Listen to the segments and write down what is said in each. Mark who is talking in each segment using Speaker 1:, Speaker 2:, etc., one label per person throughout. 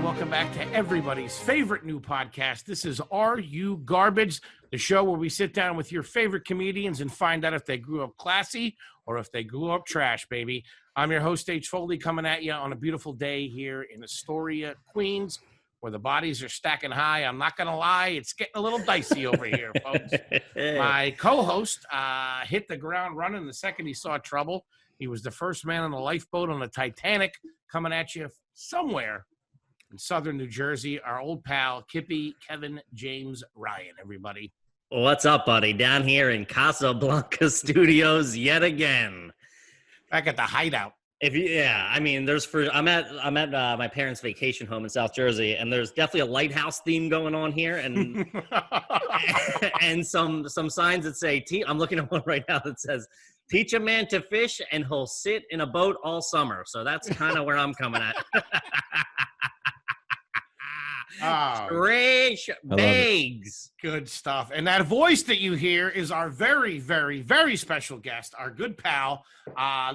Speaker 1: welcome back to everybody's favorite new podcast. This is Are You Garbage, the show where we sit down with your favorite comedians and find out if they grew up classy or if they grew up trash, baby. I'm your host, H. Foley, coming at you on a beautiful day here in Astoria, Queens, where the bodies are stacking high. I'm not going to lie, it's getting a little dicey over here, folks. My co-host hit the ground running the second he saw trouble. He was the first man on the lifeboat on the Titanic, coming at you somewhere in southern New Jersey. Our old pal, Kippy, Kevin James Ryan, everybody.
Speaker 2: What's up, buddy? Down here in Casablanca Studios yet again.
Speaker 1: Back at the hideout.
Speaker 2: I'm at my parents' vacation home in South Jersey, and there's definitely a lighthouse theme going on here, and and some signs that say, I'm looking at one right now that says, "Teach a man to fish, and he'll sit in a boat all summer." So that's kind of where I'm coming at. Trish Biggs.
Speaker 1: Good stuff. And that voice that you hear is our very, very, very special guest, our good pal.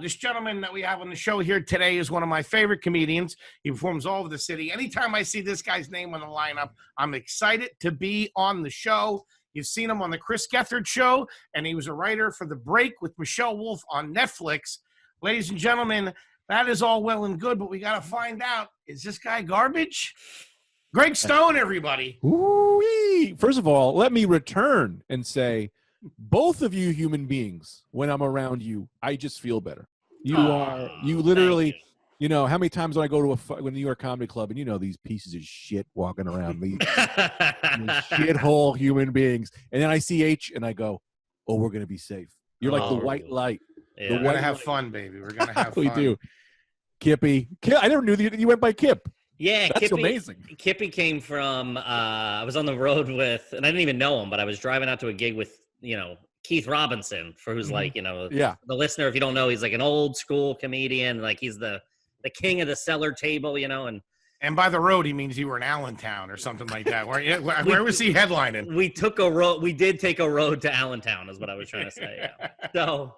Speaker 1: This gentleman that we have on the show here today is one of my favorite comedians. He performs all over the city. Anytime I see this guy's name on the lineup, I'm excited to be on the show. You've seen him on the Chris Gethard Show, and he was a writer for The Break with Michelle Wolf on Netflix. Ladies and gentlemen, that is all well and good, but we got to find out, is this guy garbage? Greg Stone, everybody.
Speaker 3: Ooh-wee. First of all, let me return and say, both of you human beings, when I'm around you, I just feel better. You literally, you know, how many times when I go to a New York Comedy Club and, you know, these pieces of shit walking around, these shithole human beings. And then I see H and I go, oh, we're going to be safe. You're like the white light.
Speaker 1: Yeah. We're going to have fun, baby. We're going to have fun.
Speaker 3: We do. Kippy. I never knew that you went by Kip.
Speaker 2: Yeah,
Speaker 3: that's amazing.
Speaker 2: Kippy came from, I was on the road with, and I didn't even know him, but I was driving out to a gig with, you know, Keith Robinson, for who's like, you know, the listener, if you don't know, he's like an old school comedian. Like he's the king of the cellar table, you know. And
Speaker 1: by the road, he means you were in Allentown or something like that. Where was he headlining?
Speaker 2: We did take a road to Allentown is what I was trying to say. Yeah. So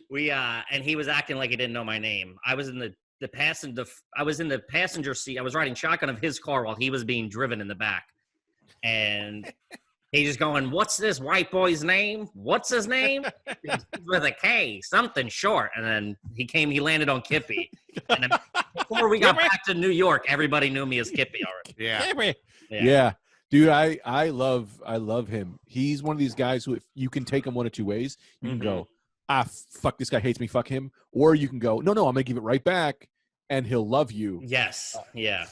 Speaker 2: we, and he was acting like he didn't know my name. I was in the passenger seat. I was riding shotgun of his car while he was being driven in the back. And he's just going, "What's this white boy's name? What's his name?" With a K, something short. And then he landed on Kippy. And then before we got back to New York, everybody knew me as Kippy already.
Speaker 1: Yeah.
Speaker 3: Yeah. Dude, I love him. He's one of these guys who, if you can take him one of two ways, you can go, fuck, this guy hates me, fuck him. Or you can go, no, I'm going to give it right back, and he'll love you.
Speaker 2: Yes, yeah.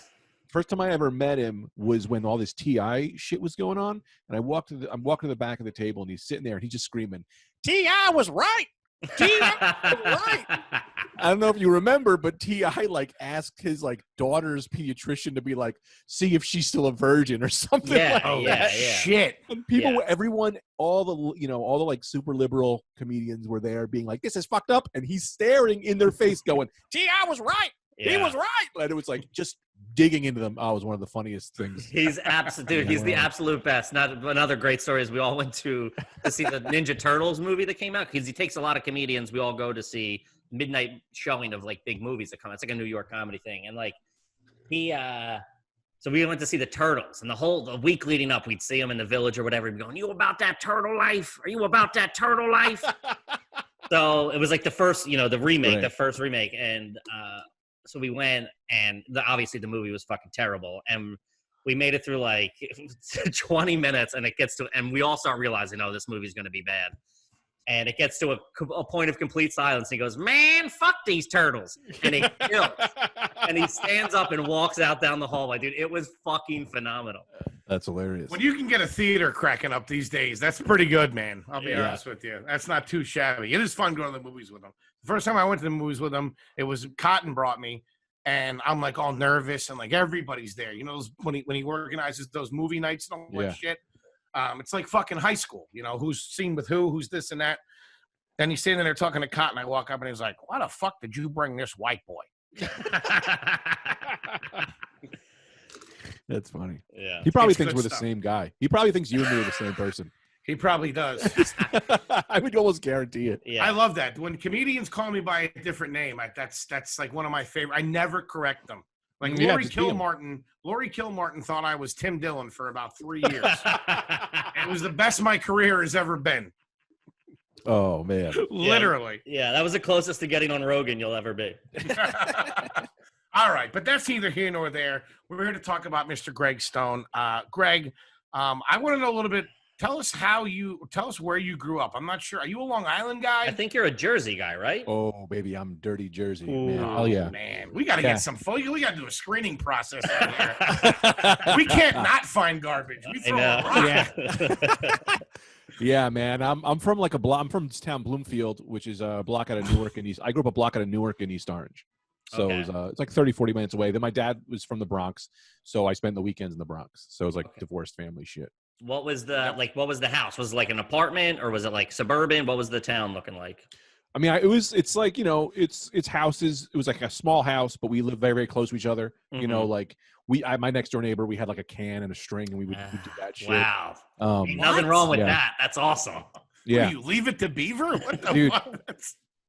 Speaker 3: First time I ever met him was when all this T.I. shit was going on, and I'm walking to the back of the table, and he's sitting there, and he's just screaming, "T.I. was right! T.I. was right!" I don't know if you remember, but T.I. like asked his like daughter's pediatrician to be like, see if she's still a virgin or something like that.
Speaker 1: Yeah. Shit.
Speaker 3: And people, everyone, all the like super liberal comedians were there being like, this is fucked up. And he's staring in their face going, T.I. was right. Yeah. He was right. And it was like just digging into them. Oh, it was one of the funniest things.
Speaker 2: He's absolute, he's the absolute best. Another great story is we all went to see the Ninja Turtles movie that came out, because he takes a lot of comedians. We all go to see midnight showing of like big movies that come out. It's like a New York comedy thing. And like so we went to see the Turtles, and the week leading up, we'd see him in the Village or whatever. He'd be going, "You about that turtle life? Are you about that turtle life?" So it was like the first, the remake, the first remake. And so we went, and obviously the movie was fucking terrible. And we made it through like 20 minutes, and we all start realizing, oh, this movie's going to be bad. And it gets to a point of complete silence. And he goes, "Man, fuck these turtles." And he kills. And he stands up and walks out down the hallway. Dude, it was fucking phenomenal.
Speaker 3: That's hilarious.
Speaker 1: When you can get a theater cracking up these days, that's pretty good, man. I'll be honest with you. That's not too shabby. It is fun going to the movies with him. The first time I went to the movies with him, it was Cotton brought me. And I'm like all nervous, and like everybody's there. You know, when he organizes those movie nights and all that shit. It's like fucking high school, who's seen with who's this and that. Then he's standing there talking to Cotton. I walk up and he's like, "Why the fuck did you bring this white boy?"
Speaker 3: That's funny.
Speaker 2: Yeah.
Speaker 3: He probably thinks we're the same guy. He probably thinks you and me are the same person.
Speaker 1: He probably does.
Speaker 3: I would almost guarantee it.
Speaker 1: Yeah. I love that. When comedians call me by a different name, that's like one of my favorite. I never correct them. Like
Speaker 3: Yeah,
Speaker 1: Lori
Speaker 3: just be 'em.
Speaker 1: Kilmartin thought I was Tim Dillon for about 3 years. It was the best my career has ever been.
Speaker 3: Oh man.
Speaker 1: Literally.
Speaker 2: Yeah, that was the closest to getting on Rogan you'll ever be.
Speaker 1: All right, but that's neither here nor there. We're here to talk about Mr. Greg Stone. Greg, I want to know a little bit. Tell us where you grew up. I'm not sure. Are you a Long Island guy?
Speaker 2: I think you're a Jersey guy, right?
Speaker 3: Oh baby, I'm dirty Jersey.
Speaker 2: Ooh.
Speaker 3: Man. Oh yeah.
Speaker 1: Man, we got to get some. We got to do a screening process out here. We can't not find garbage. We throw a rock.
Speaker 3: Yeah, man. I'm from like a block. I'm from this town Bloomfield, which is a block out of Newark and East. I grew up a block out of Newark and East Orange. So
Speaker 2: Okay.
Speaker 3: it was, it's like 30, 40 minutes away. Then my dad was from the Bronx, so I spent the weekends in the Bronx. So it was like divorced family shit.
Speaker 2: What was the house? Was it like an apartment or was it like suburban? What was the town looking like?
Speaker 3: I mean, it's like, it's houses. It was like a small house, but we lived very, very close to each other.
Speaker 2: Mhm.
Speaker 3: You know, like my next door neighbor, we had like a can and a string, and we would do that shit.
Speaker 2: Wow.
Speaker 3: Um,
Speaker 2: Nothing wrong with
Speaker 3: Yeah.
Speaker 2: that. That's awesome.
Speaker 3: yeah.
Speaker 1: What do you leave it to Beaver? What the
Speaker 3: Dude.
Speaker 1: fuck?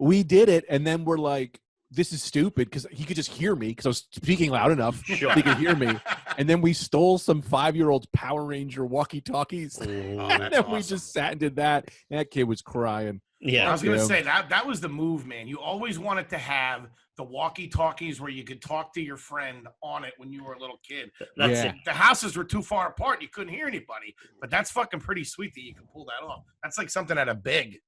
Speaker 3: We did it, and then we're like, this is stupid, because he could just hear me because I was speaking loud enough.
Speaker 2: Sure.
Speaker 3: He could hear me. And then we stole some 5-year-old Power Ranger walkie-talkies. and
Speaker 1: that's
Speaker 3: then we
Speaker 1: awesome.
Speaker 3: just sat and did that. And that kid was crying.
Speaker 1: I
Speaker 2: Yeah.
Speaker 1: was going to
Speaker 3: Yeah.
Speaker 1: say that was the move, man. You always wanted to have the walkie-talkies where you could talk to your friend on it when you were a little kid.
Speaker 2: That's
Speaker 3: Yeah.
Speaker 2: it.
Speaker 1: The houses were too far apart. You couldn't hear anybody. But that's fucking pretty sweet that you can pull that off. That's like something at a big.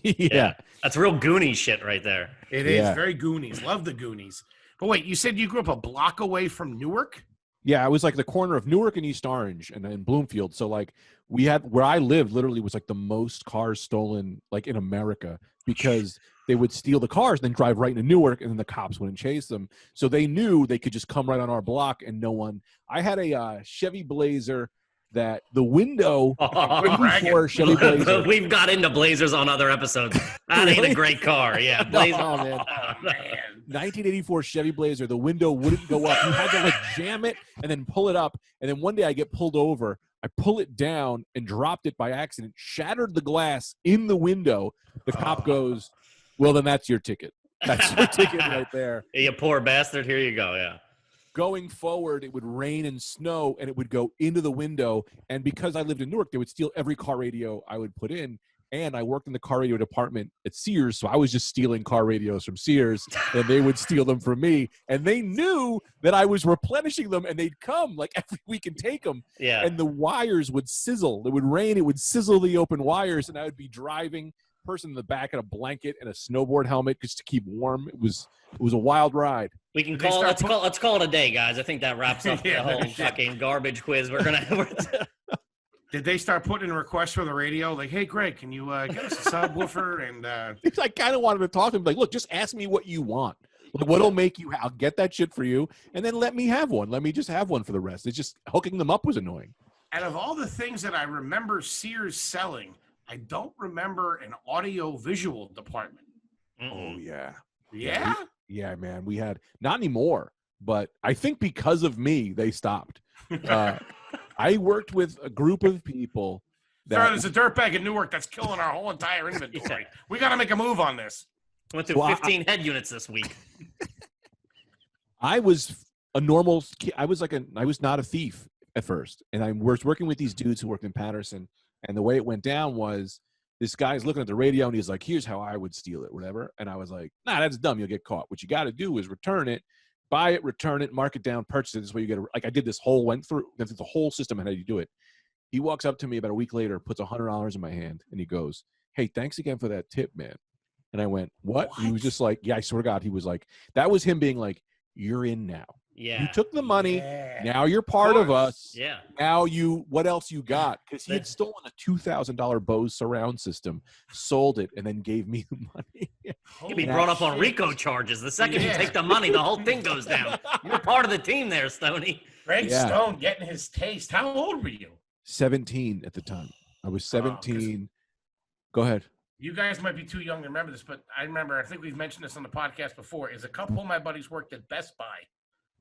Speaker 3: Yeah.
Speaker 2: That's real Goonies shit right there.
Speaker 1: It is
Speaker 3: Yeah.
Speaker 1: very Goonies. Love the Goonies. But wait, you said you grew up a block away from Newark?
Speaker 3: Yeah, it was like the corner of Newark and East Orange and in Bloomfield. So like we had, where I lived literally was like the most cars stolen like in America, because they would steal the cars and then drive right into Newark, and then the cops wouldn't chase them. So they knew they could just come right on our block and no one. I had a Chevy Blazer that the window,
Speaker 1: bragging.
Speaker 3: 84 Chevy Blazer.
Speaker 2: We've got into Blazers on other episodes. That ain't a great car. Yeah, Blazer.
Speaker 3: No, man.
Speaker 1: Oh, man.
Speaker 3: 1984 Chevy Blazer, the window wouldn't go up. You had to like jam it and then pull it up. And then one day I get pulled over. I pull it down and dropped it by accident, shattered the glass in the window. The cop goes, well, then that's your ticket. That's your ticket right there.
Speaker 2: You poor bastard. Here you go. Yeah.
Speaker 3: Going forward, it would rain and snow, and it would go into the window. And because I lived in Newark, they would steal every car radio I would put in. And I worked in the car radio department at Sears, so I was just stealing car radios from Sears, and they would steal them from me. And they knew that I was replenishing them, and they'd come like every week and take them.
Speaker 2: Yeah.
Speaker 3: And the wires would sizzle. It would rain. It would sizzle the open wires, and I would be driving, person in the back in a blanket and a snowboard helmet just to keep warm. It was a wild ride.
Speaker 2: We can
Speaker 1: Did they
Speaker 2: call.
Speaker 1: start
Speaker 2: Let's call it a day, guys. I think that wraps up
Speaker 1: Yeah,
Speaker 2: the whole
Speaker 1: no shit.
Speaker 2: fucking garbage quiz. We're gonna.
Speaker 1: Did they start putting in requests for the radio? Like, hey, Greg, can you get us a subwoofer? And
Speaker 3: I kind of wanted to talk to him, like, look, just ask me what you want. Like, what'll make you? I'll get that shit for you, and then let me have one. Let me just have one for the rest. It's just hooking them up was annoying.
Speaker 1: out of all the things that I remember Sears selling, I don't remember an audio visual department.
Speaker 3: Oh yeah,
Speaker 1: Yeah?
Speaker 3: yeah, man. We had not anymore, but I think because of me, they stopped. I worked with a group of people
Speaker 1: Sir,
Speaker 3: that
Speaker 1: there's a dirtbag in Newark that's killing our whole entire inventory. We got to make a move on this.
Speaker 2: Went through
Speaker 3: Well,
Speaker 2: 15 head units this week.
Speaker 3: I was a normal. I was not a thief at first, and I was working with these dudes who worked in Patterson. And the way it went down was this guy's looking at the radio and he's like, "Here's how I would steal it, whatever." And I was like, "Nah, that's dumb. You'll get caught. What you got to do is return it, buy it, return it, mark it down, purchase it. This way you get it." Like I did this whole went through the whole system and how you do it. He walks up to me about a week later, puts $100 in my hand, and he goes, "Hey, thanks again for that tip, man." And I went, "What?" He was just like, "Yeah, I swear to God." He was like, that was him being like, "You're in now.
Speaker 2: Yeah.
Speaker 3: You took the money.
Speaker 1: Yeah.
Speaker 3: Now you're part of us.
Speaker 2: Yeah.
Speaker 3: Now what else you got?" Because he had stolen a $2,000 Bose surround system, sold it, and then gave me the money.
Speaker 2: You'll be
Speaker 1: Holy
Speaker 2: brought up on
Speaker 1: shit.
Speaker 2: RICO charges. The second
Speaker 1: Yeah.
Speaker 2: you take the money, the whole thing goes down. You're part of the team there, Stoney.
Speaker 1: Greg
Speaker 3: Yeah.
Speaker 1: Stone getting his taste. How old were you?
Speaker 3: 17 at the time. I was
Speaker 1: 'cause-
Speaker 3: 17. Go ahead.
Speaker 1: You guys might be too young to remember this, but I remember, I think we've mentioned this on the podcast before, is a couple of my buddies worked at Best Buy.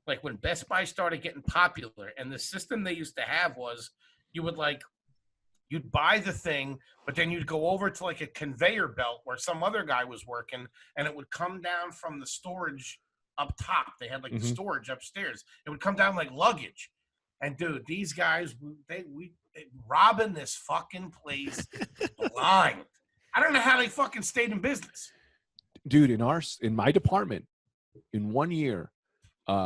Speaker 1: Like when Best Buy started getting popular, and the system they used to have was you'd buy the thing, but then you'd go over to like a conveyor belt where some other guy was working, and it would come down from the storage up top. They had like the
Speaker 3: Mhm.
Speaker 1: storage upstairs. It would come down like luggage. And dude, these guys, we robbing this fucking place blind. I don't know how they fucking stayed in business.
Speaker 3: Dude, in my department, in 1 year,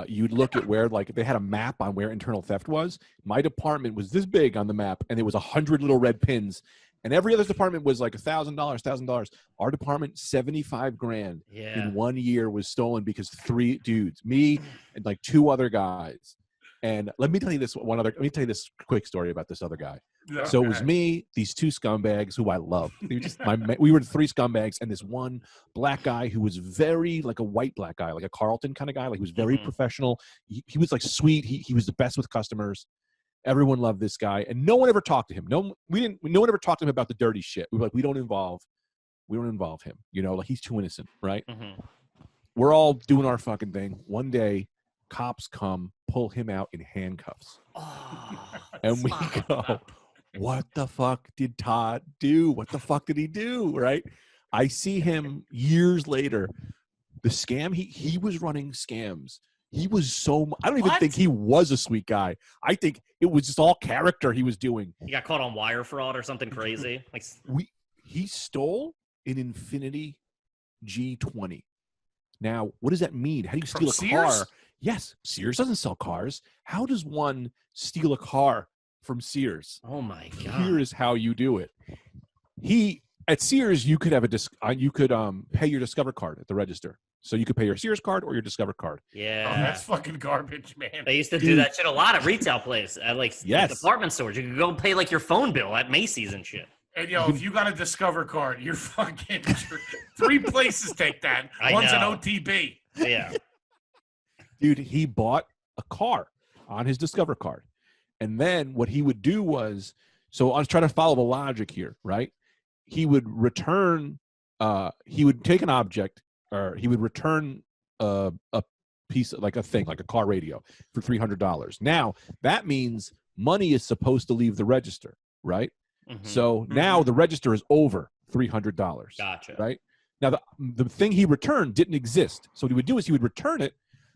Speaker 3: you'd look at where, like, they had a map on where internal theft was. My department was this big on the map, and there was 100 little red pins. And every other department was like $1,000. Our department, 75 grand in 1 year was stolen because 3 dudes, me and like 2 other guys. And let me tell you this quick story about this other guy.
Speaker 1: Okay.
Speaker 3: So it was me, these 2 scumbags who I loved. They were just we were the 3 scumbags, and this one black guy who was very like a white black guy, like a Carlton kind of guy. Like he was very professional. He was like sweet. He was the best with customers. Everyone loved this guy, and no one ever talked to him. No one ever talked to him about the dirty shit. We were like, we don't involve him. You know, like he's too innocent, right?
Speaker 2: Mm-hmm.
Speaker 3: We're all doing our fucking thing. One day, cops come, pull him out in handcuffs, and we go, what the fuck did Todd do? What the fuck did he do? Right? I see him years later. The scam, he was running scams. He was I don't even think he was a sweet guy. I think it was just all character he was doing.
Speaker 2: He got caught on wire fraud or something crazy. Like
Speaker 3: he stole an Infinity G20. Now, what does that mean? How do you steal a car? Yes, Sears doesn't sell cars. How does one steal a car from Sears?
Speaker 2: Oh my god!
Speaker 3: Here is how you do it. At Sears, you could have pay your Discover card at the register. So you could pay your Sears card or your Discover card.
Speaker 2: Yeah.
Speaker 1: Oh, that's fucking garbage, man.
Speaker 2: They used to do that shit a lot at retail places, at like department stores. You could go pay like your phone bill at Macy's and shit.
Speaker 1: And if you got a Discover card, you're fucking 3 places take that. One's an OTB.
Speaker 2: Yeah.
Speaker 3: Dude, he bought a car on his Discover card. And then what he would do was, so I was trying to follow the logic here, right? He would return, he would take an object, or he would return a piece, like a thing, like a car radio for $300. Now, that means money is supposed to leave the register, right? Mm-hmm. So now the register is over $300.
Speaker 2: Gotcha.
Speaker 3: Right? Now, the thing he returned didn't exist. So what he would do is he would return it,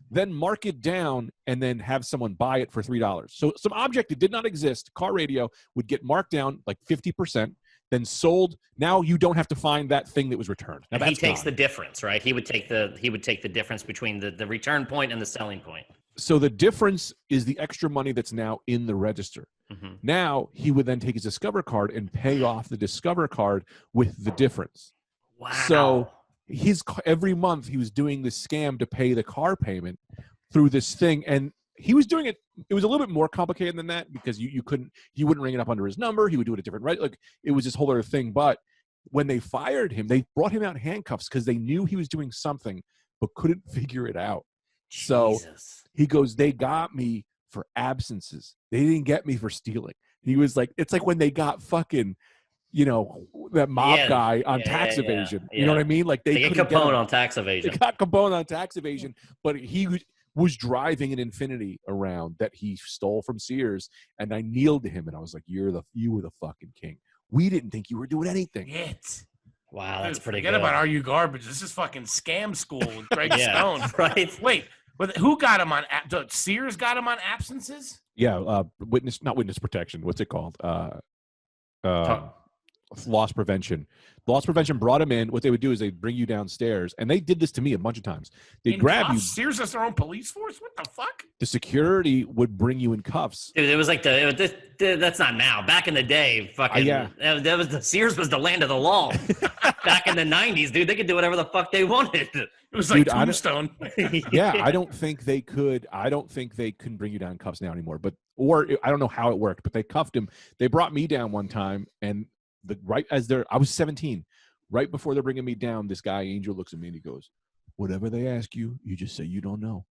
Speaker 3: then mark it down, and then have someone buy it for $3. So some object that did not exist, car radio, would get marked down like 50%, then sold. Now you don't have to find that thing that was returned. Now
Speaker 2: he takes the difference, right? He would take the difference between the return point and the selling point.
Speaker 3: So the difference is the extra money that's now in the register. Mm-hmm. Now he would then take his Discover card and pay off the Discover card with the difference.
Speaker 2: Wow.
Speaker 3: So every month he was doing this scam to pay the car payment through this thing, and he was doing it. It was a little bit more complicated than that because he wouldn't ring it up under his number. He would do it a different, right? Like it was this whole other thing. But when they fired him, they brought him out in handcuffs because they knew he was doing something but couldn't figure it out. So he goes, they got me for absences. They didn't get me for stealing. He was like, it's like when they got fucking, that mob guy on tax evasion. You know what I mean? Like they
Speaker 2: get Capone on tax evasion.
Speaker 3: They got Capone on tax evasion, but he was driving an Infinity around that he stole from Sears, and I kneeled to him and I was like, you were the fucking king. We didn't think you were doing anything.
Speaker 2: Wow, that's pretty good.
Speaker 1: Forget about Are You Garbage. This is fucking scam school with Greg Stone.
Speaker 2: Right.
Speaker 1: Wait, who got him on Sears got him on absences?
Speaker 3: Yeah, not witness protection. What's it called? Loss prevention. Loss prevention brought him in. What they would do is they'd bring you downstairs, and they did this to me a bunch of times. They'd grab you.
Speaker 1: Sears has their own police force? What the fuck?
Speaker 3: The security would bring you in cuffs.
Speaker 2: Dude, it was like that's not now. Back in the day, fucking that was the Sears was the land of the law. Back in the 90s, dude, they could do whatever the fuck they wanted. It
Speaker 1: was like Tombstone.
Speaker 3: Yeah, I don't think they could. I don't think they can bring you down in cuffs now anymore. I don't know how it worked, but they cuffed him. They brought me down one time, and I was 17. Right before they're bringing me down, this guy Angel looks at me and he goes, "Whatever they ask you, you just say you don't know.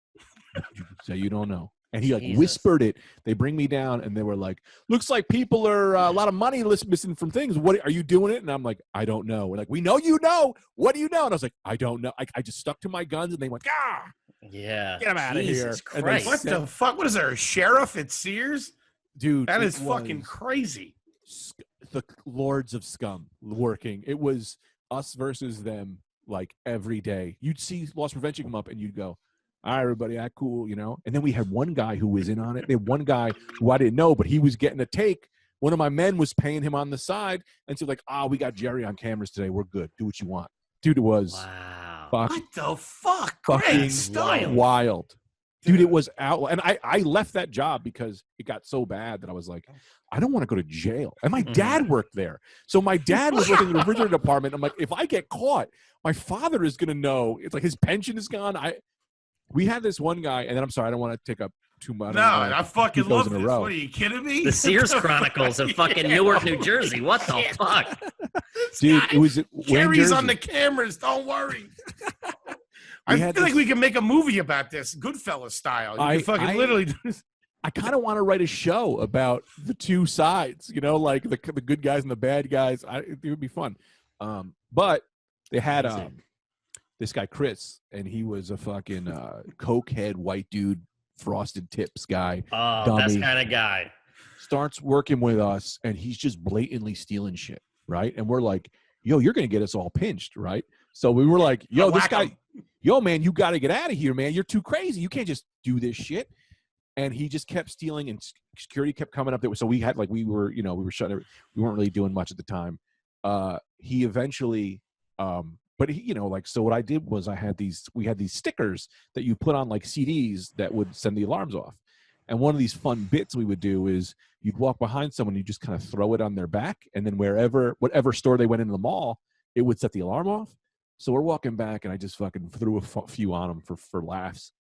Speaker 3: You say you don't know." And he whispered it. They bring me down, and they were like, "Looks like people are a lot of money missing from things. What are you doing it?" And I'm like, "I don't know." We're like, "We know you know. What do you know?" And I was like, "I don't know." I just stuck to my guns, and they went, "Ah,
Speaker 2: yeah,
Speaker 3: get him out of here!"
Speaker 2: Christ.
Speaker 1: What the fuck? What is there? A sheriff at Sears?
Speaker 3: Dude,
Speaker 1: that is fucking crazy.
Speaker 3: The lords of scum working. It was us versus them, like every day. You'd see loss prevention come up, and you'd go, all right, everybody, cool, you know. And then we had one guy who was in on it. They had one guy who I didn't know, but he was getting a take. One of my men was paying him on the side, and so like, we got Jerry on cameras today. We're good. Do what you want. Dude, it was
Speaker 1: what the fuck? Greg Stone.
Speaker 3: Wild. Dude, it was out. And I left that job because it got so bad that I was like, I don't want to go to jail. And my dad worked there. So my dad was working in the refrigerator department. I'm like, if I get caught, my father is going to know. It's like his pension is gone. We had this one guy, and then I'm sorry, I don't want to take up too much.
Speaker 1: No, I fucking love this. What are you kidding me?
Speaker 2: The Sears Chronicles of fucking Newark, New Jersey. What the fuck?
Speaker 3: Dude, it was
Speaker 1: Jerry's on the cameras. Don't worry. I feel like we can make a movie about this, Goodfellas style. You can fucking literally do this.
Speaker 3: I kind of want to write a show about the two sides, you know, like the good guys and the bad guys. It would be fun. But they had this guy, Chris, and he was a fucking cokehead white dude, frosted tips guy.
Speaker 2: Oh,
Speaker 3: dummy.
Speaker 2: That's kind of guy.
Speaker 3: Starts working with us, and he's just blatantly stealing shit, right? And we're like, yo, you're going to get us all pinched, right? So we were like, yo, this guy, yo, man, you got to get out of here, man. You're too crazy. You can't just do this shit. And he just kept stealing, and security kept coming up there. So we had we were shutting. We weren't really doing much at the time. He eventually, but he, so what I did was we had these stickers that you put on like CDs that would send the alarms off. And one of these fun bits we would do is you'd walk behind someone, you just kind of throw it on their back, and then whatever store they went into the mall, it would set the alarm off. So we're walking back, and I just fucking threw a few on him for laughs.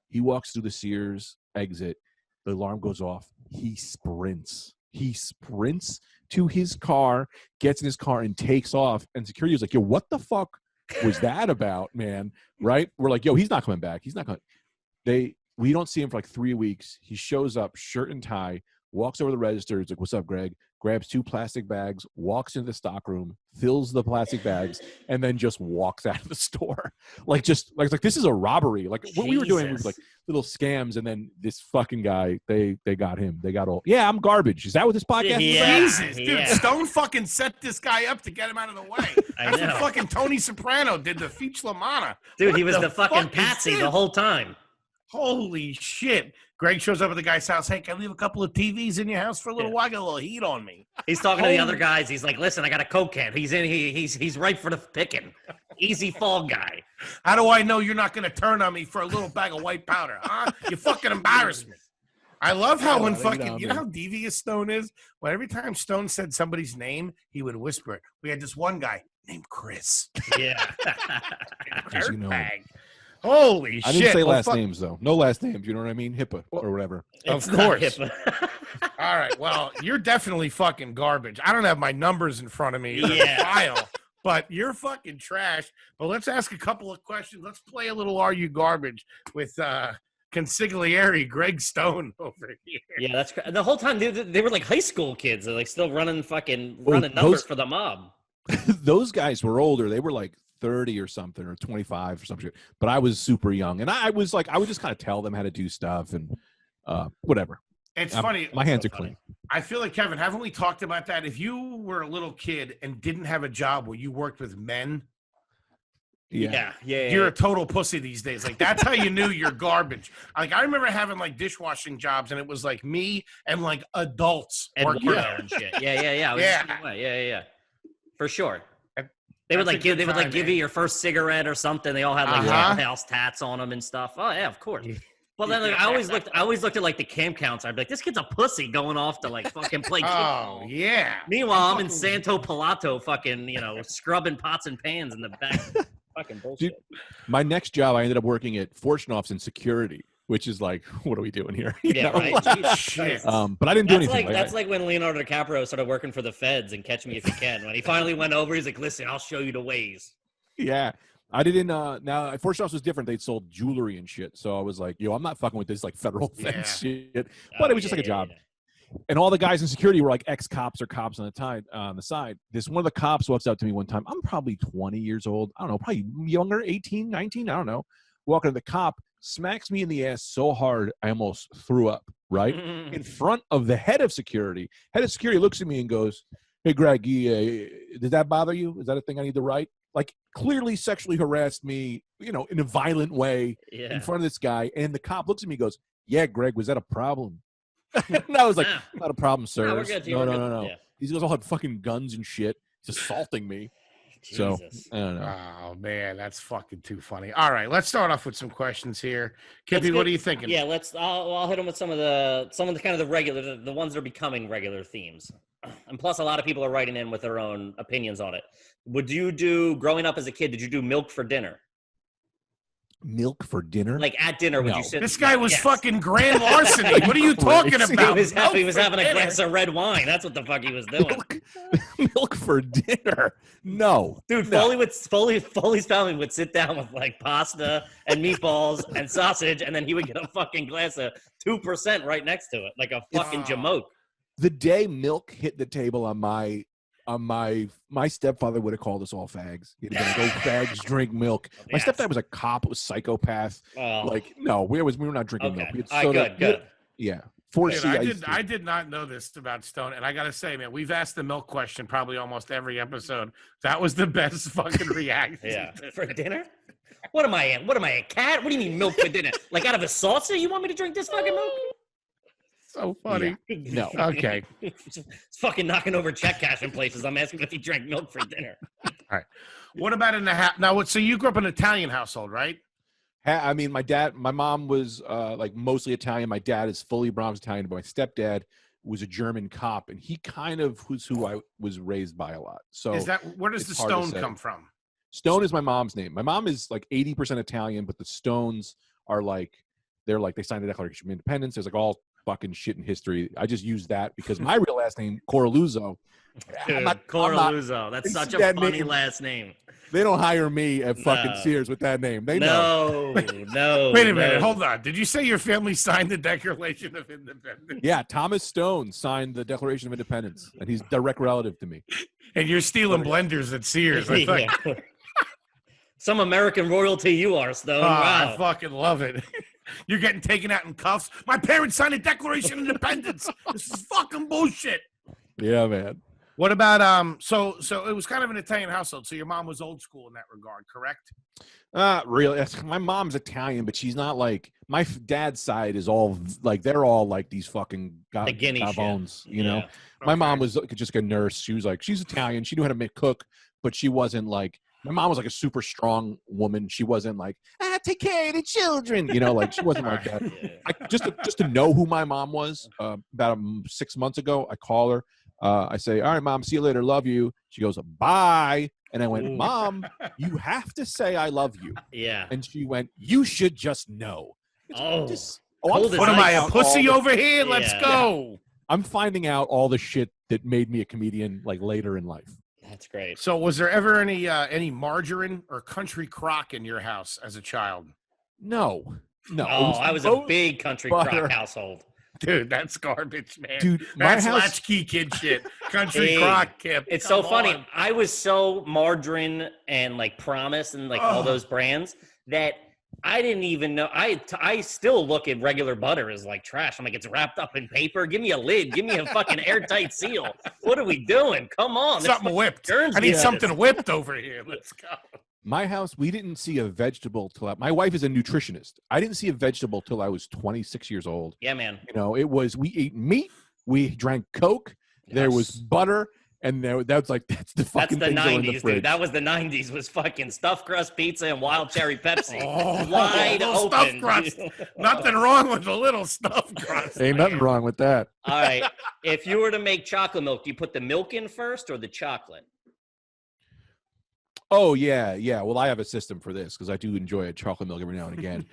Speaker 3: He walks through the Sears exit. The alarm goes off. He sprints to his car, gets in his car, and takes off. And security was like, yo, what the fuck was that about, man? Right? We're like, yo, he's not coming back. He's not coming. We don't see him for like 3 weeks. He shows up, shirt and tie, walks over the register. He's like, what's up, Greg? Grabs 2 plastic bags, walks into the stockroom, fills the plastic bags, and then just walks out of the store. Like this is a robbery. Like what we were doing was like little scams, and then this fucking guy, they got him. They got all. Yeah, I'm garbage. Is that what this podcast is about?
Speaker 1: Jesus, dude, Stone fucking set this guy up to get him out of the way. That's what fucking Tony Soprano did to Feach LaManna.
Speaker 2: Dude, he was the fucking patsy the whole time.
Speaker 1: Holy shit. Greg shows up at the guy's house. Hey, can I leave a couple of TVs in your house for a little while? I got a little heat on me.
Speaker 2: He's talking to the other guys. He's like, listen, I got a coke can. He's right for the picking. Easy fall guy.
Speaker 1: How do I know you're not going to turn on me for a little bag of white powder? Huh? You fucking embarrass me. I love how when fucking, you know how devious Stone is? When every time Stone said somebody's name, he would whisper it. We had this one guy named Chris.
Speaker 2: Yeah.
Speaker 1: Dirtbag. Holy shit.
Speaker 3: I didn't say last names, though. No last names. You know what I mean? HIPAA or whatever.
Speaker 1: Of course. All right. Well, you're definitely fucking garbage. I don't have my numbers in front of me in the file, but you're fucking trash. But let's ask a couple of questions. Let's play a little Are You Garbage with consigliere Greg Stone over here.
Speaker 2: Yeah, that's the whole time they were like high school kids. They're like still running numbers for the mob.
Speaker 3: Those guys were older. They were like 30 or something, or 25 or something, but I was super young, and I would just kind of tell them how to do stuff and whatever.
Speaker 1: It's funny.
Speaker 3: My hands are clean.
Speaker 1: I feel like, Kevin, haven't we talked about that? If you were a little kid and didn't have a job where you worked with men, you're a total pussy these days. Like, that's how you knew you're garbage. Like, I remember having like dishwashing jobs, and it was like me and like adults working there
Speaker 2: and shit. Yeah. For sure. They would give you your first cigarette or something. They all had like house tats on them and stuff. Oh yeah, of course. Well, then I always looked at like the camp counts. I'd be like, this kid's a pussy going off to like fucking play kickball.
Speaker 1: Oh yeah.
Speaker 2: Meanwhile, I'm in Santo Palato, fucking scrubbing pots and pans in the back. Fucking bullshit.
Speaker 3: Dude, my next job, I ended up working at Fortune Office in security, which is like, what are we doing here?
Speaker 2: Right. Shit.
Speaker 3: But I didn't do anything.
Speaker 2: That's like when Leonardo DiCaprio started working for the feds and Catch Me If You Can. When he finally went over, he's like, listen, I'll show you the ways.
Speaker 3: Yeah. I didn't, now, Fortune Office was different. They'd sold jewelry and shit. So I was like, yo, I'm not fucking with this like federal fence shit. But it was just like a job. And all the guys in security were like ex-cops or cops on the side. One of the cops walks up to me one time. I'm probably 20 years old. I don't know, probably younger, 18, 19. I don't know. Walking to the cop, smacks me in the ass so hard I almost threw up, right? In front of the head of security. Head of security looks at me and goes, hey, Greg, did that bother you? Is that a thing I need to write? like clearly sexually harassed me, in a violent way
Speaker 2: Yeah.
Speaker 3: in front of this guy. And the cop looks at me and goes, "Yeah, Greg, was that a problem?" And I was like, "Not a problem, sir.
Speaker 2: No, we're good.
Speaker 3: No.
Speaker 2: Yeah.
Speaker 3: These guys all had fucking guns and shit. He's assaulting me." So
Speaker 2: Jesus.
Speaker 3: I don't know.
Speaker 1: Oh man, that's fucking too funny. All right, let's start off with some questions here. Kippy, what are you thinking?
Speaker 2: Yeah, I'll hit them with some of the kind of the regular, the ones that are becoming regular themes. And plus, a lot of people are writing in with their own opinions on it. Growing up as a kid, did you do milk for dinner?
Speaker 3: Milk for dinner?
Speaker 2: Like at dinner, would you sit?
Speaker 1: This guy was fucking grand larceny. What are you talking about?
Speaker 2: He was having a glass of red wine. That's what the fuck he was doing.
Speaker 3: Milk for dinner? No,
Speaker 2: dude.
Speaker 3: No.
Speaker 2: Foley's family would sit down with like pasta and meatballs and sausage, and then he would get a fucking glass of 2% right next to it, like a fucking jamoke.
Speaker 3: The day milk hit the table on my stepfather would have called us all fags. He'd have been like, "Oh, fags drink milk." My stepdad was a cop, was a psychopath. Like, no, we were not drinking milk. We had soda.
Speaker 2: Good.
Speaker 3: Yeah.
Speaker 1: I did not know this about Stone, and I gotta say, man, we've asked the milk question probably almost every episode. That was the best fucking reaction.
Speaker 2: Yeah. For dinner? What am I, a cat? What do you mean milk for dinner? Like out of a saucer? You want me to drink this fucking milk?
Speaker 1: So funny.
Speaker 3: Yeah. No.
Speaker 1: Okay.
Speaker 2: It's fucking knocking over check cashing places. I'm asking if he drank milk for dinner.
Speaker 1: All right. What about in the house? Now, so you grew up in an Italian household, right?
Speaker 3: I mean, my mom was like mostly Italian. My dad is fully Brahms Italian, but my stepdad was a German cop, and he kind of was who I was raised by a lot. So
Speaker 1: where does the Stone come from?
Speaker 3: Stone is my mom's name. My mom is like 80% Italian, but the Stones are like, they signed the Declaration of Independence. There's like all fucking shit in history. I just use that because my real last name, Coraluzzo.
Speaker 2: Coraluzzo. That's such a funny last name.
Speaker 3: They don't hire me at fucking Sears with that name. They know.
Speaker 2: No.
Speaker 1: Wait a minute. Hold on. Did you say your family signed the Declaration of Independence?
Speaker 3: Yeah, Thomas Stone signed the Declaration of Independence, and he's direct relative to me.
Speaker 1: And you're stealing blenders at Sears. I think.
Speaker 2: Some American royalty you are, Stone. Wow.
Speaker 1: I fucking love it. You're getting taken out in cuffs. My parents signed the Declaration of Independence. This is fucking bullshit.
Speaker 3: Yeah, man.
Speaker 1: What about so it was kind of an Italian household. So your mom was old school in that regard, correct?
Speaker 3: Really. My mom's Italian, but she's not like my dad's side is all like they're all like these fucking bones, you know. My mom was just a nurse. She was like she's Italian. She knew how to cook, but she wasn't like my mom was like a super strong woman. She wasn't like take care of the children, you know, like she wasn't like that. Just to know who my mom was, about 6 months ago, I call her. I say, "All right, Mom, see you later. Love you." She goes, "Bye." And I went, "Ooh. Mom, you have to say I love you."
Speaker 2: Yeah.
Speaker 3: And she went, "You should just know."
Speaker 1: What am I, a pussy over here? Let's go.
Speaker 3: I'm finding out all the shit that made me a comedian like later in life.
Speaker 2: That's great.
Speaker 1: So was there ever any margarine or country crock in your house as a child?
Speaker 3: No.
Speaker 2: Oh, I was a big country crock household.
Speaker 1: Dude, that's garbage, man.
Speaker 3: Dude,
Speaker 1: that's latchkey kid shit. Country crock, Kip.
Speaker 2: It's so funny. I was so margarine and like Promise and like all those brands that I didn't even know. I still look at regular butter as like trash. I'm like, it's wrapped up in paper. Give me a lid. Give me a fucking airtight seal. What are we doing? Come on.
Speaker 1: Something whipped. I need something whipped over here. Let's go.
Speaker 3: My house, we didn't see a vegetable till my wife is a nutritionist. I didn't see a vegetable till I was 26 years old.
Speaker 2: Yeah, man.
Speaker 3: You know, we ate meat, we drank Coke, there was butter, and that's the fucking
Speaker 2: That's the 90s,
Speaker 3: dude.
Speaker 2: That was the 90s, was fucking stuffed crust pizza and wild cherry Pepsi.
Speaker 1: Wide open. Stuffed crust. Nothing wrong with a little stuffed crust.
Speaker 3: Ain't nothing wrong with that.
Speaker 2: All right. If you were to make chocolate milk, do you put the milk in first or the chocolate?
Speaker 3: Oh, yeah. Well, I have a system for this because I do enjoy a chocolate milk every now and again.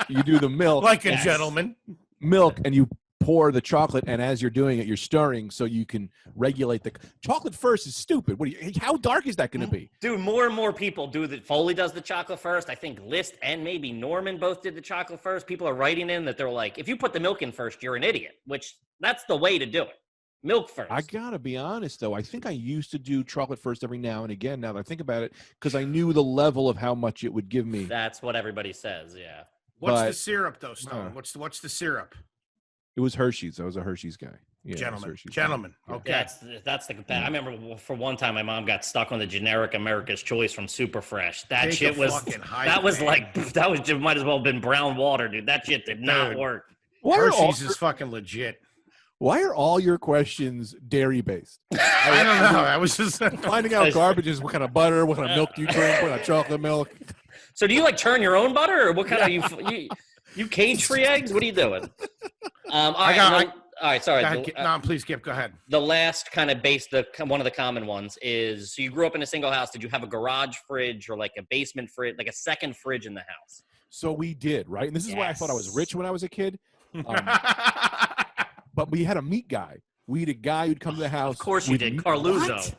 Speaker 3: You do the milk.
Speaker 1: Like a gentleman.
Speaker 3: Milk, and you pour the chocolate, and as you're doing it, you're stirring so you can regulate the chocolate first is stupid. How dark is that going to be?
Speaker 2: Dude, more and more people do that. Foley does the chocolate first. I think List and maybe Norman both did the chocolate first. People are writing in that they're like, if you put the milk in first, you're an idiot, which that's the way to do it. Milk first.
Speaker 3: I gotta be honest though. I think I used to do chocolate first every now and again. Now that I think about it, because I knew the level of how much it would give me.
Speaker 2: That's what everybody says. Yeah.
Speaker 1: What's the syrup though, Stone? What's the syrup?
Speaker 3: It was Hershey's. I was a Hershey's guy. Yeah,
Speaker 1: Gentlemen.
Speaker 3: Yeah.
Speaker 1: Okay.
Speaker 2: That's the bad. I remember for one time my mom got stuck on the generic America's Choice from Super Fresh. That
Speaker 1: Take
Speaker 2: shit
Speaker 1: a
Speaker 2: was
Speaker 1: fucking hike,
Speaker 2: that was
Speaker 1: man.
Speaker 2: like that was just might as well have been brown water, dude. That shit did not
Speaker 1: Dude.
Speaker 2: work.
Speaker 1: Hershey's is fucking legit.
Speaker 3: Why are all your questions dairy based?
Speaker 1: I don't know. I was just
Speaker 3: Finding out garbage is what kind of butter, what kind of milk do you drink, what kind of chocolate milk.
Speaker 2: So do you like churn your own butter, or what kind of you cage free eggs? What are you doing? All right, sorry.
Speaker 1: No, please, Skip. Go ahead.
Speaker 2: The last kind of one of the common ones is, so you grew up in a single house. Did you have a garage fridge or like a basement fridge, like a second fridge in the house?
Speaker 3: So we did, right? And this is why I thought I was rich when I was a kid. But we had a meat guy. We had a guy who'd come to the house.
Speaker 2: Of course you did, Carluzzo.
Speaker 3: What?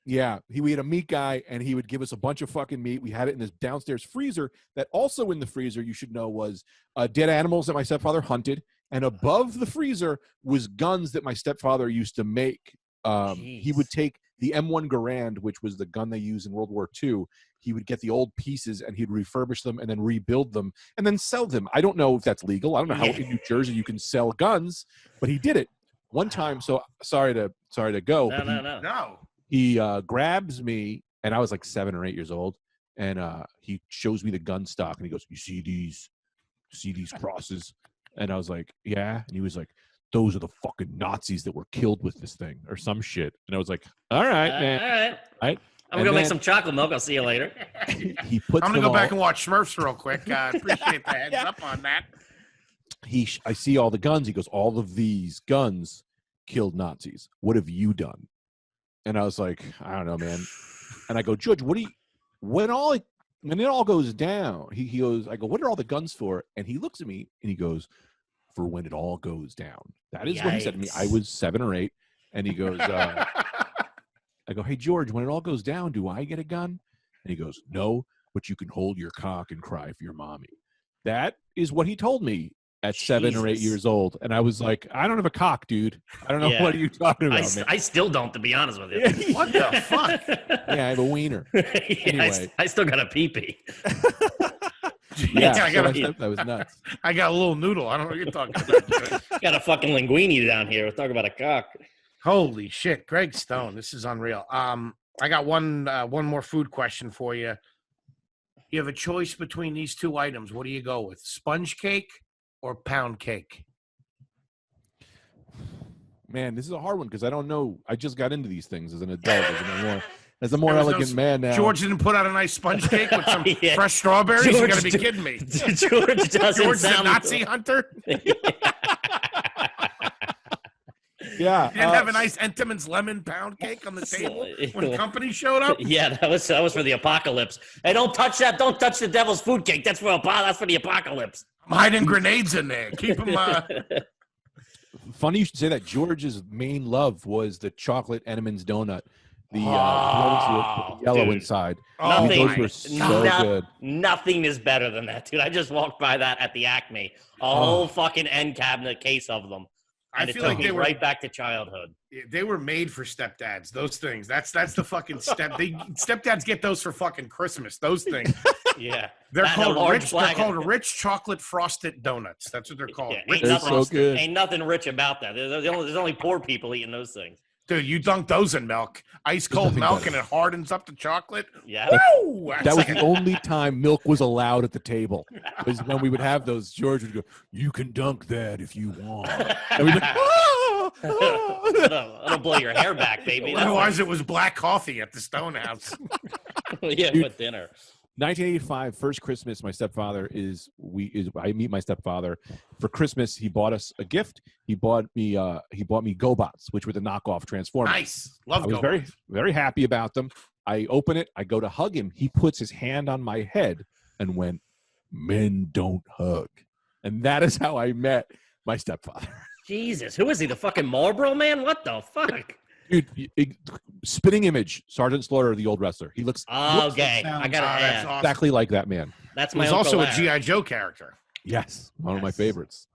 Speaker 3: Yeah, we had a meat guy, and he would give us a bunch of fucking meat. We had it in this downstairs freezer. That also in the freezer, you should know, was dead animals that my stepfather hunted. And above the freezer was guns that my stepfather used to make. He would take the M1 Garand, which was the gun they used in World War II. He would get the old pieces and he'd refurbish them and then rebuild them and then sell them. I don't know if that's legal. I don't know how in New Jersey you can sell guns, but he did it one time. So sorry to go.
Speaker 1: No.
Speaker 3: He grabs me, and I was like 7 or 8 years old, and he shows me the gun stock, and he goes, "You see these crosses?" And I was like, "Yeah." And he was like, "Those are the fucking Nazis that were killed with this thing," or some shit. And I was like, "All right, man.
Speaker 2: All right. I'm
Speaker 3: And
Speaker 2: gonna make some chocolate milk. I'll see you later.
Speaker 3: He puts.
Speaker 1: I'm gonna go back and watch Smurfs real quick. Appreciate the heads up on that.
Speaker 3: I see all the guns. He goes, "All of these guns killed Nazis. What have you done?" And I was like, "I don't know, man." And I go, "George, when it all goes down," he goes, I go, "What are all the guns for?" And he looks at me and he goes, "For when it all goes down." That is what he said to me. I was 7 or 8, and he goes, I go, "Hey, George, when it all goes down, do I get a gun?" And he goes, "No, but you can hold your cock and cry for your mommy." That is what he told me at 7 or 8 years old. And I was like, "I don't have a cock, dude. I don't know what are you talking about, man."
Speaker 2: I still don't, to be honest with you.
Speaker 1: What the fuck?
Speaker 3: Yeah, I have a wiener. Anyway.
Speaker 2: I still got a pee-pee.
Speaker 3: That was nuts.
Speaker 1: I got a little noodle. I don't know what you're talking about.
Speaker 2: Got a fucking linguine down here. We're talking about a cock.
Speaker 1: Holy shit, Greg Stone, this is unreal. I got one more food question for you. You have a choice between these two items. What do you go with? Sponge cake or pound cake?
Speaker 3: Man, this is a hard one because I don't know. I just got into these things as an adult, as a more elegant man now.
Speaker 1: George didn't put out a nice sponge cake with some fresh strawberries? You got to be kidding me.
Speaker 2: George doesn't
Speaker 1: George the
Speaker 2: sound
Speaker 1: Nazi hunter?
Speaker 3: Yeah.
Speaker 1: You didn't have a nice Entenmann's lemon pound cake on the table when company showed up?
Speaker 2: Yeah, that was for the apocalypse. Hey, don't touch that. Don't touch the devil's food cake. That's for the apocalypse.
Speaker 1: I'm hiding grenades in there. Keep them.
Speaker 3: Funny you should say that. George's main love was the chocolate Entenmann's donut. The yellow inside. Those were so good.
Speaker 2: Nothing is better than that, dude. I just walked by that at the Acme. A whole fucking end cabinet case of them. And
Speaker 1: I feel like they were
Speaker 2: right back to childhood.
Speaker 1: They were made for stepdads. Those things. That's the fucking stepdads get those for fucking Christmas. Those things.
Speaker 2: Yeah,
Speaker 1: they're called rich chocolate frosted donuts. That's what they're called.
Speaker 2: Yeah,
Speaker 3: they're so good.
Speaker 2: Ain't nothing rich about that. There's only poor people eating those things.
Speaker 1: Dude, you dunk those in milk, ice cold milk, and it hardens up the chocolate.
Speaker 2: Yeah,
Speaker 1: Woo!
Speaker 3: That was the only time milk was allowed at the table. Was when we would have those. George would go, "You can dunk that if you want." And we'd be like,
Speaker 2: It'll blow your hair back, baby.
Speaker 1: Otherwise, it was black coffee at the Stone House.
Speaker 2: Yeah,
Speaker 3: Dude,
Speaker 2: with dinner.
Speaker 3: 1985, first Christmas. My stepfather I meet my stepfather for Christmas. He bought us a gift. He bought me GoBots, which were the knockoff Transformers.
Speaker 1: Nice, love.
Speaker 3: I was
Speaker 1: GoBots.
Speaker 3: very, very happy about them. I open it. I go to hug him. He puts his hand on my head and went, "Men don't hug," and that is how I met my stepfather.
Speaker 2: Jesus, who is he? The fucking Marlboro man? What the fuck?
Speaker 3: Dude, spitting image, Sergeant Slaughter, the old wrestler. He looks
Speaker 2: okay. I got
Speaker 1: that's awesome.
Speaker 3: exactly like that man.
Speaker 2: That's
Speaker 1: He
Speaker 2: my
Speaker 1: was
Speaker 2: Uncle
Speaker 1: also a
Speaker 2: Larry.
Speaker 1: G.I. Joe character.
Speaker 3: Yes, one of my
Speaker 2: Yes.
Speaker 3: favorites.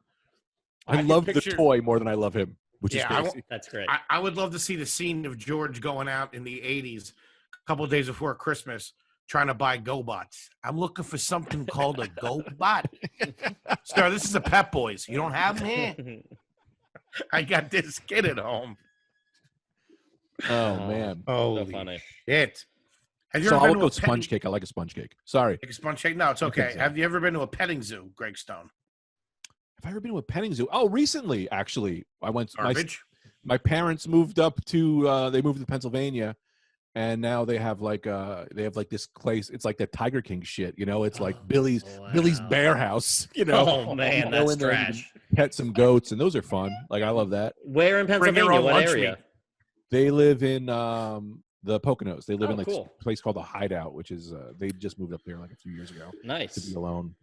Speaker 1: I
Speaker 3: I
Speaker 1: can
Speaker 3: love the
Speaker 1: picture-
Speaker 3: toy more than I love him, which is
Speaker 1: Yeah,
Speaker 3: crazy.
Speaker 2: That's great.
Speaker 1: I would love to see the scene of George going out in the 80s, a couple of days before Christmas, trying to buy GoBots. I'm looking for something called a GoBot. Sir, this is a Pep Boys. You don't have them here? I got this kid at home.
Speaker 3: Oh man.
Speaker 1: Oh,
Speaker 2: So funny.
Speaker 1: shit. Have you
Speaker 3: So
Speaker 1: ever
Speaker 3: I
Speaker 1: been
Speaker 3: would
Speaker 1: to
Speaker 3: go
Speaker 1: a
Speaker 3: sponge cake. I like a sponge cake. Sorry.
Speaker 1: Like a sponge cake? No, it's
Speaker 3: I think
Speaker 1: okay.
Speaker 3: so.
Speaker 1: Have you ever been to a petting zoo, Greg Stone?
Speaker 3: Have I ever been to a petting zoo? Oh, recently, actually. I went.
Speaker 1: Garbage?
Speaker 3: My parents moved up to. They moved to Pennsylvania, and now they have like this place. It's like the Tiger King shit. You know, it's like Billy's Bear House. You know.
Speaker 2: Oh man,
Speaker 3: You go
Speaker 2: that's
Speaker 3: in there and you can
Speaker 2: trash.
Speaker 3: pet some goats, and those are fun. Like I love that.
Speaker 2: Where in
Speaker 1: Bring your
Speaker 2: Pennsylvania?
Speaker 1: own
Speaker 2: What
Speaker 1: lunch
Speaker 2: area?
Speaker 1: meat.
Speaker 3: They live in the Poconos. They live
Speaker 2: Oh,
Speaker 3: in like
Speaker 2: cool.
Speaker 3: a place called the Hideout, which is they just moved up there like a few years ago to be
Speaker 2: Nice.
Speaker 3: alone.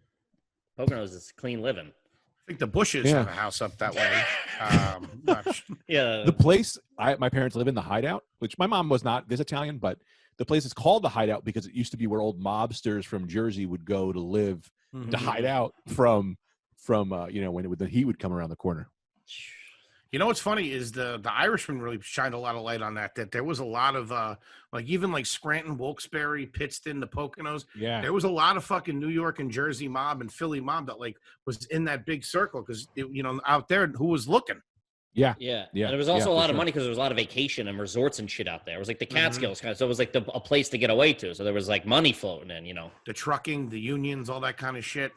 Speaker 2: Poconos is clean living.
Speaker 1: I think the Bushes have a house up that way.
Speaker 2: Yeah.
Speaker 3: The place my parents live in, the Hideout, which my mom was not this Italian, but the place is called the Hideout because it used to be where old mobsters from Jersey would go to live to hide out from you know, when the heat would come around the corner.
Speaker 1: You know what's funny is the Irishman really shined a lot of light on that there was a lot of like even like Scranton, Wilkes-Barre, Pittston, the Poconos.
Speaker 3: Yeah.
Speaker 1: There was a lot of fucking New York and Jersey mob and Philly mob that like was in that big circle because you know out there who was looking.
Speaker 3: Yeah.
Speaker 2: Yeah.
Speaker 3: Yeah.
Speaker 2: And there was also a lot of
Speaker 3: sure.
Speaker 2: money because there was a lot of vacation and resorts and shit out there. It was like the Catskills kind of, so it was like a place to get away to. So there was like money floating in, you know.
Speaker 1: The trucking, the unions, all that kind of shit.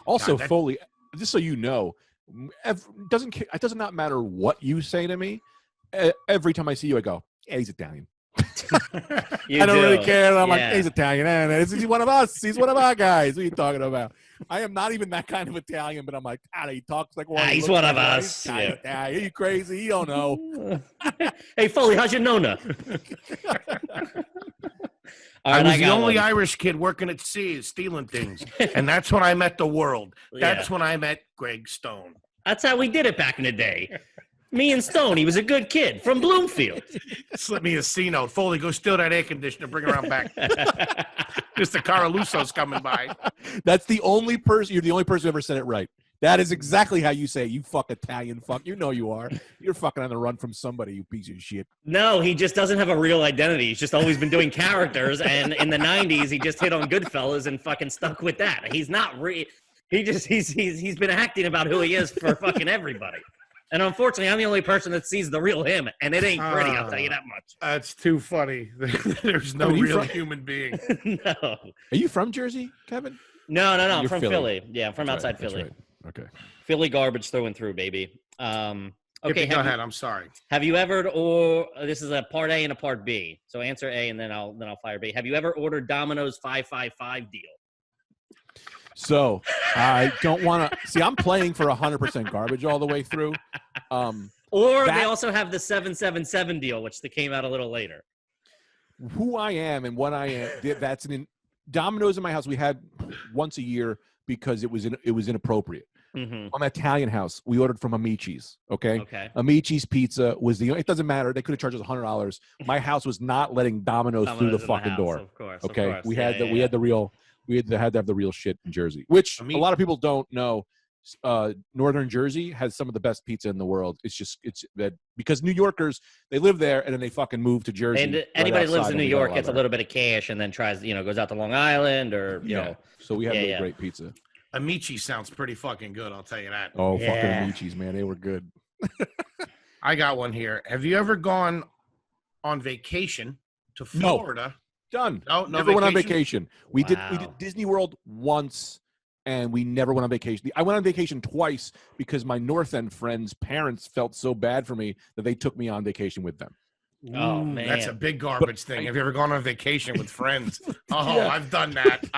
Speaker 3: Also,
Speaker 1: God,
Speaker 3: Foley, just so you know, it does not matter what you say to me. Every time I see you, I go, "Yeah, he's Italian."
Speaker 2: You
Speaker 3: I don't really
Speaker 2: do.
Speaker 3: care. I'm like,
Speaker 2: Yeah.
Speaker 3: "He's Italian. He's one of us. He's one of our guys." What are you talking about? I am not even that kind of Italian, but I'm like, he talks like one.
Speaker 2: He's one of us. Yeah.
Speaker 3: Are you crazy? You don't know.
Speaker 2: Hey, Foley, how's your Nona? All
Speaker 1: I
Speaker 2: right,
Speaker 1: was the
Speaker 2: got
Speaker 1: only
Speaker 2: one.
Speaker 1: Irish kid working at sea, stealing things, and that's when I met the world. That's
Speaker 2: Yeah.
Speaker 1: when I met Greg Stone.
Speaker 2: That's how we did it back in the day. Me and Stone, he was a good kid from Bloomfield.
Speaker 1: Slip me a C note. Foley, go steal that air conditioner. Bring it around back. Mr. Caraluso's coming by.
Speaker 3: That's the only person. You're the only person who ever said it right. That is exactly how you say it. You fuck Italian fuck. You know you are. You're fucking on the run from somebody, you piece of shit.
Speaker 2: No, he just doesn't have a real identity. He's just always been doing characters, and in the '90s, he just hit on Goodfellas and fucking stuck with that. He's not he's been acting about who he is for fucking everybody. And unfortunately, I'm the only person that sees the real him, and it ain't pretty. I'll tell you that much.
Speaker 1: That's too funny. There's no real human being.
Speaker 2: No.
Speaker 3: Are you from Jersey, Kevin?
Speaker 2: No. I'm
Speaker 3: You're
Speaker 2: from
Speaker 3: Philly.
Speaker 2: Philly. Yeah, I'm from
Speaker 3: That's
Speaker 2: outside
Speaker 3: right, that's
Speaker 2: Philly.
Speaker 3: right. Okay.
Speaker 2: Philly garbage through and through, baby. Okay,
Speaker 1: Go ahead. I'm sorry.
Speaker 2: Have you ever, or this is a part A and a part B. So answer A, and then I'll fire B. Have you ever ordered Domino's 555 deal?
Speaker 3: So I don't want to see. I'm playing for 100% garbage all the way through.
Speaker 2: Or they also have the 777 deal, which they came out a little later.
Speaker 3: Who I am and what I am. That's Domino's in my house. We had once a year because it was inappropriate.
Speaker 2: Mm-hmm.
Speaker 3: On the Italian house, we ordered from Amici's. Okay. Amici's Pizza was it doesn't matter. They could have charged us $100. My house was not letting Domino's through the fucking door.
Speaker 2: Of course.
Speaker 3: Okay.
Speaker 2: Of course.
Speaker 3: We had the real. We had to have the real shit in Jersey, which a lot of people don't know. Northern Jersey has some of the best pizza in the world. It's that because New Yorkers, they live there and then they fucking move to Jersey.
Speaker 2: And anybody who lives in New York gets a little bit of cash and then tries, goes out to Long Island or you know.
Speaker 3: So we had great pizza.
Speaker 1: Amici sounds pretty fucking good. I'll tell you that.
Speaker 3: Oh, fucking Amici's, man, they were good.
Speaker 1: I got one here. Have you ever gone on vacation to Florida?
Speaker 3: No. Done.
Speaker 1: No,
Speaker 3: never went on vacation. We did Disney World once, and we never went on vacation. I went on vacation twice because my North End friends' parents felt so bad for me that they took me on vacation with them.
Speaker 2: Oh man,
Speaker 1: that's a big garbage thing. Have you ever gone on vacation with friends? Oh, I've done that.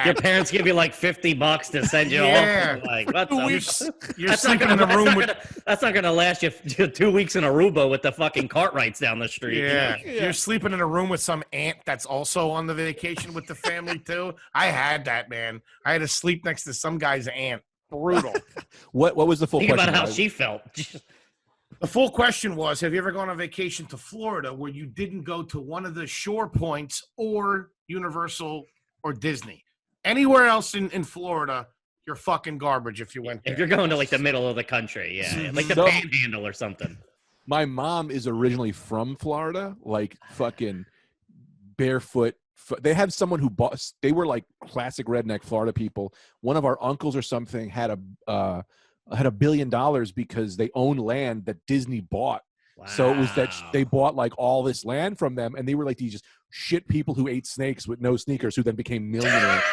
Speaker 2: Your parents give you like $50 to send you off. Like, what
Speaker 1: 2 weeks. You're
Speaker 2: that's
Speaker 1: sleeping in a room with.
Speaker 2: That's not gonna last you 2 weeks in Aruba with the fucking Cartwrights down the street.
Speaker 1: Yeah. You're sleeping in a room with some aunt that's also on the vacation with the family too. I had that, man. I had to sleep next to some guy's aunt. Brutal.
Speaker 3: What was the full
Speaker 2: Think
Speaker 3: question?
Speaker 2: about how she felt.
Speaker 1: The full question was, have you ever gone on vacation to Florida where you didn't go to one of the shore points or Universal or Disney? Anywhere else in Florida, you're fucking garbage if you went there.
Speaker 2: If you're going to like the middle of the country, like the Panhandle or something.
Speaker 3: My mom is originally from Florida, like fucking barefoot. They had someone who they were like classic redneck Florida people. One of our uncles or something had had $1 billion because they own land that Disney bought.
Speaker 2: Wow.
Speaker 3: So it was that they bought like all this land from them, and they were like these just shit people who ate snakes with no sneakers, who then became millionaires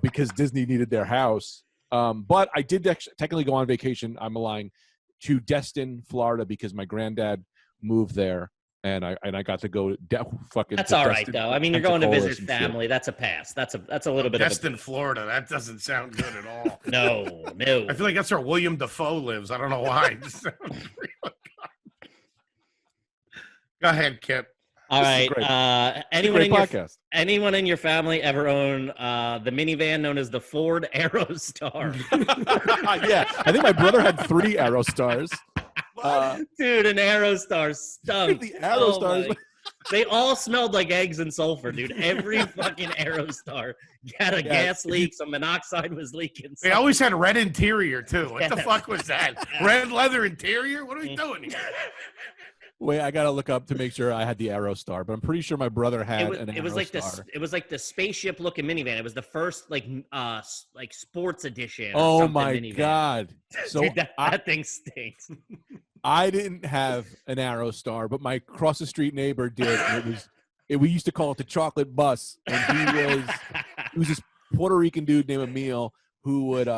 Speaker 3: because Disney needed their house. But I did technically go on vacation. I'm lying, to Destin, Florida, because my granddad moved there, and I got to go fucking.
Speaker 2: That's all right though. I mean, you're going to visit family. That's a pass. That's a little bit.
Speaker 1: Destin, Florida. That doesn't sound good at all.
Speaker 2: No.
Speaker 1: I feel like that's where William Dafoe lives. I don't know why. Go ahead, Kip.
Speaker 2: All right. Anyone in your family ever own the minivan known as the Ford Aerostar?
Speaker 3: Yeah, I think my brother had 3 Aerostars.
Speaker 2: Dude, an Aerostar stunk.
Speaker 3: The Aerostars.
Speaker 2: They all smelled like eggs and sulfur, dude. Every fucking Aerostar had a gas leak. Some monoxide was leaking.
Speaker 1: They always had red interior too. What the fuck was that? Red leather interior? What are we doing here?
Speaker 3: Wait, I gotta look up to make sure I had the Aerostar, but I'm pretty sure my brother had an Aerostar.
Speaker 2: It was like the spaceship looking minivan. It was the first like sports edition.
Speaker 3: Oh my
Speaker 2: minivan.
Speaker 3: God! So
Speaker 2: dude, that thing stinks.
Speaker 3: I didn't have an Aerostar, but my cross the street neighbor did. And we used to call it the chocolate bus, and he was this Puerto Rican dude named Emil who would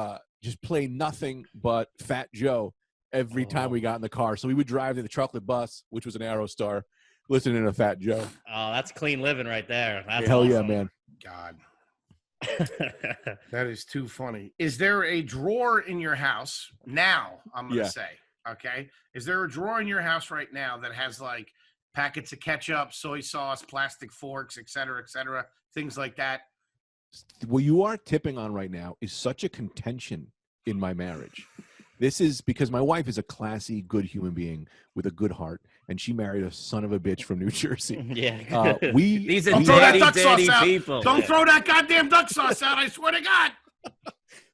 Speaker 3: just play nothing but Fat Joe every time we got in the car. So we would drive to the chocolate bus, which was an Aerostar, listening to Fat Joe.
Speaker 2: Oh, that's clean living right there. That's
Speaker 3: hell
Speaker 2: awesome.
Speaker 3: Yeah, man.
Speaker 1: God. That is too funny. Is there a drawer in your house now, I'm going to say, okay? Is there a drawer in your house right now that has like packets of ketchup, soy sauce, plastic forks, et cetera, things like that?
Speaker 3: What you are tipping on right now is such a contention in my marriage. This is because my wife is a classy, good human being with a good heart, and she married a son of a bitch from New Jersey.
Speaker 2: Yeah.
Speaker 3: These
Speaker 2: are
Speaker 1: dirty
Speaker 2: people.
Speaker 1: Don't throw that goddamn duck sauce out, I swear to God.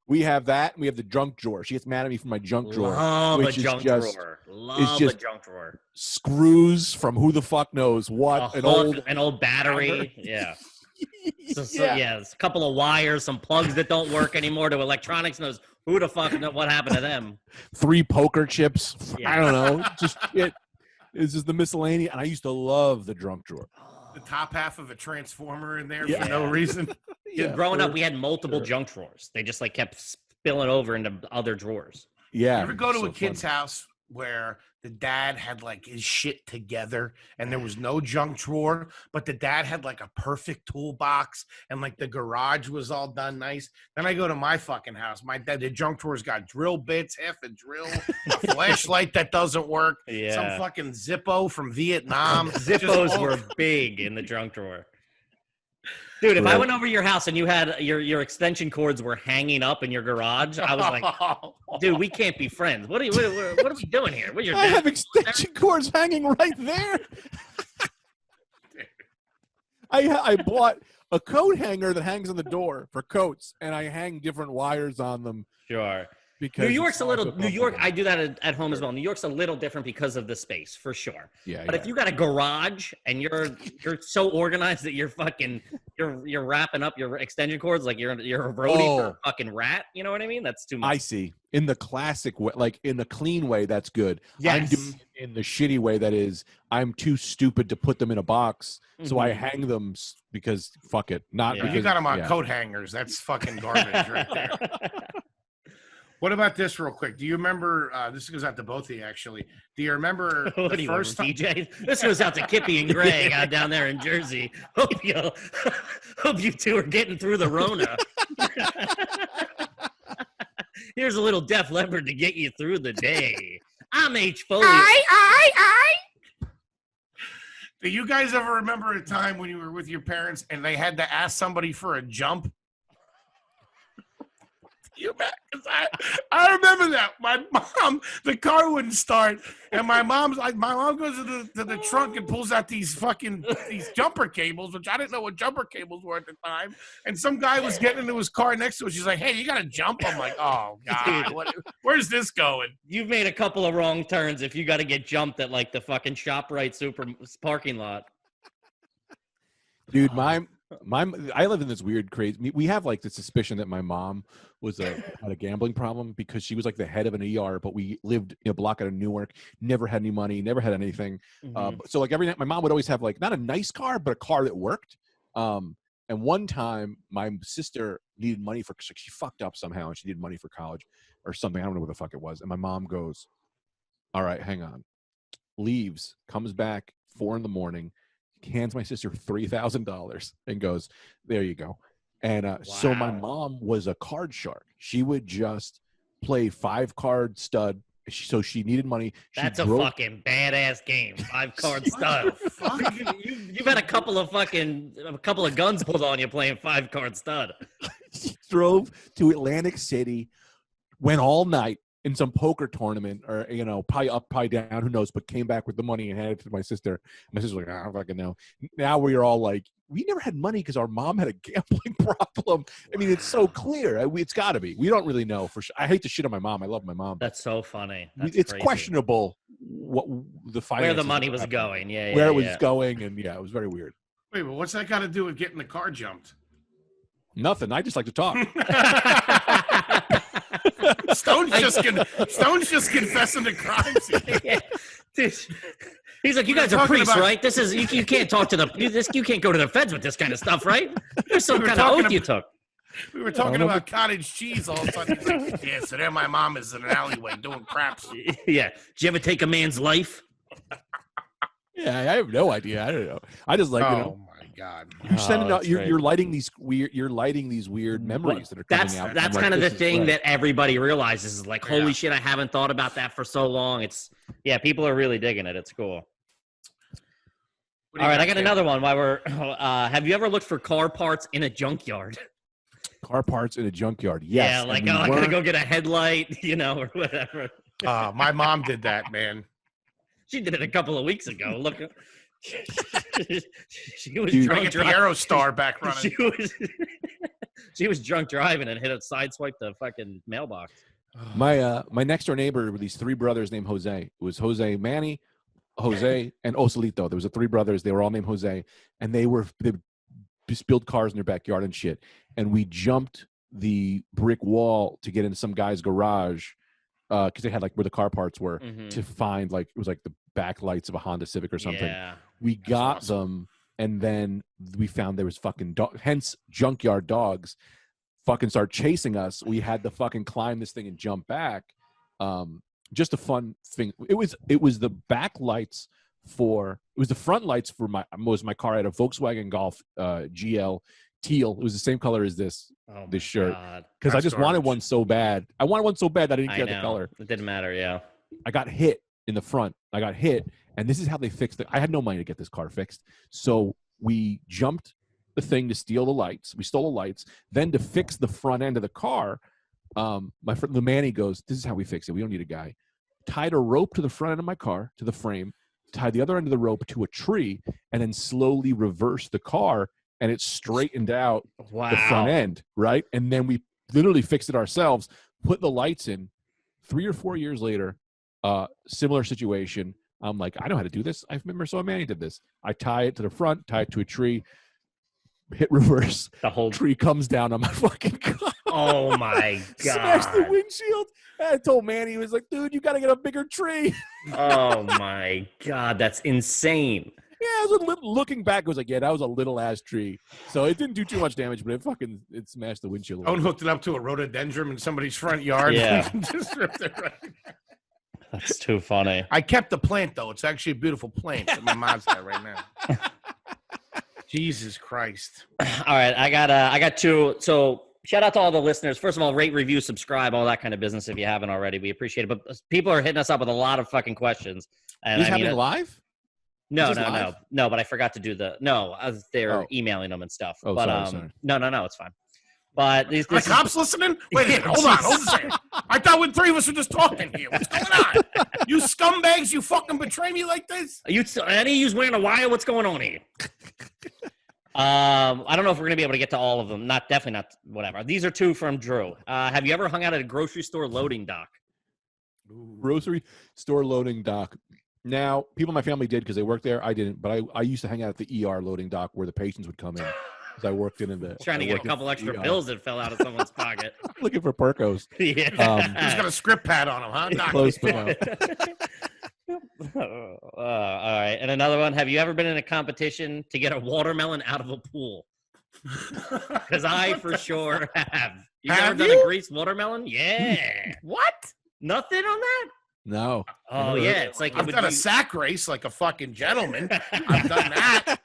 Speaker 3: We have that. And we have the junk drawer. She gets mad at me for my junk drawer.
Speaker 2: Love a junk drawer.
Speaker 3: Screws from who the fuck knows what.
Speaker 2: An old battery. Yeah. There's a couple of wires, some plugs that don't work anymore to electronics. Knows who the fuck what happened to them.
Speaker 3: 3 poker chips. Yeah. I don't know. Just it. It's just the miscellaneous. And I used to love the junk drawer.
Speaker 1: The top half of a transformer in there for no reason.
Speaker 2: Growing up, we had multiple junk drawers. They just like kept spilling over into other drawers.
Speaker 3: Yeah.
Speaker 1: You ever go to a kid's house where the dad had like his shit together and there was no junk drawer, but the dad had like a perfect toolbox and like the garage was all done nice? Then I go to my fucking house. My dad, the junk drawer's got drill bits, half a drill, a flashlight that doesn't work, some fucking Zippo from Vietnam.
Speaker 2: Zippos were big in the junk drawer. Dude, if I went over your house and you had your extension cords were hanging up in your garage, I was like, dude, we can't be friends. What are we doing here?
Speaker 3: I have extension cords hanging right there. I bought a coat hanger that hangs on the door for coats, and I hang different wires on them.
Speaker 2: Sure. Because New York, I do that at home as well. New York's a little different because of the space, for sure.
Speaker 3: Yeah.
Speaker 2: But if you got a garage and you're so organized that you're wrapping up your extension cords like you're a roadie for a fucking rat, you know what I mean? That's too much.
Speaker 3: I see. In the classic way, like in the clean way, that's good.
Speaker 2: Yes.
Speaker 3: I'm doing it in the shitty way, that is, I'm too stupid to put them in a box, so I hang them because fuck it. Because,
Speaker 1: you got them on coat hangers. That's fucking garbage right there. What about this real quick? Do you remember, this goes out to both of you actually. Do you remember the first time?
Speaker 2: DJ? This goes out to Kippy and Greg out down there in Jersey. Hope you two are getting through the Rona. Here's a little Def Leppard to get you through the day. I'm H. Foley.
Speaker 1: Do you guys ever remember a time when you were with your parents and they had to ask somebody for a jump? I remember that. My mom, the car wouldn't start, and my mom goes to the trunk and pulls out these jumper cables, which I didn't know what jumper cables were at the time. And some guy was getting into his car next to us. She's like, "Hey, you got to jump." I'm like, "Oh God, where's this going?"
Speaker 2: You've made a couple of wrong turns if you got to get jumped at like the fucking ShopRite Super parking lot.
Speaker 3: Dude, I live in this weird, crazy. We have like the suspicion that my mom had a gambling problem because she was like the head of an ER, but we lived in a block out of Newark. Never had any money. Never had anything. So like every night, my mom would always have like not a nice car, but a car that worked. And one time, my sister needed money she fucked up somehow, and she needed money for college or something. I don't know what the fuck it was. And my mom goes, "All right, hang on." Leaves, comes back 4 a.m, hands my sister $3,000 and goes, "There you go." And so my mom was a card shark. She would just play 5-card stud. So she needed money.
Speaker 2: That's a fucking badass game. 5-card stud. You've had a couple of guns pulled on you playing 5-card stud.
Speaker 3: She drove to Atlantic City, went all night in some poker tournament, or pie up, pie down, who knows? But came back with the money and handed it to my sister. My sister's like, "I don't fucking know." Now we're all like, we never had money because our mom had a gambling problem. I mean, it's so clear. It's got to be. We don't really know for sure. I hate to shit on my mom. I love my mom.
Speaker 2: That's so funny.
Speaker 3: It's crazy. Questionable what the finances,
Speaker 2: where the money was going.
Speaker 3: Where it was going, and it was very weird.
Speaker 1: Wait, but what's that got to do with getting the car jumped?
Speaker 3: Nothing. I just like to talk.
Speaker 1: Stone's just confessing to crimes.
Speaker 2: Yeah. He's like, "You guys are priests, right? This is you can't talk to you can't go to the feds with this kind of stuff, right? There's some kind of oath you took."
Speaker 1: We were talking about cottage cheese all of a sudden. He's like, "Yeah, so there my mom is in an alleyway doing craps."
Speaker 2: Yeah. Did you ever take a man's life?
Speaker 3: Yeah, I have no idea. I don't know. I just like,
Speaker 1: oh my God.
Speaker 3: You're sending out. You're lighting these weird memories that are coming out.
Speaker 2: That's kind of the thing that everybody realizes is like, holy shit, I haven't thought about that for so long. People are really digging it. It's cool. All right, I got another one. While we're, have you ever looked for car parts in a junkyard?
Speaker 3: Car parts in a junkyard. Yes.
Speaker 2: Yeah, like I gotta go get a headlight, or whatever.
Speaker 1: My mom did that, man.
Speaker 2: She did it a couple of weeks ago. Look, she was
Speaker 1: drunk driving. Aerostar back running.
Speaker 2: She was drunk driving and sideswiped the fucking mailbox.
Speaker 3: My next door neighbor were these 3 brothers named Jose. It was Jose, Manny, Jose, and Osolito. There was 3 brothers. They were all named Jose, and they just built cars in their backyard and shit. And we jumped the brick wall to get into some guy's garage because they had like where the car parts were to find like it was like the backlights of a Honda Civic or something.
Speaker 2: Yeah,
Speaker 3: we got them, and then we found there was fucking hence junkyard dogs fucking start chasing us. We had to fucking climb this thing and jump back. Just a fun thing. It was the back lights it was the front lights for my car. I had a Volkswagen Golf GL teal. It was the same color as this shirt because I just wanted one so bad. I wanted one so bad that I didn't care the color.
Speaker 2: It didn't matter. Yeah,
Speaker 3: I got hit in the front. And this is how they fixed it. I had no money to get this car fixed, so we jumped the thing to steal the lights. We stole the lights. Then to fix the front end of the car, my friend the Manny goes, "This is how we fix it. We don't need a guy." Tied a rope to the front end of my car, to the frame, tied the other end of the rope to a tree, and then slowly reversed the car, and it straightened out the front end, right? And then we literally fixed it ourselves, put the lights in. 3 or 4 years later, similar situation. I'm like, I know how to do this. I remember Manny did this. I tie it to the front, tie it to a tree, hit reverse. The whole tree comes down on my fucking car.
Speaker 2: Oh my God.
Speaker 3: Smashed the windshield. I told Manny, he was like, "Dude, you got to get a bigger tree."
Speaker 2: Oh my God. That's insane.
Speaker 3: Yeah, I was looking back, I was like, yeah, that was a little ass tree. So it didn't do too much damage, but it smashed the windshield.
Speaker 1: Owen hooked it up to a rhododendron in somebody's front yard.
Speaker 2: Yeah.
Speaker 1: Just ripped it right.
Speaker 2: That's too funny.
Speaker 1: I kept the plant though. It's actually a beautiful plant that my mom's got right now. Jesus Christ.
Speaker 2: All right, I got 2. So shout out to all the listeners. First of all, rate, review, subscribe, all that kind of business if you haven't already. We appreciate it. But people are hitting us up with a lot of fucking questions. And
Speaker 3: Is happening live?
Speaker 2: No. But I forgot to do they're emailing them and stuff.
Speaker 3: Oh,
Speaker 2: but
Speaker 3: sorry.
Speaker 2: No, it's fine. But
Speaker 1: the cops listening? Wait a minute, hold on a second. I thought we 3 of us were just talking here. What's going on? You scumbags, you fucking betray me like this?
Speaker 2: Any of you's wearing a wire? What's going on here? I don't know if we're gonna be able to get to all of them. Definitely not. Whatever. These are 2 from Drew. Have you ever hung out at a grocery store loading dock?
Speaker 3: Grocery store loading dock. Now, people in my family did because they worked there. I didn't, but I used to hang out at the ER loading dock where the patients would come in. as I worked into the
Speaker 2: Trying to get a couple extra pills that fell out of someone's pocket.
Speaker 3: Looking for Percos.
Speaker 2: Yeah.
Speaker 1: He's got a script pad on him, huh? Knock
Speaker 3: Close,
Speaker 1: it.
Speaker 3: but no.
Speaker 2: All right. And another one. Have you ever been in a competition to get a watermelon out of a pool? Because I for sure have. You ever done a greased watermelon? Yeah.
Speaker 1: What?
Speaker 2: Nothing on that?
Speaker 3: No.
Speaker 2: Oh, yeah. It's like
Speaker 1: I've done a sack race like a fucking gentleman. I've done that.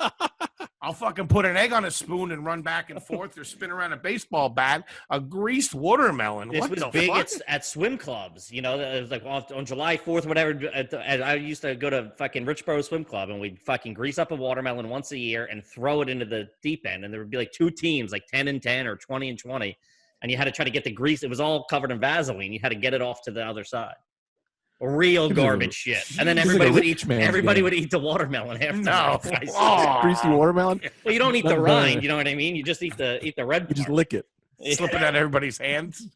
Speaker 1: I'll fucking put an egg on a spoon and run back and forth or spin around a baseball bat. A greased watermelon.
Speaker 2: This
Speaker 1: what
Speaker 2: was
Speaker 1: the
Speaker 2: big
Speaker 1: fuck?
Speaker 2: at swim clubs. You know, it was like on July 4th, whatever. I used to go to fucking Richboro Swim Club, and we'd fucking grease up a watermelon once a year and throw it into the deep end. And there would be like two teams, like 10 and 10 or 20 and 20. And you had to try to get the grease. It was all covered in Vaseline. You had to get it off to the other side. Real garbage shit. And then everybody would eat. Everybody would eat the watermelon after.
Speaker 1: No.
Speaker 3: Greasy watermelon.
Speaker 2: Well, you don't eat the rind. You know what I mean? You just eat the red.
Speaker 3: You just lick it.
Speaker 1: Slipping out everybody's hands.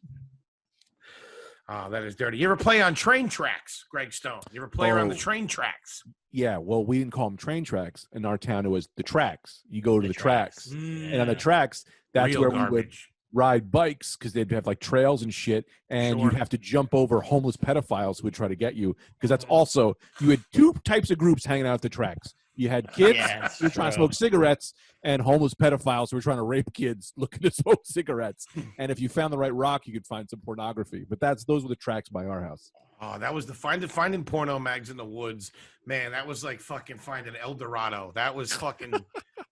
Speaker 1: Oh, that is dirty. You ever play on train tracks, Greg Stone? You ever play around the train tracks?
Speaker 3: Yeah, well, we didn't call them train tracks. In our town, it was the tracks. You go to the tracks. And on the tracks, that's
Speaker 1: Real
Speaker 3: where
Speaker 1: garbage.
Speaker 3: we would ride bikes because they'd have like trails and shit. And you'd have to jump over homeless pedophiles who would try to get you. Because that's also, you had two types of groups hanging out at the tracks. You had kids who were trying to smoke cigarettes and homeless pedophiles who were trying to rape kids looking to smoke cigarettes. And if you found the right rock, you could find some pornography. But those were the tracks by our house.
Speaker 1: Oh, that was the finding porno mags in the woods. Man, that was like fucking finding El Dorado. That was fucking,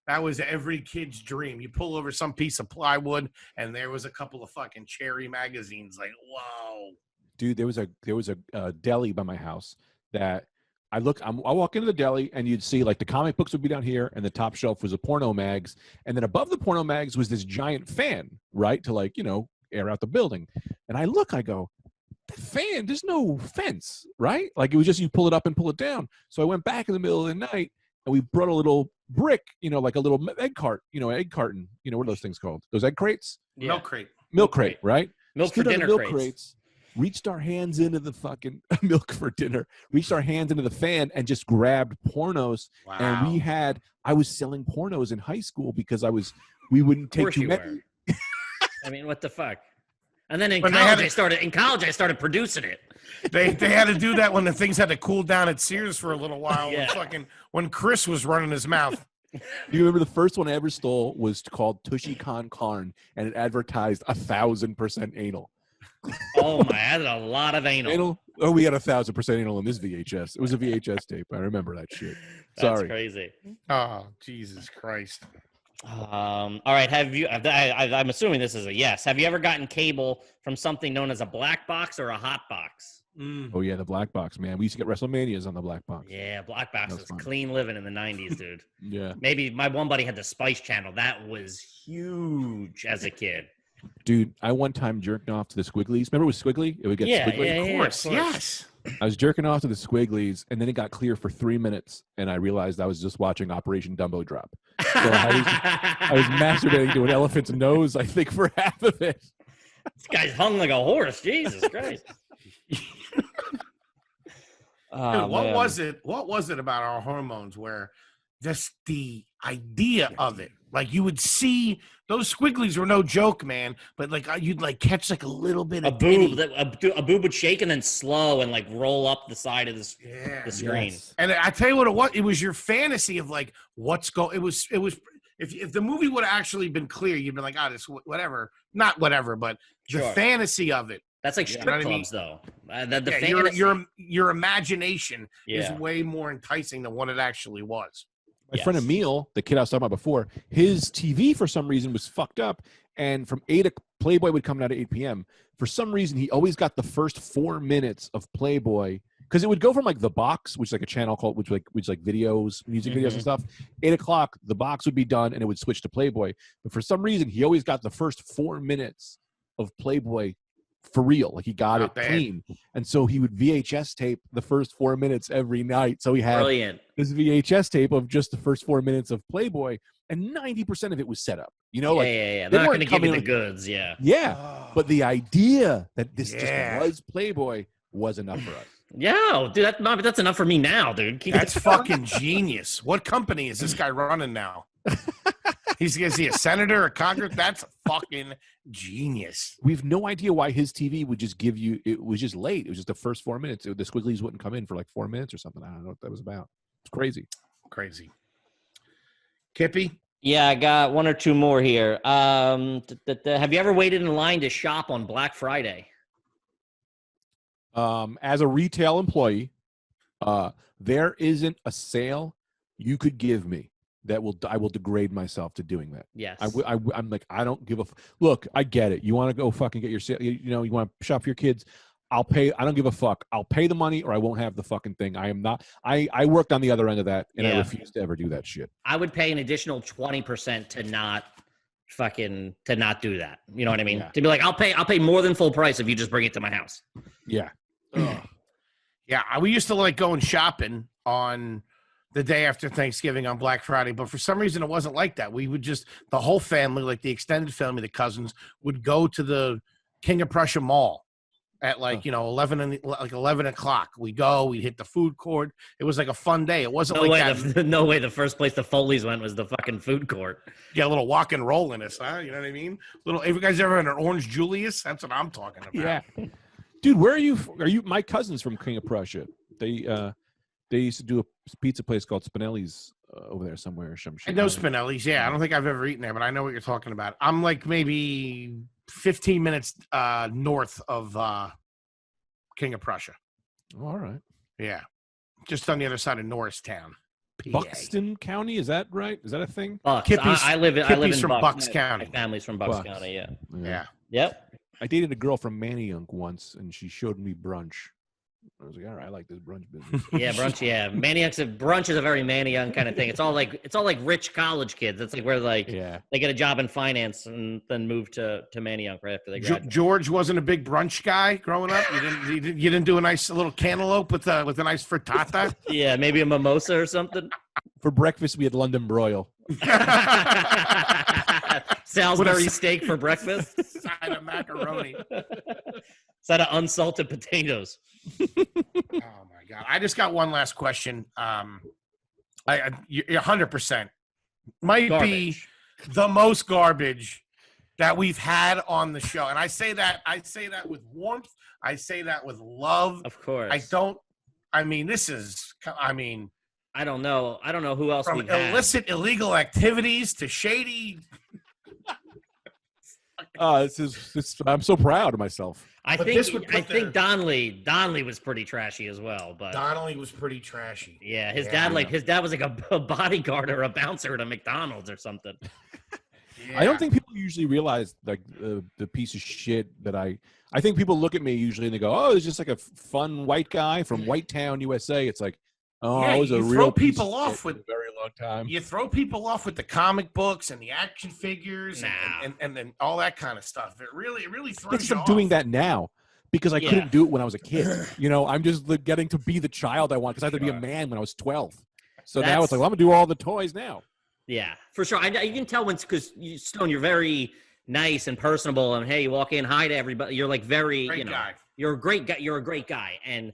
Speaker 1: that was every kid's dream. You pull over some piece of plywood and there was a couple of fucking cherry magazines. Like, whoa.
Speaker 3: Dude, there was a deli by my house that I walk into the deli and you'd see like the comic books would be down here and the top shelf was the porno mags. And then above the porno mags was this giant fan, right? To like, air out the building. And I go, that fan, there's no fence, right? Like it was just, you pull it up and pull it down. So I went back in the middle of the night and we brought a little brick, like a little egg carton. What are those things called? Those egg crates?
Speaker 1: Yeah.
Speaker 3: Milk crate, right?
Speaker 2: Milk for dinner
Speaker 3: crates. Reached our hands into the fucking milk for dinner, reached our hands into the fan and just grabbed pornos.
Speaker 1: Wow.
Speaker 3: And I was selling pornos in high school because we wouldn't take too many.
Speaker 2: I mean, what the fuck? And then in college, I started producing it.
Speaker 1: They had to do that when the things had to cool down at Sears for a little while.
Speaker 2: Yeah.
Speaker 1: When Chris was running his mouth.
Speaker 3: Do you remember the first one I ever stole was called Tushy Con Carn, and it advertised 1,000% anal.
Speaker 2: Oh my, I had a lot of anal.
Speaker 3: Oh, we had 1,000% anal in this VHS. It was a VHS tape. I remember that shit. Sorry.
Speaker 2: That's crazy.
Speaker 1: Oh, Jesus Christ.
Speaker 2: All right. I'm assuming this is a yes. Have you ever gotten cable from something known as a black box or a hot box?
Speaker 3: Oh yeah, the black box, man. We used to get WrestleManias on the black box.
Speaker 2: Yeah, black box was
Speaker 3: fun.
Speaker 2: clean living in the 90s, dude.
Speaker 3: Yeah.
Speaker 2: Maybe my one buddy had the Spice Channel. That was huge as a kid.
Speaker 3: Dude, I one time jerked off to the Squigglies. Remember it was Squiggly? It would get Squiggly.
Speaker 1: Of course. Yes.
Speaker 3: I was jerking off to the Squigglies, and then it got clear for 3 minutes, and I realized I was just watching Operation Dumbo Drop. So I was masturbating to an elephant's nose, I think, for half of it.
Speaker 2: This guy's hung like a horse. Jesus Christ.
Speaker 1: Dude, what was it about our hormones where just the idea of it, like you would see those squigglies were no joke, man, but like you'd like catch like a little bit of
Speaker 2: a boob would shake and then slow and like roll up the side of the screen.
Speaker 3: Yes.
Speaker 1: And I tell you what it was your fantasy of like it was if the movie would have actually been clear, you'd be like, this whatever, not whatever, but the fantasy of it.
Speaker 2: That's like strip clubs, though.
Speaker 1: Your imagination is way more enticing than what it actually was.
Speaker 3: My friend Emil, the kid I was talking about before, his TV for some reason was fucked up, and from Playboy would come out at 8 p.m. For some reason, he always got the first 4 minutes of Playboy because it would go from like the box, which is like a channel called which like videos, music videos and stuff. 8 o'clock, the box would be done, and it would switch to Playboy. But for some reason, he always got the first 4 minutes of Playboy for real. Like he got it clean. And so he would VHS tape the first 4 minutes every night. So he had this VHS tape of just the first 4 minutes of Playboy, and 90% of it was set up.
Speaker 2: They're not going to give you the goods.
Speaker 3: But the idea that this just was Playboy was enough for us.
Speaker 2: Yeah, dude, that's enough for me now, dude.
Speaker 1: That's fucking genius. What company is this guy running now? He's going to see a senator or Congress. That's fucking genius.
Speaker 3: We have no idea why his TV would just give you. It was just late. It was just the first 4 minutes. The squigglies wouldn't come in for like 4 minutes or something. I don't know what that was about. It's crazy.
Speaker 1: Crazy. Kippy?
Speaker 2: Yeah, I got one or two more here. Have you ever waited in line to shop on Black Friday?
Speaker 3: As a retail employee, there isn't a sale you could give me that I will degrade myself to doing that.
Speaker 2: Yes.
Speaker 3: I'm like, I don't give a look. I get it. You want to go fucking get your sale. You know, you want to shop for your kids. I'll pay. I don't give a fuck. I'll pay the money or I won't have the fucking thing. I am not. I worked on the other end of that and I refuse to ever do that shit.
Speaker 2: I would pay an additional 20% to not do that. You know what I mean? Yeah. To be like, I'll pay more than full price if you just bring it to my house.
Speaker 3: Yeah.
Speaker 1: Yeah. We used to like going shopping on the day after Thanksgiving on Black Friday, but for some reason it wasn't like that. We would just, the whole family, like the extended family, the cousins, would go to the King of Prussia Mall at like, 11 o'clock. We go, we hit the food court. It was like a fun day. It wasn't
Speaker 2: no way the first place the Foleys went was the fucking food court.
Speaker 1: Yeah, a little walk and roll in us, huh? You know what I mean? If you guys ever had an Orange Julius, that's what I'm talking about.
Speaker 3: Yeah. Dude, where are you? Are you my cousins from King of Prussia? They used to do a pizza place called Spinelli's over there somewhere or some shit.
Speaker 1: I know Spinelli's, yeah. I don't think I've ever eaten there, but I know what you're talking about. I'm like maybe 15 minutes north of King of Prussia.
Speaker 3: Oh, all right.
Speaker 1: Yeah. Just on the other side of Norristown, PA.
Speaker 3: Buxton County, is that right? Is that a thing?
Speaker 2: Bucks. I live in
Speaker 1: from Bucks County.
Speaker 2: My family's from Bucks County, yeah. Yep.
Speaker 3: I dated a girl from Manayunk once, and she showed me brunch. I was like, all right, I like this brunch business.
Speaker 2: Yeah, brunch. Yeah, brunch is a very Manayunk kind of thing. It's all like rich college kids. It's like where they get a job in finance and then move to Manayunk right after they graduate.
Speaker 1: George wasn't a big brunch guy growing up. You didn't do a nice little cantaloupe with a nice frittata.
Speaker 2: Yeah, maybe a mimosa or something.
Speaker 3: For breakfast, we had London broil.
Speaker 2: Salisbury steak for breakfast.
Speaker 1: Side of macaroni.
Speaker 2: Side of unsalted potatoes.
Speaker 1: Oh my God! I just got one last question. You're 100% might garbage. Be the most garbage that we've had on the show, and I say that with warmth. I say that with love.
Speaker 2: Of course.
Speaker 1: I don't know who else
Speaker 2: from
Speaker 1: we've had. Illicit, illegal activities to shady.
Speaker 3: I'm so proud of myself.
Speaker 2: I think Donnelly was pretty trashy as well. But
Speaker 1: Donnelly was pretty trashy.
Speaker 2: Yeah, his dad was like a bodyguard or a bouncer at a McDonald's or something.
Speaker 3: Yeah. I don't think people usually realize like the piece of shit that I think people look at me usually and they go, oh, it's just like a fun white guy from White Town, USA. It's like, oh, I was a real
Speaker 1: people off with
Speaker 3: a very long time.
Speaker 1: You throw people off with the comic books and the action figures and then all that kind of stuff. It really throws you off.
Speaker 3: I'm doing that now because I couldn't do it when I was a kid. I'm just getting to be the child I want because I had to be a man when I was 12. So now it's like, well, I'm gonna do all the toys now.
Speaker 2: Yeah, for sure. You can tell because Stone, you're very nice and personable, and hey, you walk in, hi to everybody. You're like very,
Speaker 1: guy.
Speaker 2: You're a great guy. You're a great guy, and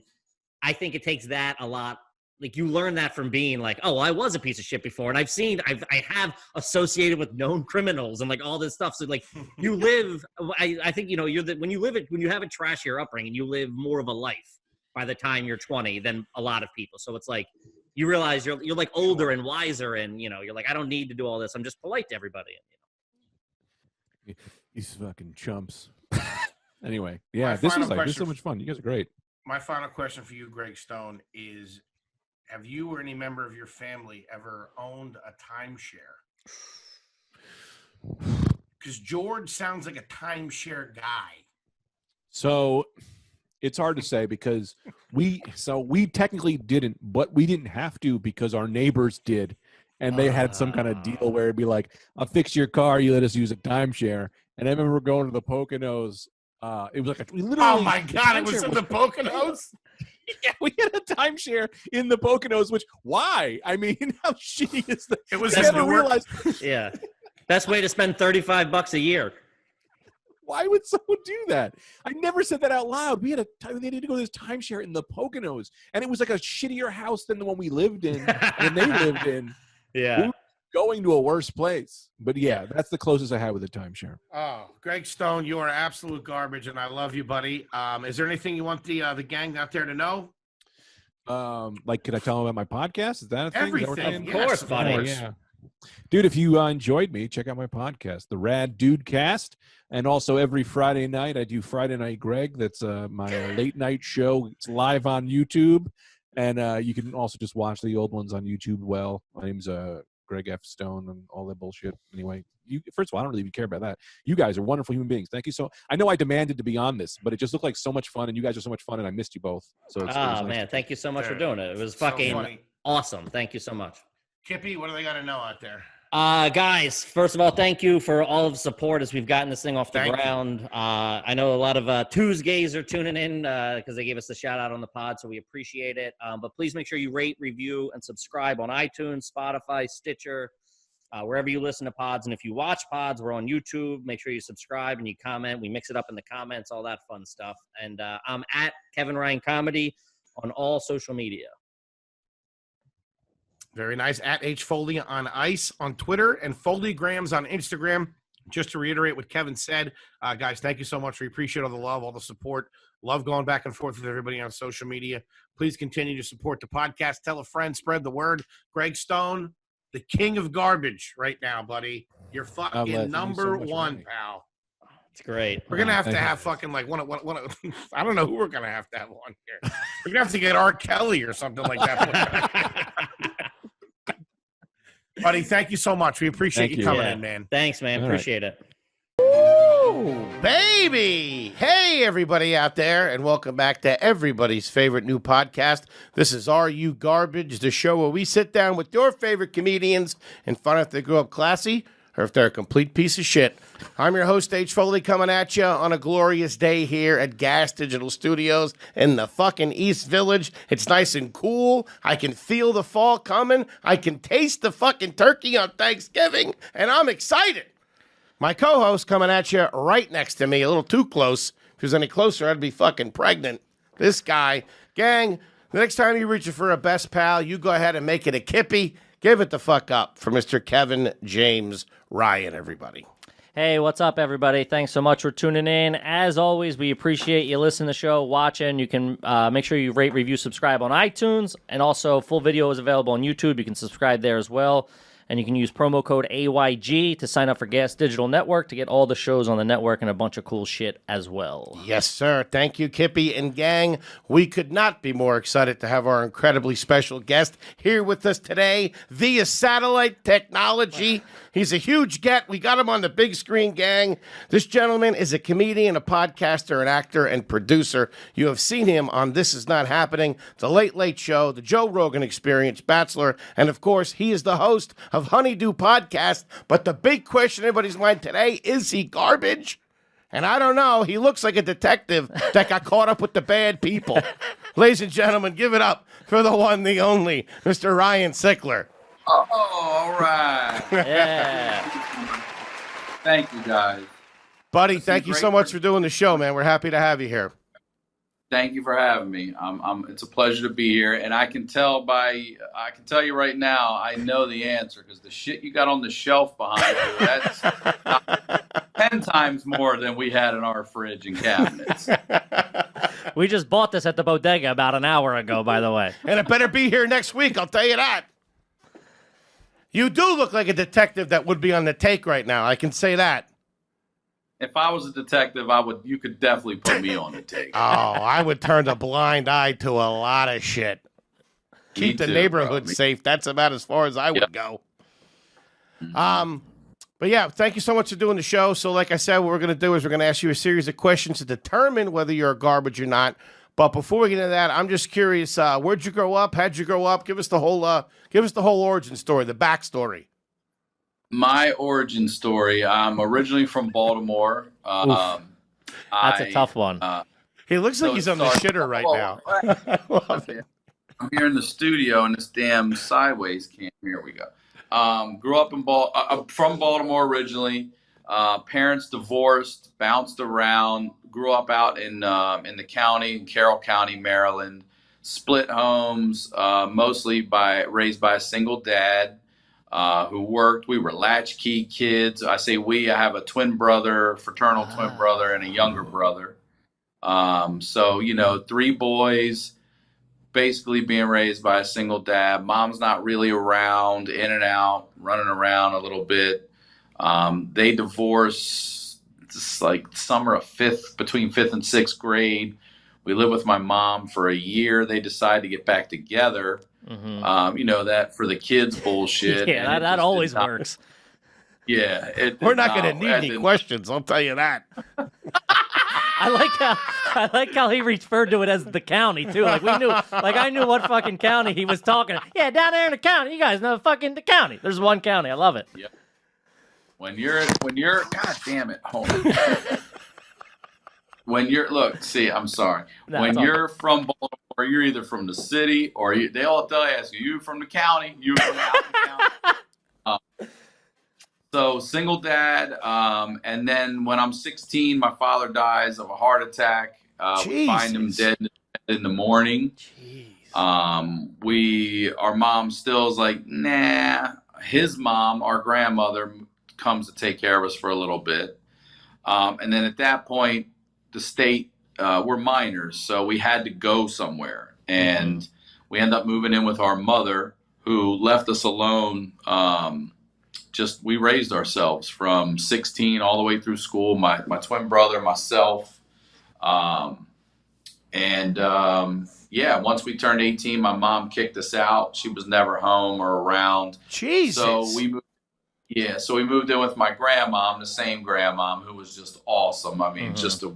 Speaker 2: I think it takes that a lot. Like you learn that from being like, oh, I was a piece of shit before, and I have associated with known criminals and like all this stuff. So like you live, I think when you have a trashier upbringing, you live more of a life by the time you're 20 than a lot of people. So it's like you realize you're like older and wiser, and you're like, I don't need to do all this. I'm just polite to everybody.
Speaker 3: These fucking chumps. Anyway, yeah, this is so much fun. You guys are great.
Speaker 1: My final question for you, Greg Stone, is: have you or any member of your family ever owned a timeshare? Because George sounds like a timeshare guy.
Speaker 3: So it's hard to say because we technically didn't, but we didn't have to because our neighbors did. And they had some kind of deal where it'd be like, I'll fix your car, you let us use a timeshare. And I remember going to the Poconos. It was like we literally.
Speaker 1: Oh my God! It was in the Poconos.
Speaker 3: Yeah, we had a timeshare in the Poconos. Which why? I mean, how shitty is that?
Speaker 1: It was.
Speaker 3: Never realized.
Speaker 2: Yeah, best way to spend $35 a year.
Speaker 3: Why would someone do that? I never said that out loud. We had they needed to go to this timeshare in the Poconos, and it was like a shittier house than the one we lived in and they lived in.
Speaker 2: Yeah.
Speaker 3: going to a worse place. But yeah, that's the closest I had with a timeshare.
Speaker 1: Oh, Greg Stone, you are absolute garbage, and I love you, buddy. Is there anything you want the gang out there to know?
Speaker 3: Like, could I tell them about my podcast? Is that a thing?
Speaker 1: Everything,
Speaker 2: Of course, buddy.
Speaker 3: Yeah. Dude, if you enjoyed me, check out my podcast, The Rad Dude Cast. And also every Friday night, I do Friday Night Greg. That's my late night show. It's live on YouTube. And you can also just watch the old ones on YouTube. Well, my name's Greg F. Stone and all that bullshit. Anyway, first of all, I don't really even care about that. You guys are wonderful human beings. Thank you so. I know I demanded to be on this, but it just looked like so much fun, and you guys are so much fun, and I missed you both. So it was nice.
Speaker 2: Man, thank you so much for doing it. It was fucking awesome. Thank you so much.
Speaker 1: Kippy, what do they got to know out there?
Speaker 2: Guys, first of all, thank you for all of the support as we've gotten this thing off the ground. I know a lot of Tuesdays are tuning in because they gave us the shout out on the pod, so we appreciate it. But please make sure you rate, review, and subscribe on iTunes, Spotify, Stitcher, wherever you listen to pods. And if you watch pods, we're on YouTube. Make sure you subscribe and you comment. We mix it up in the comments, all that fun stuff. And I'm at Kevin Ryan Comedy on all social media.
Speaker 1: Very nice. At H Foley on Ice on Twitter and Foleygrams on Instagram. Just to reiterate what Kevin said, guys, thank you so much. We appreciate all the love, all the support. Love going back and forth with everybody on social media. Please continue to support the podcast. Tell a friend, spread the word. Greg Stone, the king of garbage right now, buddy. You're fucking number one, pal.
Speaker 2: It's great.
Speaker 1: We're gonna have to have fucking like one. I don't know who we're gonna have to have on here. We're gonna have to get R. Kelly or something like that. Buddy, thank you so much. We appreciate you coming in, man.
Speaker 2: Thanks, man. Appreciate it.
Speaker 1: Ooh, baby. Hey, everybody out there, and welcome back to everybody's favorite new podcast. This is Are You Garbage, the show where we sit down with your favorite comedians and find out if they grew up classy or if they're a complete piece of shit. I'm your host, H. Foley, coming at you on a glorious day here at Gas Digital Studios in the fucking East Village. It's nice and cool. I can feel the fall coming. I can taste the fucking turkey on Thanksgiving, and I'm excited. My co-host coming at you right next to me, a little too close. If he was any closer, I'd be fucking pregnant. This guy. Gang, the next time you reach for a best pal, you go ahead and make it a Kippy. Give it the fuck up for Mr. Kevin James Ryan, everybody.
Speaker 4: Hey, what's up, everybody? Thanks so much for tuning in. As always, we appreciate you listening to the show, watching. You can make sure you rate, review, subscribe on iTunes. And also, full video is available on YouTube. You can subscribe there as well. And you can use promo code AYG to sign up for Gas Digital Network to get all the shows on the network and a bunch of cool shit as well.
Speaker 1: Yes, sir. Thank you, Kippy and gang. We could not be more excited to have our incredibly special guest here with us today via satellite technology. He's a huge get. We got him on the big screen, gang. This gentleman is a comedian, a podcaster, an actor, and producer. You have seen him on This Is Not Happening, The Late Late Show, The Joe Rogan Experience, Bachelor, and of course, he is the host of Honeydew Podcast. But the big question in everybody's mind today, is he garbage? And I don't know. He looks like a detective that got caught up with the bad people. Ladies and gentlemen, give it up for the one, the only, Mr. Ryan Sickler.
Speaker 5: Oh, all right.
Speaker 4: Yeah.
Speaker 5: Thank you, guys.
Speaker 1: Buddy, thank you so much for doing the show, man. We're happy to have you here.
Speaker 5: Thank you for having me. It's a pleasure to be here, and I can tell you right now, I know the answer because the shit you got on the shelf behind you, that's 10 times more than we had in our fridge and cabinets.
Speaker 4: We just bought this at the bodega about an hour ago, by the way.
Speaker 1: And it better be here next week, I'll tell you that. You do look like a detective that would be on the take right now. I can say that.
Speaker 5: If I was a detective, you could definitely put me on the take.
Speaker 1: Oh, I would turn a blind eye to a lot of shit. Keep the neighborhood safe. That's about as far as I would go. But yeah, thank you so much for doing the show. So like I said, what we're going to do is we're going to ask you a series of questions to determine whether you're garbage or not. But before we get into that, I'm just curious, where'd you grow up? How'd you grow up? Give us the whole origin story, the backstory.
Speaker 5: My origin story. I'm originally from Baltimore.
Speaker 4: That's a tough one.
Speaker 1: He looks like he's on the shitter right now.
Speaker 5: I'm here in the studio in this damn sideways cam. Here we go. Grew up from Baltimore originally. Parents divorced, bounced around. Grew up out in the county, in Carroll County, Maryland. Split homes, mostly raised by a single dad. who worked. We were latchkey kids. I say we. I have a twin brother, fraternal twin brother, and a younger brother. So, 3 boys, basically being raised by a single dad. Mom's not really around, in and out, running around a little bit. They divorced just like summer of between 5th and 6th grade. We lived with my mom for a year. They decided to get back together. That for the kids bullshit.
Speaker 4: Yeah, that always works.
Speaker 5: Yeah.
Speaker 6: We're not going to need any questions, I'll tell you that.
Speaker 4: I like how he referred to it as the county too. Like I knew what fucking county he was talking. Yeah, down there in the county. You guys know fucking the county. There's one county. I love it.
Speaker 5: Yep. When you're God damn it. Hold on. I'm sorry.
Speaker 4: No,
Speaker 5: when you're from Baltimore, you're either from the city or they all ask you from the county, you from the county. So single dad, and then when I'm 16, my father dies of a heart attack. We find him dead in the morning. Our mom still is like, nah. His mom, our grandmother, comes to take care of us for a little bit. And then at that point, the state, we're minors, so we had to go somewhere. And we end up moving in with our mother, who left us alone. We raised ourselves from 16 all the way through school, my twin brother, myself. Once we turned 18, my mom kicked us out. She was never home or around.
Speaker 6: Jesus.
Speaker 5: So we moved in with my grandmom, the same grandmom, who was just awesome. I mean, just a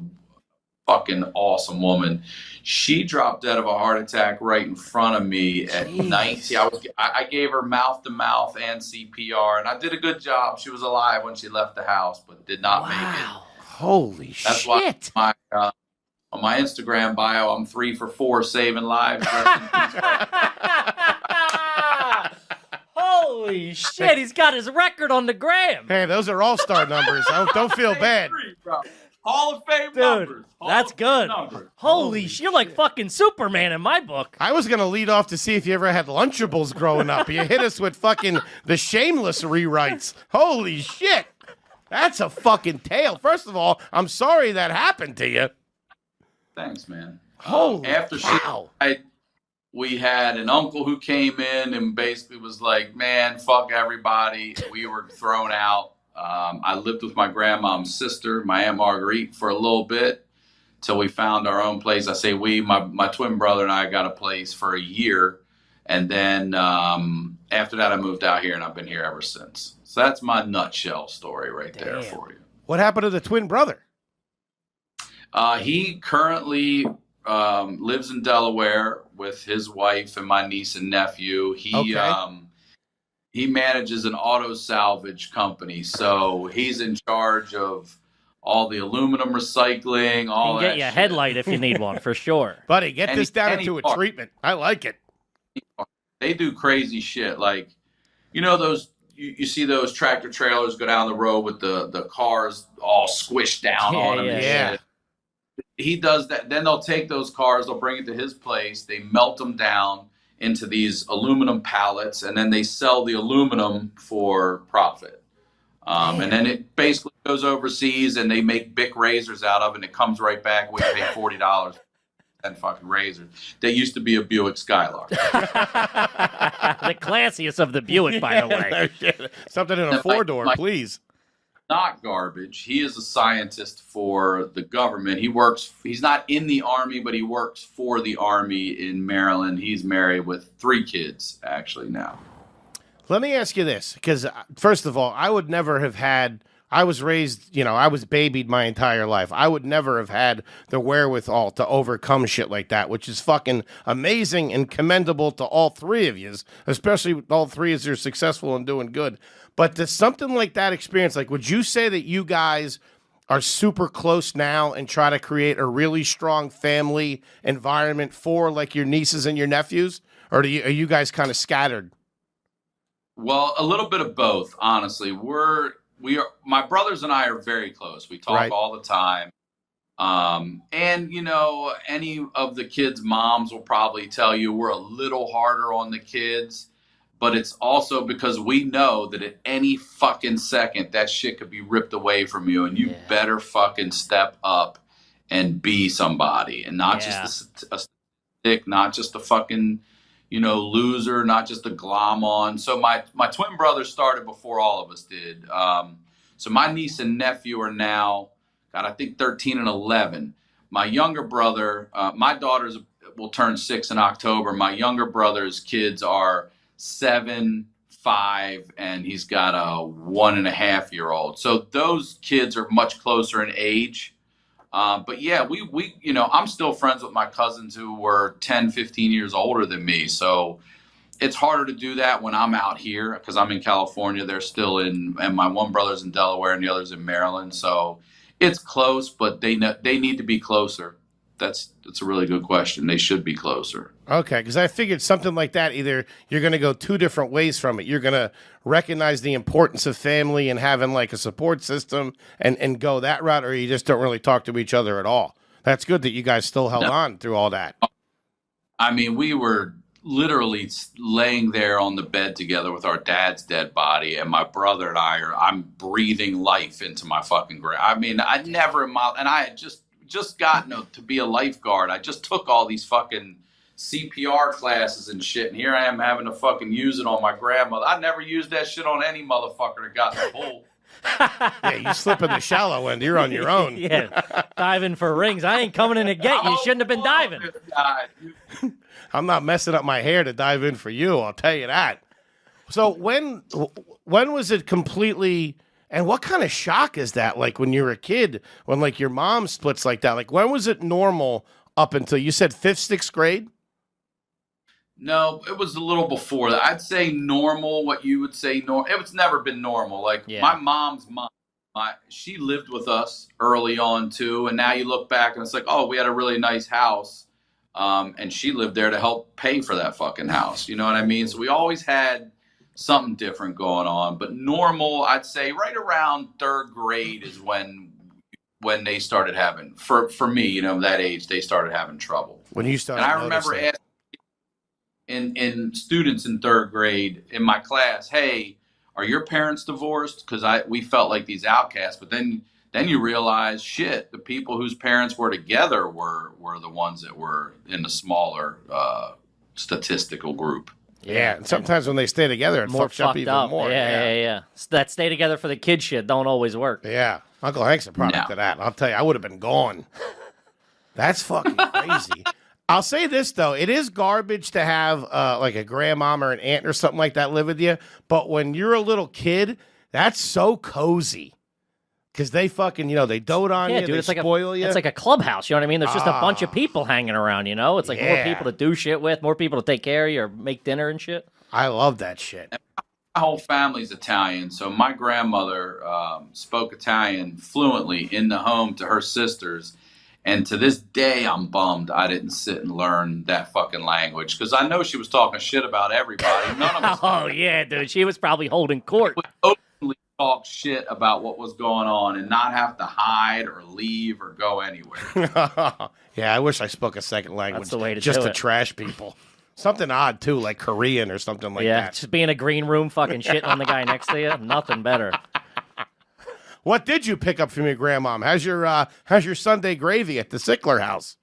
Speaker 5: fucking awesome woman. She dropped dead of a heart attack right in front of me at 19. I gave her mouth to mouth and CPR, and I did a good job. She was alive when she left the house, but did not make it.
Speaker 6: Holy shit!
Speaker 5: That's why on my Instagram bio, I'm 3 for 4 saving lives.
Speaker 4: Holy shit! He's got his record on the gram.
Speaker 6: Hey, those are all-star numbers. Don't feel bad.
Speaker 5: Hall of Fame
Speaker 4: Dude,
Speaker 5: numbers.
Speaker 4: That's good. Holy shit, you're like fucking Superman in my book.
Speaker 6: I was going to lead off to see if you ever had Lunchables growing up. You hit us with fucking the Shameless rewrites. Holy shit. That's a fucking tale. First of all, I'm sorry that happened to you.
Speaker 5: Thanks, man.
Speaker 6: Holy
Speaker 5: after
Speaker 6: cow.
Speaker 5: She died, we had an uncle who came in and basically was like, man, fuck everybody. We were thrown out. I lived with my grandmom's sister, my Aunt Marguerite, for a little bit till we found our own place. I say my twin brother and I got a place for a year. And then after that, I moved out here, and I've been here ever since. So that's my nutshell story right there for you.
Speaker 6: What happened to the twin brother?
Speaker 5: He currently lives in Delaware with his wife and my niece and nephew. He manages an auto salvage company, so he's in charge of all the aluminum recycling, all that.
Speaker 4: He can get you a headlight if you need one, for sure.
Speaker 6: Buddy, get this down into a treatment. I like it.
Speaker 5: They do crazy shit, like those. You see those tractor trailers go down the road with the cars all squished down on them.
Speaker 6: Yeah.
Speaker 5: Shit. He does that. Then they'll take those cars, they'll bring it to his place, they melt them down into these aluminum pallets, and then they sell the aluminum for profit. And then it basically goes overseas, and they make Bic razors out of it, and it comes right back. We pay $40 and fucking razors. That used to be a Buick Skylark.
Speaker 4: The classiest of the Buick, by the way.
Speaker 6: Something in a 4-door, please.
Speaker 5: Not garbage. He is a scientist for the government. He's not in the Army, but he works for the Army in Maryland. He's married with 3 kids, actually, now.
Speaker 6: Let me ask you this, because first of all, I would never have had, I was raised, I was babied my entire life. I would never have had the wherewithal to overcome shit like that, which is fucking amazing and commendable to all 3 of you, especially all 3 of you are successful and doing good. But does something like that experience, like, would you say that you guys are super close now and try to create a really strong family environment for, like, your nieces and your nephews? Or are you guys kind of scattered?
Speaker 5: Well, a little bit of both, honestly. We are. My brothers and I are very close. We talk all the time. And any of the kids' moms will probably tell you we're a little harder on the kids. but it's also because we know that at any fucking second that shit could be ripped away from you, and you better fucking step up and be somebody, and not just a stick, not just a fucking, loser, not just a glom on. So my twin brother started before all of us did. So my niece and nephew are now, God, I think 13 and 11. My younger brother, my daughters will turn 6 in October. My younger brother's kids are 7, 5, and he's got a 1.5-year-old. So those kids are much closer in age. But yeah, we I'm still friends with my cousins who were 10, 15 years older than me. So it's harder to do that when I'm out here because I'm in California. They're still and my one brother's in Delaware and the other's in Maryland. So it's close, but they need to be closer. That's a really good question. They should be closer.
Speaker 6: Okay, because I figured something like that, either you're going to go two different ways from it. You're going to recognize the importance of family and having like a support system and go that route, or you just don't really talk to each other at all. That's good that you guys still held on through all that.
Speaker 5: I mean, we were literally laying there on the bed together with our dad's dead body, and my brother and I'm breathing life into my fucking grave. I mean, I had just gotten to be a lifeguard. I just took all these fucking CPR classes and shit, and here I am having to fucking use it on my grandmother. I never used that shit on any motherfucker that got in the pool.
Speaker 6: Yeah, you slip in the shallow end, you're on your own.
Speaker 4: Yeah, diving for rings. I ain't coming in to get you. You shouldn't have been diving.
Speaker 6: I'm not messing up my hair to dive in for you, I'll tell you that. So when was it completely... And what kind of shock is that? Like when you're a kid, when like your mom splits like that, like when was it normal up until you said 5th, 6th grade?
Speaker 5: No, it was a little before that. I'd say normal, what you would say normal. It's never been normal. Like my mom's mom, she lived with us early on too. And now you look back and it's like, oh, we had a really nice house. And she lived there to help pay for that fucking house. You know what I mean? So we always had something different going on, but normal, I'd say right around 3rd grade is when they started having, for me, that age, they started having trouble.
Speaker 6: When you started,
Speaker 5: and I remember asking in students in 3rd grade in my class, hey, are your parents divorced? Because we felt like these outcasts, but then you realize, shit, the people whose parents were together were the ones that were in the smaller statistical group.
Speaker 6: Yeah, and sometimes when they stay together, it
Speaker 4: more
Speaker 6: fucks up even more.
Speaker 4: Yeah. That stay together for the kid shit don't always work.
Speaker 6: Yeah, Uncle Hank's a product of that. I'll tell you, I would have been gone. That's fucking crazy. I'll say this, though. It is garbage to have like a grandmom or an aunt or something like that live with you. But when you're a little kid, that's so cozy. Because they fucking, they dote on you,
Speaker 4: dude,
Speaker 6: they spoil you.
Speaker 4: It's like a clubhouse, you know what I mean? There's just a bunch of people hanging around, It's like more people to do shit with, more people to take care of you or make dinner and shit.
Speaker 6: I love that shit.
Speaker 5: My whole family's Italian, so my grandmother spoke Italian fluently in the home to her sisters. And to this day, I'm bummed I didn't sit and learn that fucking language because I know she was talking shit about everybody. None of us.
Speaker 4: Oh, yeah, dude. She was probably holding court.
Speaker 5: Openly talk shit about what was going on and not have to hide or leave or go anywhere.
Speaker 6: Yeah, I wish I spoke a second language.
Speaker 4: That's the way to
Speaker 6: just
Speaker 4: do
Speaker 6: to
Speaker 4: it.
Speaker 6: Trash people. Something odd, too, like Korean or something like that.
Speaker 4: Yeah, just being in a green room fucking shitting on the guy next to you. Nothing better.
Speaker 6: What did you pick up from your grandmom? How's your Sunday gravy at the Sickler house?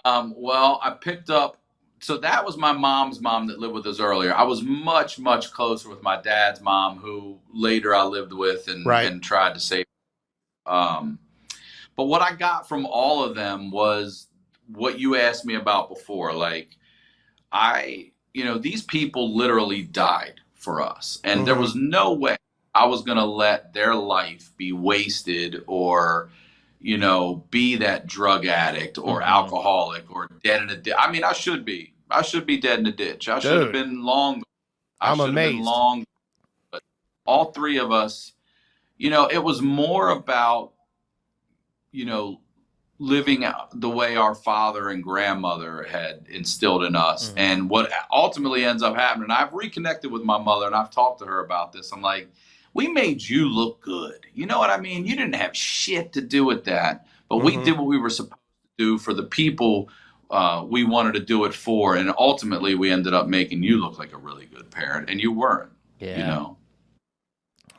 Speaker 5: Well, I picked up. So that was my mom's mom that lived with us earlier. I was much, much closer with my dad's mom, who later I lived with and tried to save. But what I got from all of them was what you asked me about before. Like, these people literally died for us, and there was no way I was going to let their life be wasted or, be that drug addict or alcoholic or dead in a ditch. I mean, I should be dead in a ditch. I should have been long.
Speaker 6: I'm amazed.
Speaker 5: But all three of us, it was more about, living out the way our father and grandmother had instilled in us. And what ultimately ends up happening, I've reconnected with my mother and I've talked to her about this. I'm like, we made you look good. You know what I mean? You didn't have shit to do with that, but we did what we were supposed to do for the people we wanted to do it for. And ultimately we ended up making you look like a really good parent, and you weren't.
Speaker 4: Yeah.
Speaker 5: You know.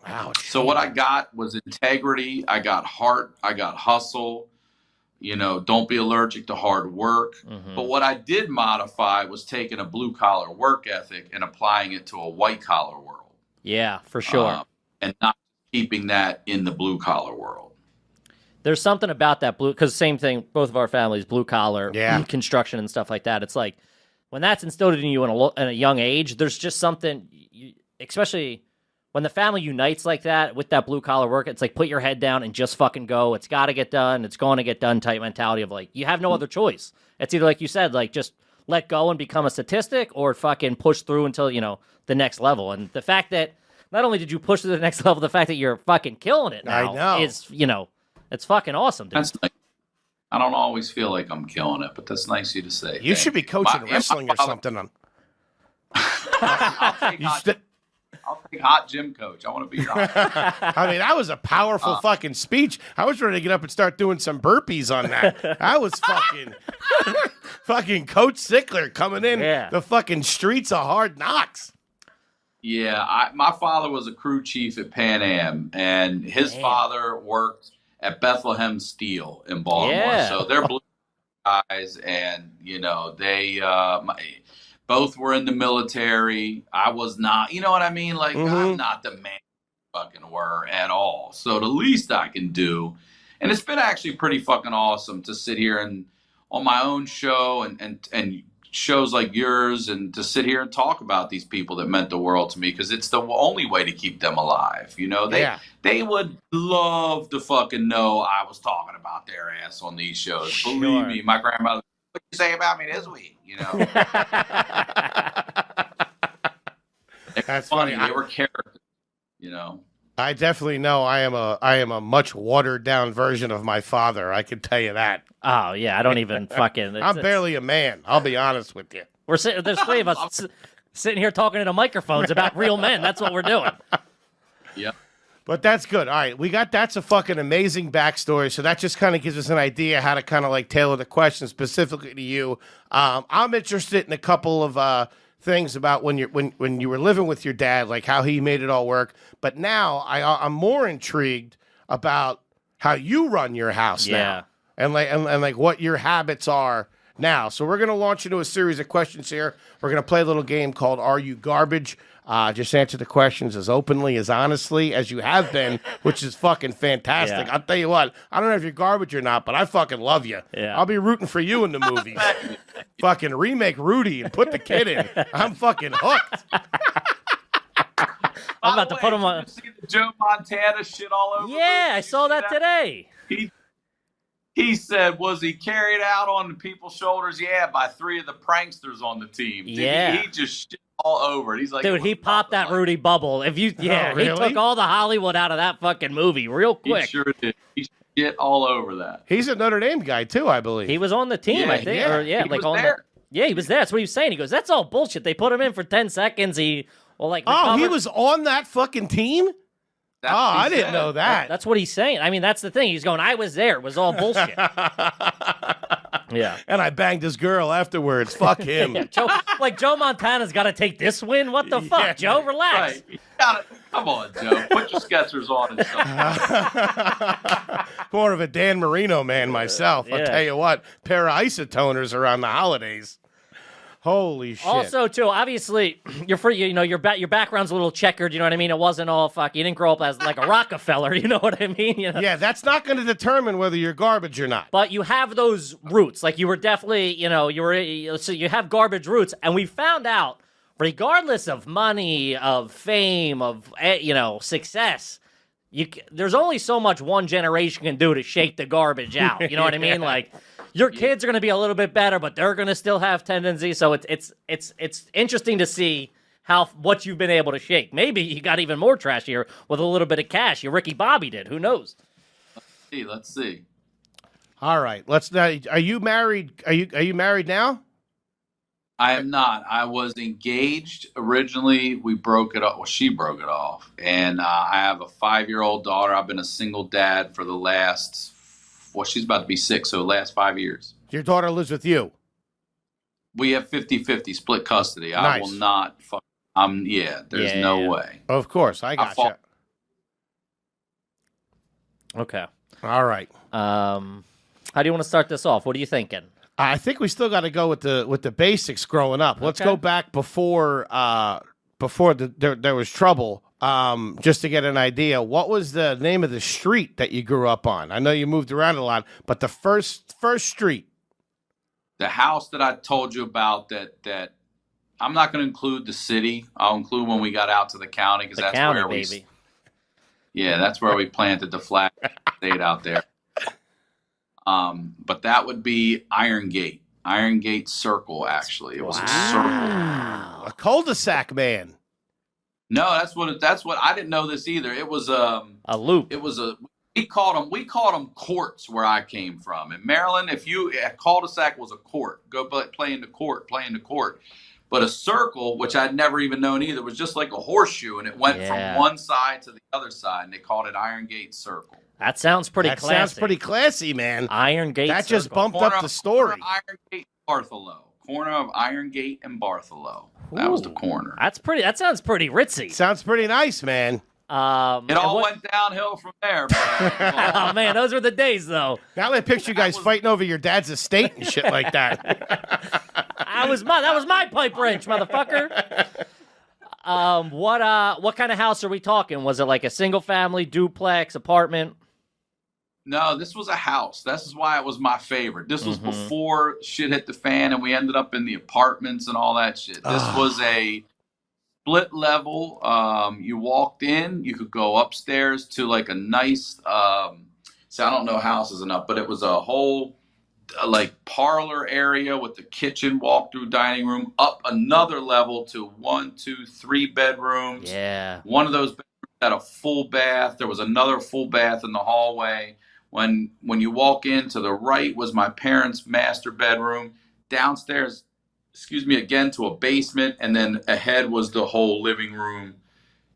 Speaker 6: Ouch.
Speaker 5: So what I got was integrity. I got heart. I got hustle. You know, don't be allergic to hard work.
Speaker 4: Mm-hmm.
Speaker 5: But what I did modify was taking a blue collar work ethic and applying it to a white collar world.
Speaker 4: Yeah, for sure.
Speaker 5: And not keeping that in the blue collar world.
Speaker 4: There's something about that blue, because same thing, both of our families, blue collar, construction and stuff like that. It's like when that's instilled in you in a young age, there's just something, especially when the family unites like that with that blue collar work, it's like put your head down and just fucking go. It's got to get done. It's going to get done type mentality of like, you have no other choice. It's either like you said, like just let go and become a statistic or fucking push through until, you know, the next level. And the fact that not only did you push to the next level, the fact that you're fucking killing it now is, you know, it's fucking awesome, dude.
Speaker 5: That's nice. I don't always feel like I'm killing it, but that's nice of you to say.
Speaker 6: You should be coaching wrestling or something.
Speaker 5: I'll take hot gym coach. I want to be hot.
Speaker 6: I mean, that was a powerful fucking speech. I was ready to get up and start doing some burpees on that. That was fucking Coach Sickler coming in the fucking streets of Hard Knocks.
Speaker 5: Yeah, my father was a crew chief at Pan Am, and his father worked at Bethlehem Steel in Baltimore.
Speaker 4: Yeah.
Speaker 5: So they're blue guys, and you know they both were in the military. I was not. You know what I mean? Like I'm not the man you fucking were at all. So the least I can do, and it's been actually pretty fucking awesome to sit here and on my own show and shows like yours and to sit here and talk about these people that meant the world to me, because it's the only way to keep them alive. You know, they would love to fucking know I was talking about their ass on these shows. Sure. Believe me, my grandmother, what you say about me this week? You know,
Speaker 6: that's funny.
Speaker 5: They were characters. You know,
Speaker 6: I definitely know I am a much watered down version of my father. I can tell you that.
Speaker 4: Oh yeah, I don't even fucking.
Speaker 6: I'm barely a man. I'll be honest with you.
Speaker 4: We're sitting. There's three of us sitting here talking into microphones about real men. That's what we're doing.
Speaker 5: Yeah.
Speaker 6: But that's good. All right, that's a fucking amazing backstory. So that just kind of gives us an idea how to kind of like tailor the question specifically to you. I'm interested in a couple of things about when you were living with your dad, like how he made it all work. But now I'm more intrigued about how you run your house now, and like what your habits are now. So we're gonna launch into a series of questions here. We're gonna play a little game called "Are You Garbage?" Just answer the questions as openly, as honestly as you have been, which is fucking fantastic.
Speaker 4: Yeah.
Speaker 6: I'll tell you what, I don't know if you're garbage or not, but I fucking love you.
Speaker 4: Yeah.
Speaker 6: I'll be rooting for you in the movies. Fucking remake Rudy and put the kid in. I'm fucking hooked.
Speaker 4: I'm about to put him on.
Speaker 5: Did you see the Joe Montana shit all over?
Speaker 4: Yeah, I saw that today.
Speaker 5: He said, was he carried out on people's shoulders? Yeah, by three of the pranksters on the team.
Speaker 4: Yeah.
Speaker 5: He just shit all over it. He's like,
Speaker 4: dude, he popped that Rudy bubble. If you,
Speaker 6: really?
Speaker 4: He took all the Hollywood out of that fucking movie real quick.
Speaker 5: He sure did. He shit all over that.
Speaker 6: He's a Notre Dame guy too, I believe.
Speaker 4: He was on the team,
Speaker 5: Yeah,
Speaker 4: I think.
Speaker 5: yeah.
Speaker 4: Or,
Speaker 5: He
Speaker 4: like
Speaker 5: was
Speaker 4: on
Speaker 5: there.
Speaker 4: he was there. That's what he was saying. He goes, "That's all bullshit. They put him in for 10 seconds. He
Speaker 6: he
Speaker 4: recovered."
Speaker 6: was on that fucking team?
Speaker 5: That's what he
Speaker 6: I didn't
Speaker 5: said.
Speaker 6: know that.
Speaker 4: That's what he's saying. I mean, that's the thing. He's going, "I was there. It was all bullshit." Yeah.
Speaker 6: And I banged his girl afterwards. Fuck him.
Speaker 4: Yeah, Joe Montana's got to take this win. What the fuck,
Speaker 6: Yeah.
Speaker 4: Joe? Relax.
Speaker 5: Right. You gotta, come on, Joe. Put your Skechers on and stuff.
Speaker 6: More of a Dan Marino man myself. I'll
Speaker 4: Yeah.
Speaker 6: tell you what, pair of isotoners around the holidays. Holy shit.
Speaker 4: Also, too, obviously, you're free. You know, your background's a little checkered. You know what I mean? It wasn't all fuck. You didn't grow up as like a Rockefeller. You know what I mean? You know?
Speaker 6: Yeah, that's not going to determine whether you're garbage or not.
Speaker 4: But you have those roots. Like you were definitely, so you have garbage roots, and we found out, regardless of money, of fame, of success, there's only so much one generation can do to shake the garbage out. You know what I mean? Like. Your kids are going to be a little bit better, but they're going to still have tendencies. So it's interesting to see what you've been able to shake. Maybe you got even more trashier with a little bit of cash. You Ricky Bobby did. Who knows?
Speaker 5: Let's see.
Speaker 6: All right. Are you married? Are you married now?
Speaker 5: I am not. I was engaged originally. We broke it off. Well, she broke it off. And I have a 5-year-old daughter. I've been a single dad for the last, she's about to be 6, so the last 5 years.
Speaker 6: Your daughter lives with you.
Speaker 5: We have 50-50 split custody.
Speaker 6: Nice.
Speaker 5: I will not fuck Yeah, there's no way.
Speaker 6: Of course, I got you.
Speaker 4: Okay.
Speaker 6: All right.
Speaker 4: How do you want to start this off? What are you thinking?
Speaker 6: I think we still got to go with the basics growing up. Let's
Speaker 4: Okay.
Speaker 6: go back before there was trouble. Just to get an idea, what was the name of the street that you grew up on? I know you moved around a lot, but the first street.
Speaker 5: The house that I told you about that I'm not going to include the city. I'll include when we got out to the county because that's
Speaker 4: county,
Speaker 5: where
Speaker 4: baby.
Speaker 5: that's where we planted the flag, stayed out there. But that would be Iron Gate Circle. Actually, it was a circle.
Speaker 6: A cul-de-sac, man.
Speaker 5: No, that's what I didn't know this either. It was
Speaker 4: a loop.
Speaker 5: It was we called them courts where I came from. In Maryland, a cul-de-sac was a court. Go play in the court. But a circle, which I'd never even known either, was just like a horseshoe, and it went from one side to the other side, and they called it Iron Gate Circle.
Speaker 4: That sounds pretty classy.
Speaker 6: Sounds pretty classy, man.
Speaker 4: Iron Gate
Speaker 6: That
Speaker 4: Circle.
Speaker 6: just bumped up the story.
Speaker 5: Corner of Iron Gate and Bartholow. That was the corner.
Speaker 4: That sounds pretty ritzy.
Speaker 6: Sounds pretty nice, man.
Speaker 5: It all went downhill from there, bro.
Speaker 4: Oh man, those were the days, though.
Speaker 6: Now I picture you guys fighting over your dad's estate and shit like that.
Speaker 4: That was my pipe wrench, motherfucker. What kind of house are we talking? Was it like a single family, duplex, apartment?
Speaker 5: No, this was a house. This is why it was my favorite. This was before shit hit the fan and we ended up in the apartments and all that shit. This was a split level. You walked in, you could go upstairs to like a nice, so I don't know houses enough, but it was a whole like parlor area with the kitchen, walk-through dining room, up another level to 1, 2, 3 bedrooms.
Speaker 4: Yeah.
Speaker 5: One of those bedrooms had a full bath. There was another full bath in the hallway. When you walk in, to the right was my parents' master bedroom. Downstairs, again to a basement, and then ahead was the whole living room.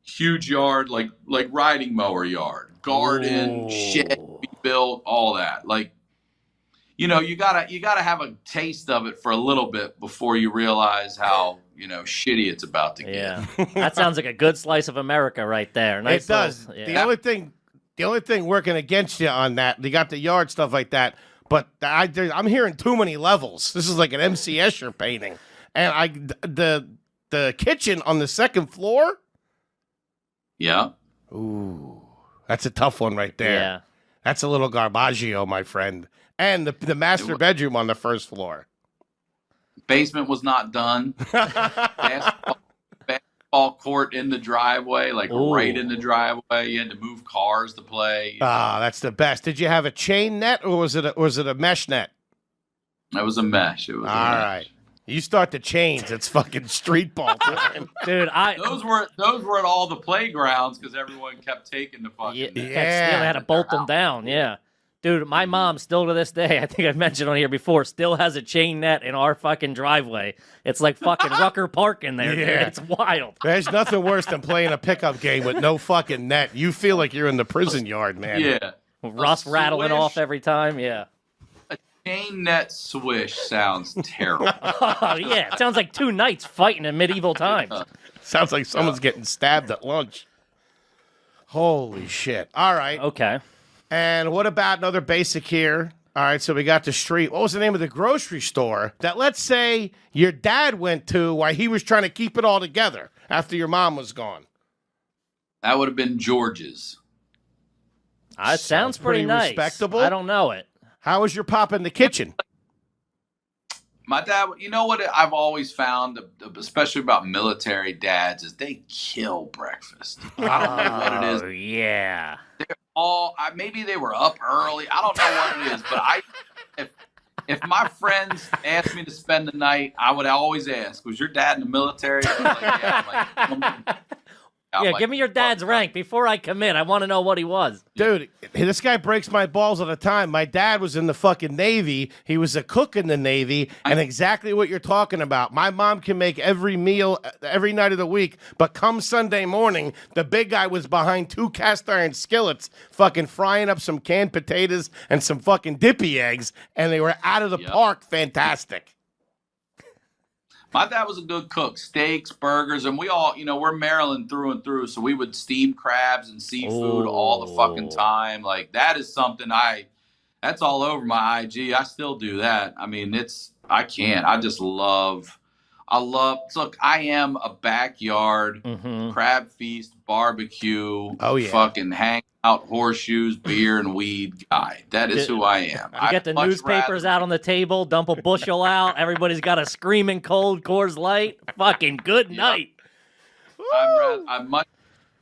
Speaker 5: Huge yard, like riding mower yard, garden, shed built, all that. Like, you gotta have a taste of it for a little bit before you realize how shitty it's about to get.
Speaker 4: Yeah, that sounds like a good slice of America right there. Nice
Speaker 6: it does. The only thing working against you on that, you got the yard stuff like that, but I'm hearing too many levels. This is like an MC Escher painting, and the kitchen on the second floor.
Speaker 5: Yeah.
Speaker 6: Ooh, that's a tough one right there.
Speaker 4: Yeah.
Speaker 6: That's a little garbaggio, my friend. And the master bedroom on the first floor.
Speaker 5: Basement was not done. Basketball court in the driveway, right in the driveway. You had to move cars to play.
Speaker 6: That's the best. Did you have a chain net or was it a mesh net?
Speaker 5: It was a mesh. All
Speaker 6: right. You start the chains, it's fucking street ball time.
Speaker 4: Dude,
Speaker 5: those were at all the playgrounds because everyone kept taking the fucking
Speaker 4: they had to bolt them down. Yeah. Dude, my mom still to this day, I think I mentioned on here before, still has a chain net in our fucking driveway. It's like fucking Rucker Park in there. Yeah. Dude. It's wild.
Speaker 6: There's nothing worse than playing a pickup game with no fucking net. You feel like you're in the prison yard, man.
Speaker 5: Yeah.
Speaker 4: Rust rattling off every time. Yeah.
Speaker 5: A chain net swish sounds terrible.
Speaker 4: Oh, yeah. It sounds like two knights fighting in medieval times.
Speaker 6: Sounds like someone's getting stabbed at lunch. Holy shit. All right.
Speaker 4: Okay.
Speaker 6: And what about another basic here? All right, so we got the street. What was the name of the grocery store that, let's say, your dad went to while he was trying to keep it all together after your mom was gone?
Speaker 5: That would have been George's.
Speaker 4: It sounds pretty nice.
Speaker 6: Respectable.
Speaker 4: I don't know it.
Speaker 6: How was your pop in the kitchen?
Speaker 5: My dad, you know what I've always found, especially about military dads, is they kill breakfast. I don't know what it is.
Speaker 4: Yeah.
Speaker 5: Maybe they were up early. I don't know what it is, but if my friends asked me to spend the night, I would always ask, "Was your dad in the military?" I'm like, yeah. I'm like,
Speaker 4: give me your dad's rank before I commit. I want to know what he was.
Speaker 6: Dude, this guy breaks my balls all the time. My dad was in the fucking Navy. He was a cook in the Navy, and exactly what you're talking about. My mom can make every meal every night of the week, but come Sunday morning, the big guy was behind 2 cast iron skillets fucking frying up some canned potatoes and some fucking dippy eggs, and they were out of the park fantastic.
Speaker 5: My dad was a good cook. Steaks, burgers, and we all, we're Maryland through and through, so we would steam crabs and seafood all the fucking time. Like, that is something that's all over my IG. I still do that. I mean, I can't. Look, I am a backyard crab feast, barbecue, fucking hang out, horseshoes, beer, and weed guy. That is who I am.
Speaker 4: You get the newspapers out on the table, dump a bushel out. Everybody's got a screaming cold Coors Light. Fucking good night.
Speaker 5: I'm much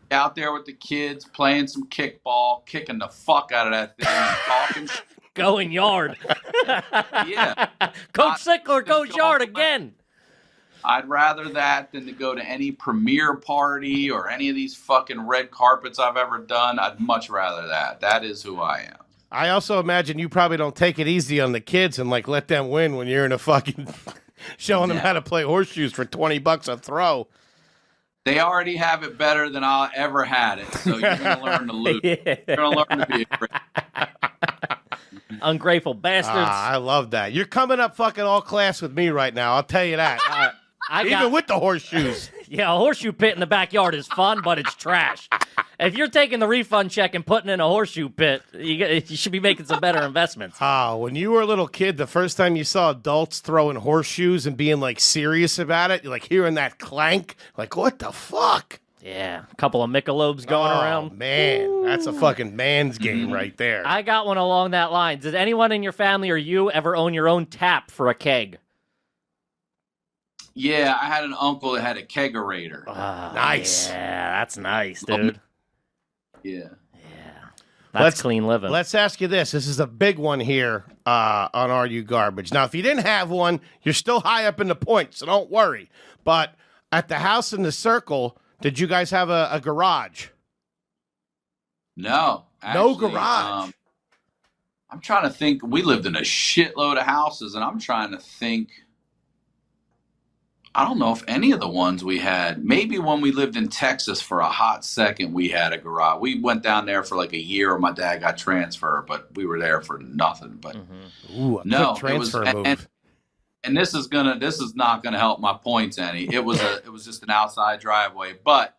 Speaker 5: out there with the kids playing some kickball, kicking the fuck out of that thing, talking.
Speaker 4: Going yard.
Speaker 5: Yeah.
Speaker 4: Coach Sickler goes yard again.
Speaker 5: I'd rather that than to go to any premiere party or any of these fucking red carpets I've ever done. I'd much rather that. That is who I am.
Speaker 6: I also imagine you probably don't take it easy on the kids and like let them win when you're in a fucking showing them how to play horseshoes for $20 a throw.
Speaker 5: They already have it better than I ever had it, so you're going to learn to lose.
Speaker 4: Yeah.
Speaker 5: You're going to learn to be a great.
Speaker 4: Ungrateful bastards.
Speaker 6: I love that. You're coming up fucking all class with me right now. I'll tell you that. Even with the horseshoes.
Speaker 4: Yeah, a horseshoe pit in the backyard is fun, but it's trash. If you're taking the refund check and putting in a horseshoe pit, you should be making some better investments.
Speaker 6: When you were a little kid, the first time you saw adults throwing horseshoes and being like serious about it, you're like hearing that clank, like what the fuck?
Speaker 4: Yeah, a couple of Michelobes going around.
Speaker 6: Man, that's a fucking man's game right there.
Speaker 4: I got one along that line. Did anyone in your family or you ever own your own tap for a keg?
Speaker 5: Yeah, I had an uncle that had a kegerator.
Speaker 6: Nice.
Speaker 4: Yeah, that's nice, dude.
Speaker 5: Yeah.
Speaker 4: That's clean living.
Speaker 6: Let's ask you this. This is a big one here on Are You Garbage? Now, if you didn't have one, you're still high up in the points, so don't worry. But at the house in the circle, did you guys have a garage?
Speaker 5: No. Actually,
Speaker 6: no garage.
Speaker 5: I'm trying to think. We lived in a shitload of houses, and I'm trying to think. I don't know if any of the ones we had, maybe when we lived in Texas for a hot second, we had a garage. We went down there for like a year when my dad got transferred, but we were there for nothing. But
Speaker 6: Ooh, a
Speaker 5: no,
Speaker 6: quick transfer move.
Speaker 5: And this is not gonna help my points any. It was just an outside driveway. But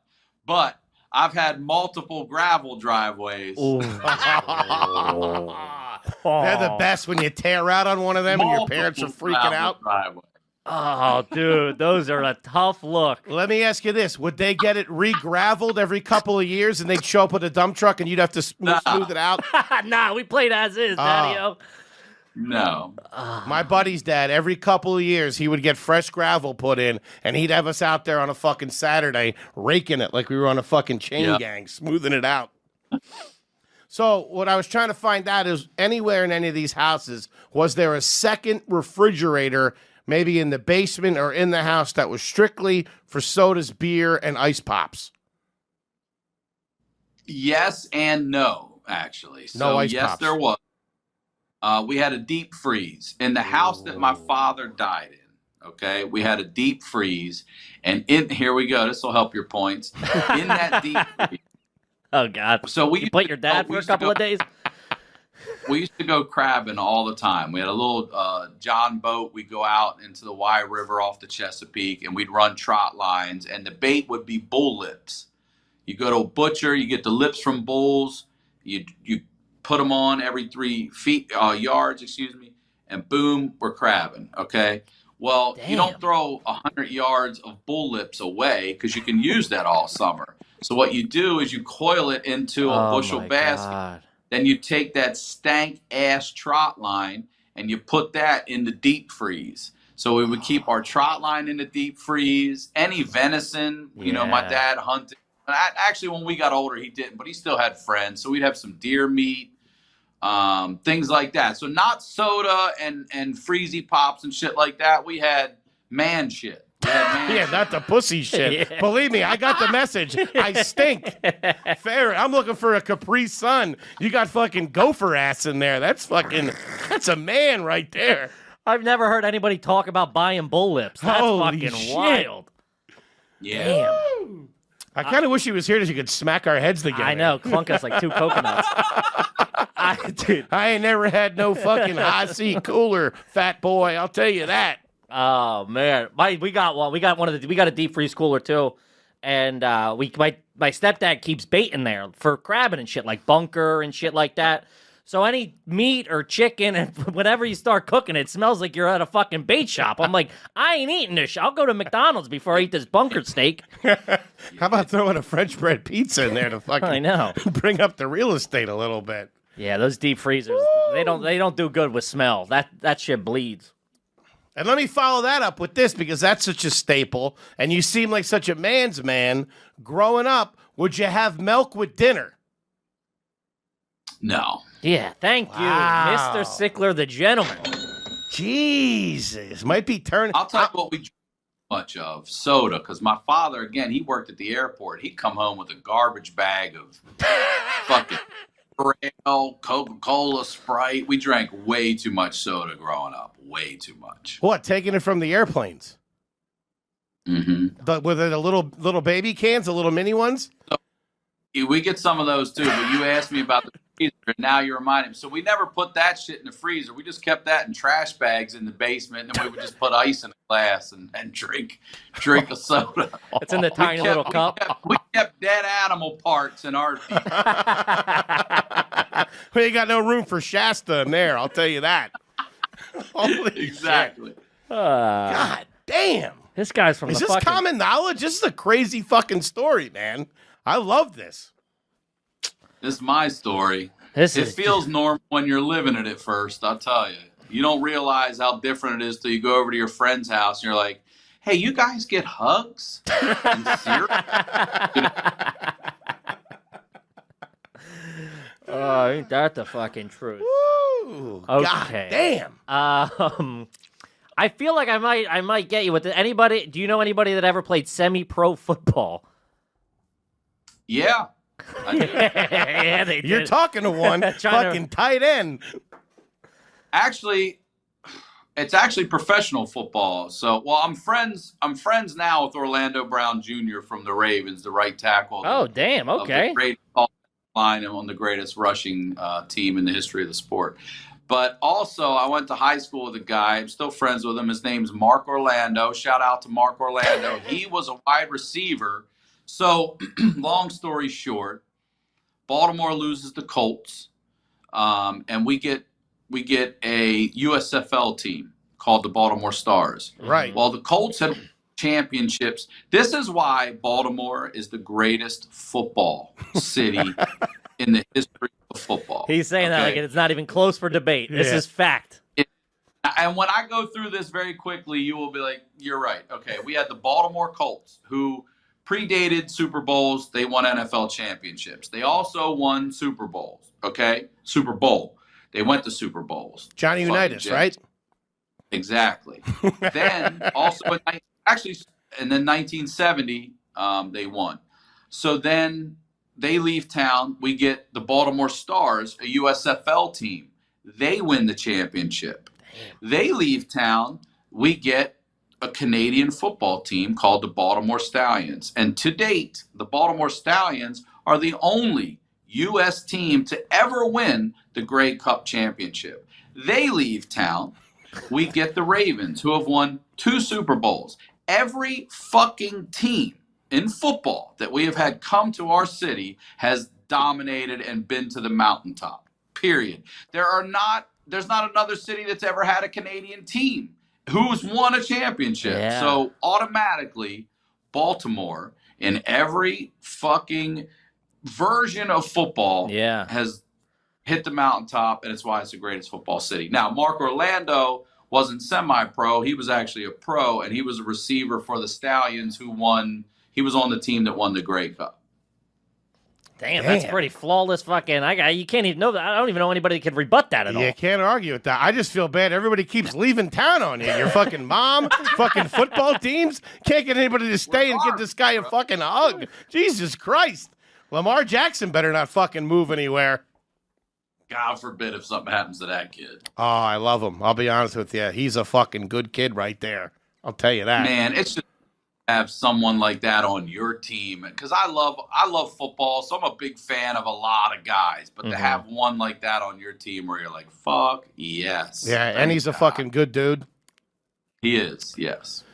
Speaker 5: I've had multiple gravel driveways.
Speaker 6: They're the best when you tear out on one of them and your parents are freaking out.
Speaker 5: Driveway.
Speaker 4: Oh, dude, those are a tough look.
Speaker 6: Let me ask you this. Would they get it re-graveled every couple of years and they'd show up with a dump truck and you'd have to smooth it out?
Speaker 4: Nah, we played as is, Daddy-o.
Speaker 5: No.
Speaker 6: My buddy's dad, every couple of years, he would get fresh gravel put in and he'd have us out there on a fucking Saturday raking it like we were on a fucking chain gang, smoothing it out. So what I was trying to find out is anywhere in any of these houses, was there a second refrigerator maybe in the basement or in the house that was strictly for sodas, beer, and ice pops?
Speaker 5: Yes and no, actually. So
Speaker 6: no ice
Speaker 5: yes,
Speaker 6: pops.
Speaker 5: There was. We had a deep freeze in the house that my father died in. Okay, we had a deep freeze, and here we go. This will help your points. In that deep freeze.
Speaker 4: Oh God!
Speaker 5: So
Speaker 4: you put your dad for a couple of days.
Speaker 5: We used to go crabbing all the time. We had a little John boat. We'd go out into the Wye River off the Chesapeake, and we'd run trot lines, and the bait would be bull lips. You go to a butcher, you get the lips from bulls, you put them on every 3 yards, and boom, we're crabbing, okay? Well,
Speaker 4: Damn.
Speaker 5: You don't throw 100 yards of bull lips away because you can use that all summer. So what you do is you coil it into a bushel basket.
Speaker 4: God.
Speaker 5: Then you take that stank-ass trot line and you put that in the deep freeze. So we would keep our trot line in the deep freeze. Any venison, my dad hunted. Actually, when we got older, he didn't, but he still had friends. So we'd have some deer meat, things like that. So not soda and freezy pops and shit like that. We had man shit.
Speaker 6: Yeah, not the pussy shit. Yeah. Believe me, I got the message. I stink. Fair. I'm looking for a Capri Sun. You got fucking gopher ass in there. That's a man right there.
Speaker 4: I've never heard anybody talk about buying bull lips. That's
Speaker 6: Holy
Speaker 4: fucking
Speaker 6: shit.
Speaker 4: wild.
Speaker 5: Yeah.
Speaker 4: Damn.
Speaker 6: I kind of wish he was here so he could smack our heads together.
Speaker 4: I know, clunk us like 2 coconuts.
Speaker 6: I ain't never had no fucking high C cooler, fat boy. I'll tell you that.
Speaker 4: Oh man, we got one. We got a deep freeze cooler too, and my stepdad keeps bait in there for crabbing and shit like bunker and shit like that. So any meat or chicken, and whenever you start cooking, it smells like you're at a fucking bait shop. I'm like, I ain't eating this. I'll go to McDonald's before I eat this bunker steak.
Speaker 6: How about throwing a French bread pizza in there to fucking
Speaker 4: I know.
Speaker 6: bring up the real estate a little bit?
Speaker 4: Yeah, those deep freezers, they don't do good with smell. That shit bleeds.
Speaker 6: And let me follow that up with this because that's such a staple, and you seem like such a man's man. Growing up, would you have milk with dinner?
Speaker 5: No.
Speaker 4: Yeah, thank you,
Speaker 6: Wow.
Speaker 4: Mr. Sickler, the gentleman.
Speaker 6: Jesus, might be turning.
Speaker 5: I'll tell you what we drink much of, soda, because my father, again, he worked at the airport. He'd come home with a garbage bag of fucking Braille, Coca-Cola, Sprite. We drank way too much soda growing up. Way too much.
Speaker 6: What, taking it from the airplanes?
Speaker 5: Mm-hmm.
Speaker 6: But were they the little baby cans, the little mini ones?
Speaker 5: We get some of those too, but you asked me about the freezer, and now you reminded me. So we never put that shit in the freezer. We just kept that in trash bags in the basement, and then we would just put ice in a glass and drink a soda.
Speaker 4: It's in the tiny little cup.
Speaker 5: We kept dead animal parts in our.
Speaker 6: We ain't got no room for Shasta in there, I'll tell you that. Holy
Speaker 5: Exactly.
Speaker 6: shit. God damn.
Speaker 4: This guy's from
Speaker 6: Is
Speaker 4: the
Speaker 6: this
Speaker 4: fucking...
Speaker 6: common knowledge? This is a crazy fucking story, man. I love this.
Speaker 5: This is my story. It feels normal when you're living it at first, I'll tell you. You don't realize how different it is till you go over to your friend's house and you're like, hey, you guys get hugs and syrup?
Speaker 4: Oh, ain't that the fucking truth?
Speaker 6: Woo.
Speaker 4: Okay.
Speaker 6: God damn.
Speaker 4: I feel like I might get you with anybody. Do you know anybody that ever played semi-pro football?
Speaker 5: Yeah. I do.
Speaker 4: Yeah, they did.
Speaker 6: You're talking to one fucking tight end.
Speaker 5: Actually, it's actually professional football. So, well, I'm friends now with Orlando Brown Jr. from the Ravens, the right tackle.
Speaker 4: Oh, damn. Okay.
Speaker 5: The great line and on the greatest rushing team in the history of the sport. But also, I went to high school with a guy. I'm still friends with him. His name's Mark Orlando. Shout out to Mark Orlando. He was a wide receiver. So, long story short, Baltimore loses the Colts, and we get a USFL team called the Baltimore Stars.
Speaker 6: Right.
Speaker 5: Well, the Colts had championships. This is why Baltimore is the greatest football city in the history of football.
Speaker 4: He's saying that like it's not even close for debate. This is fact.
Speaker 5: And when I go through this very quickly, you will be like, you're right. Okay, we had the Baltimore Colts, who predated Super Bowls. They won NFL championships. They also won Super Bowls, okay? Super Bowl. They went to Super Bowls.
Speaker 6: Johnny Unitas, right?
Speaker 5: Exactly. Then also in 1970, they won. So then they leave town. We get the Baltimore Stars, a USFL team. They win the championship. Damn. They leave town. We get a Canadian football team called the Baltimore Stallions. And to date, the Baltimore Stallions are the only U.S. team to ever win the Grey Cup championship. They leave town. We get the Ravens, who have won 2 Super Bowls. Every fucking team in football that we have had come to our city has dominated and been to the mountaintop, period. There's not another city that's ever had a Canadian team who's won a championship.
Speaker 4: Yeah.
Speaker 5: So automatically, Baltimore in every fucking version of football has hit the mountaintop, and it's why it's the greatest football city. Now, Mark Orlando wasn't semi-pro. He was actually a pro, and he was a receiver for the Stallions who won. He was on the team that won the Grey Cup.
Speaker 4: Damn, that's pretty flawless fucking. You can't even know that. I don't even know anybody that can rebut that at all.
Speaker 6: You can't argue with that. I just feel bad. Everybody keeps leaving town on you. Your fucking mom, fucking football teams. Can't get anybody to stay and give this guy a fucking hug. Jesus Christ. Lamar Jackson better not fucking move anywhere.
Speaker 5: God forbid if something happens to that kid.
Speaker 6: Oh, I love him. I'll be honest with you. He's a fucking good kid right there. I'll tell you that.
Speaker 5: Man, it's just have someone like that on your team, because I love football, so I'm a big fan of a lot of guys, but to have one like that on your team where you're like, fuck yes.
Speaker 6: Yeah, and he's a fucking good dude.
Speaker 5: He is, yes.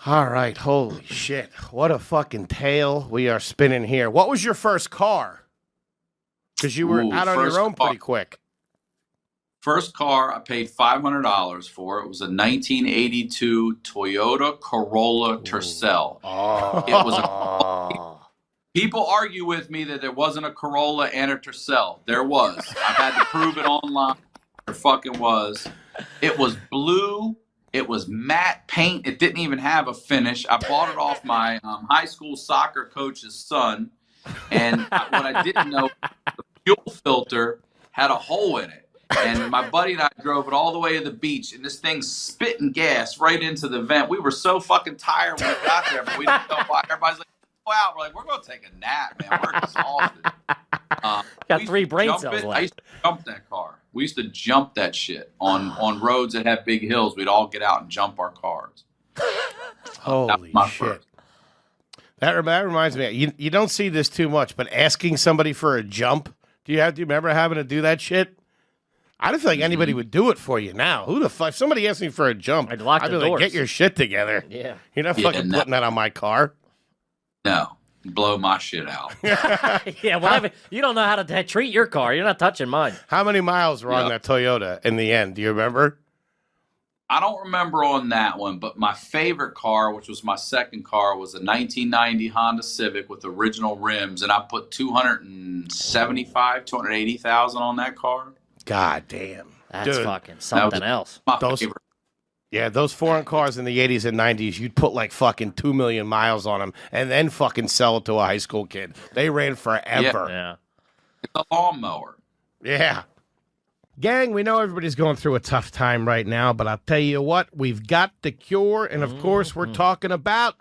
Speaker 6: All right, holy shit. What a fucking tale we are spinning here. What was your first car? Because you were out on your own pretty quick.
Speaker 5: First car I paid $500 for. It was a 1982 Toyota Corolla Tercel.
Speaker 6: Oh.
Speaker 5: It was people argue with me that there wasn't a Corolla and a Tercel. There was. I've had to prove it online. There fucking was. It was blue. It was matte paint. It didn't even have a finish. I bought it off my high school soccer coach's son. And what I didn't know, the fuel filter had a hole in it. And my buddy and I drove it all the way to the beach. And this thing's spitting gas right into the vent. We were so fucking tired when we got there. But we didn't know why. Everybody's like, wow. We're like, we're going to take a nap, man. We're exhausted.
Speaker 4: Got 3 brain cells left.
Speaker 5: I used to jump that car. We used to jump that shit on roads that have big hills. We'd all get out and jump our cars.
Speaker 6: Holy shit. That reminds me, you don't see this too much, but asking somebody for a jump, do you remember having to do that shit? I don't feel like anybody would do it for you now. Who the fuck? If somebody asked me for a jump,
Speaker 4: I'd lock the
Speaker 6: be like,
Speaker 4: doors.
Speaker 6: get your shit together.
Speaker 4: Yeah.
Speaker 6: You're not fucking putting that on my car.
Speaker 5: No. Blow my shit out.
Speaker 4: Yeah, whatever. You don't know how to treat your car. You're not touching mine.
Speaker 6: How many miles were on that Toyota in the end? Do you remember?
Speaker 5: I don't remember on that one, but my favorite car, which was my second car, was a 1990 Honda Civic with original rims, and I put 280,000 on that car.
Speaker 6: God damn.
Speaker 4: That's fucking something else.
Speaker 5: My favorite.
Speaker 6: Yeah, those foreign cars in the 80s and 90s, you'd put like fucking 2 million miles on them and then fucking sell it to a high school kid. They ran forever.
Speaker 4: Yeah.
Speaker 5: It's a lawnmower.
Speaker 6: Yeah. Gang, we know everybody's going through a tough time right now, but I'll tell you what, we've got the cure, and of course we're talking about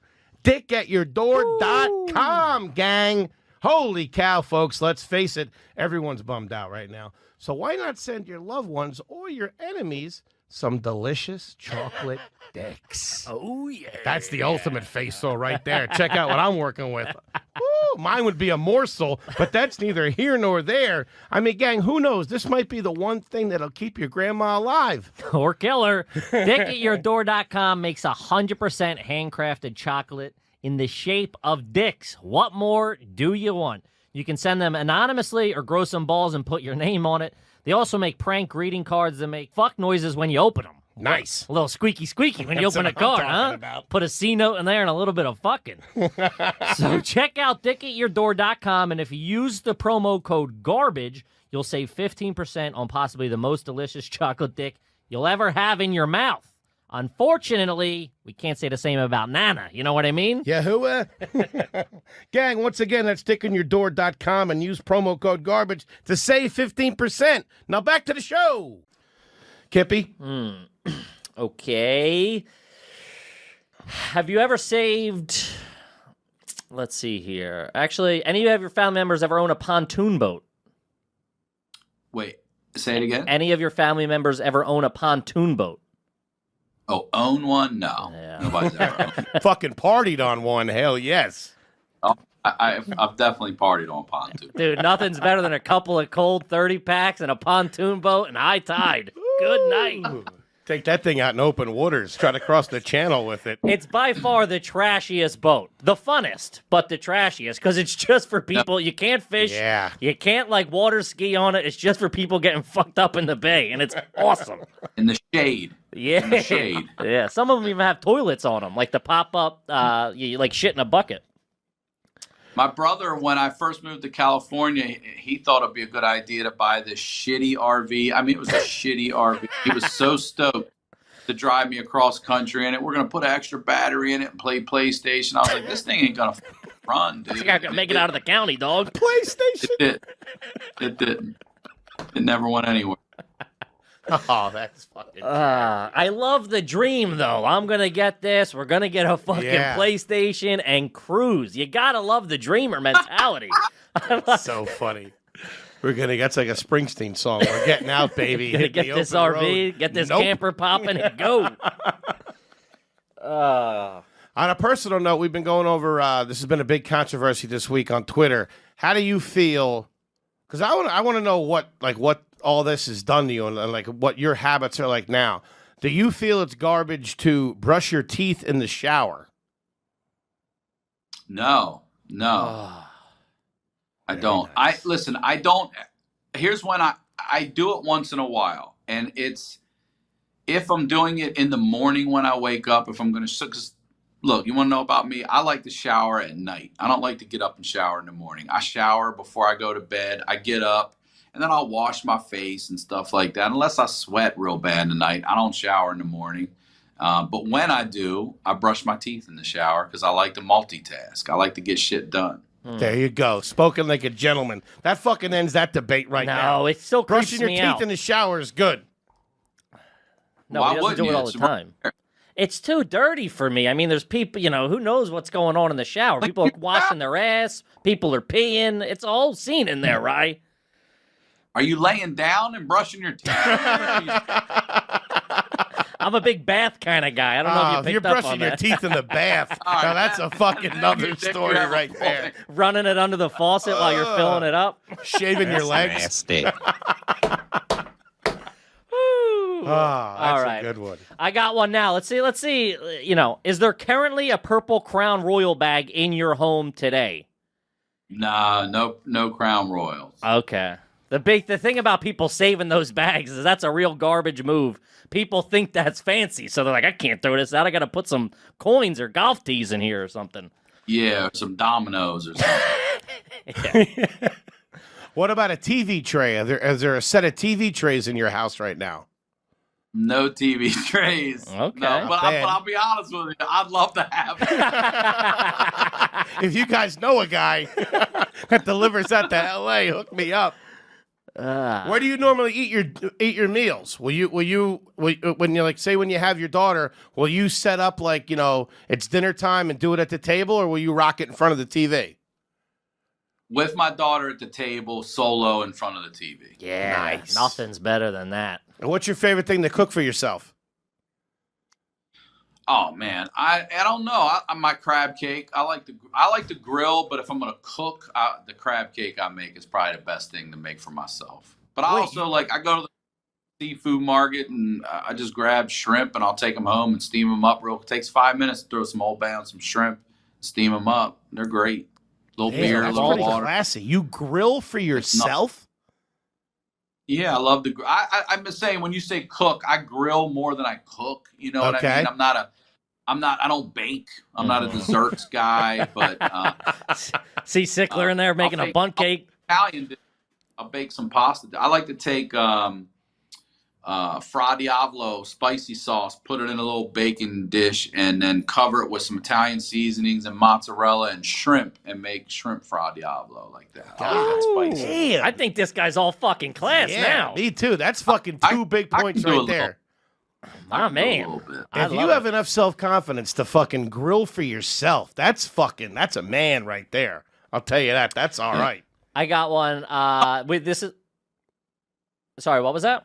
Speaker 6: dickatyourdoor.com, gang. Holy cow, folks, let's face it, everyone's bummed out right now. So why not send your loved ones or your enemies some delicious chocolate dicks?
Speaker 4: Oh, yeah.
Speaker 6: That's the ultimate face-so right there. Check out what I'm working with. Woo, mine would be a morsel, but that's neither here nor there. I mean, gang, who knows? This might be the one thing that'll keep your grandma alive.
Speaker 4: Or kill her. Dickatyourdoor.com makes 100% handcrafted chocolate in the shape of dicks. What more do you want? You can send them anonymously or grow some balls and put your name on it. They also make prank greeting cards that make fuck noises when you open them.
Speaker 6: Nice.
Speaker 4: A little squeaky squeaky when you open a card, huh?
Speaker 6: About.
Speaker 4: Put a C note in there and a little bit of fucking. So check out dickatyourdoor.com, and if you use the promo code GARBAGE, you'll save 15% on possibly the most delicious chocolate dick you'll ever have in your mouth. Unfortunately, we can't say the same about Nana. You know what I mean?
Speaker 6: Yahuwah. Gang, once again, that's dickatyourdoor.com and use promo code GARBAGE to save 15%. Now back to the show. Kippy?
Speaker 4: Okay. Have you ever saved... Let's see here. Actually, any of your family members ever own a pontoon boat?
Speaker 5: Wait, say it again?
Speaker 4: Any of your family members ever own a pontoon boat?
Speaker 5: Oh, own one? No.
Speaker 4: Yeah.
Speaker 5: Nobody's ever owned.
Speaker 6: Fucking partied on one. Hell yes.
Speaker 5: Oh, I've definitely partied on pontoon.
Speaker 4: Dude, nothing's better than a couple of cold 30 packs and a pontoon boat and high tide. Good night.
Speaker 6: Take that thing out in open waters. Try to cross the channel with it.
Speaker 4: It's by far the trashiest boat. The funnest, but the trashiest, because it's just for people. You can't fish.
Speaker 6: Yeah.
Speaker 4: You can't, like, water ski on it. It's just for people getting fucked up in the bay, and it's awesome.
Speaker 5: In the shade.
Speaker 4: Yeah.
Speaker 5: In the shade.
Speaker 4: Yeah. Some of them even have toilets on them, like the pop-up, you like shit in a bucket.
Speaker 5: My brother, when I first moved to California, he thought it'd be a good idea to buy this shitty RV. I mean, it was a shitty RV. He was so stoked to drive me across country in it. We're going to put an extra battery in it and play PlayStation. I was like, this thing ain't going to run, dude.
Speaker 4: I think I can make it out of the county, dog.
Speaker 6: PlayStation.
Speaker 5: It didn't. It never went anywhere.
Speaker 6: Oh, that's fucking...
Speaker 4: I love the dream, though. I'm going to get this. We're going to get a fucking PlayStation and cruise. You got to love the dreamer mentality.
Speaker 6: That's so funny. That's like a Springsteen song. We're getting out, baby.
Speaker 4: Gonna get this RV, get this camper popping, and go.
Speaker 6: On a personal note, we've been going over, this has been a big controversy this week on Twitter. How do you feel? Because I want to know what all this has done to you and like what your habits are like now. Do you feel it's garbage to brush your teeth in the shower?
Speaker 5: No. I don't.
Speaker 6: Nice.
Speaker 5: I don't. Here's when I do it once in a while, and it's if I'm doing it in the morning when I wake up. If I'm going to, look, you want to know about me? I like to shower at night. I don't like to get up and shower in the morning. I shower before I go to bed. I get up, and then I'll wash my face and stuff like that. Unless I sweat real bad tonight, I don't shower in the morning. But when I do, I brush my teeth in the shower because I like to multitask. I like to get shit done.
Speaker 6: There you go. Spoken like a gentleman. That fucking ends that debate right now.
Speaker 4: No, it still creeps
Speaker 6: Brushing your
Speaker 4: me
Speaker 6: teeth
Speaker 4: out.
Speaker 6: in the shower is good.
Speaker 4: No,
Speaker 5: Why
Speaker 4: he doesn't
Speaker 5: wouldn't
Speaker 4: do it
Speaker 5: you?
Speaker 4: all the
Speaker 5: It's
Speaker 4: time. It's too dirty for me. I mean, there's people, who knows what's going on in the shower. People are washing their ass. People are peeing. It's a whole scene in there, right?
Speaker 5: Are you laying down and brushing your teeth?
Speaker 4: I'm a big bath kind of guy. I don't know if you
Speaker 6: you're
Speaker 4: picked up
Speaker 6: brushing
Speaker 4: on
Speaker 6: your
Speaker 4: that.
Speaker 6: teeth in the bath.
Speaker 5: All right,
Speaker 6: Now that's a fucking another
Speaker 5: Then you
Speaker 6: story
Speaker 5: have a
Speaker 6: right
Speaker 5: point.
Speaker 6: there.
Speaker 4: Running it under the faucet while you're filling it up.
Speaker 6: Shaving your legs.
Speaker 7: Nasty.
Speaker 4: Woo.
Speaker 6: That's
Speaker 4: All right.
Speaker 6: a good one.
Speaker 4: I got one now. Let's see. Is there currently a purple Crown Royal bag in your home today?
Speaker 5: Nah, no Crown Royals.
Speaker 4: Okay. The thing about people saving those bags is that's a real garbage move. People think that's fancy, so they're like, I can't throw this out. I got to put some coins or golf tees in here or something.
Speaker 5: Yeah, some dominoes or something.
Speaker 6: What about a TV tray? Is there a set of TV trays in your house right now?
Speaker 5: No TV trays.
Speaker 4: Okay.
Speaker 5: No, but
Speaker 6: bad.
Speaker 5: I'll be honest with you. I'd love to have it.
Speaker 6: If you guys know a guy that delivers that to LA, hook me up. Where do you normally eat your meals? Will you when you say when you have your daughter, will you set up it's dinner time and do it at the table, or will you rock it in front of the TV?
Speaker 5: With my daughter at the table, solo in front of the TV.
Speaker 4: Yeah,
Speaker 6: Nice.
Speaker 4: Nothing's better than that.
Speaker 6: And what's your favorite thing to cook for yourself?
Speaker 5: Oh man, I don't know. My crab cake. I like to grill, but if I'm gonna cook, the crab cake I make is probably the best thing to make for myself. But I also I go to the seafood market and I just grab shrimp and I'll take them home and steam them up real. It takes 5 minutes to throw some Old Bay on some shrimp, steam them up. They're great. Little beer, a
Speaker 6: That's
Speaker 5: little
Speaker 6: pretty
Speaker 5: water.
Speaker 6: classy. You grill for yourself?
Speaker 5: Yeah, I love to. I'm just saying when you say cook, I grill more than I cook. You know what I
Speaker 6: Okay.
Speaker 5: mean? I don't bake. I'm not a desserts guy, but
Speaker 4: See Sickler in there making a bundt cake.
Speaker 5: Italian. I'll bake some pasta. I like to take Fra Diavolo spicy sauce, put it in a little baking dish, and then cover it with some Italian seasonings and mozzarella and shrimp, and make shrimp Fra Diavolo like that. I like that spicy.
Speaker 6: Damn.
Speaker 4: I think this guy's all fucking class now.
Speaker 6: Me too. That's fucking two big
Speaker 5: I
Speaker 6: points
Speaker 5: can do
Speaker 6: right
Speaker 5: a
Speaker 6: there.
Speaker 4: My
Speaker 5: A
Speaker 4: man.
Speaker 5: little bit.
Speaker 4: I
Speaker 6: If you
Speaker 4: love
Speaker 6: have
Speaker 4: it.
Speaker 6: enough self-confidence to fucking grill for yourself, that's a man right there. I'll tell you that. That's all right.
Speaker 4: I got one. Sorry, what was that?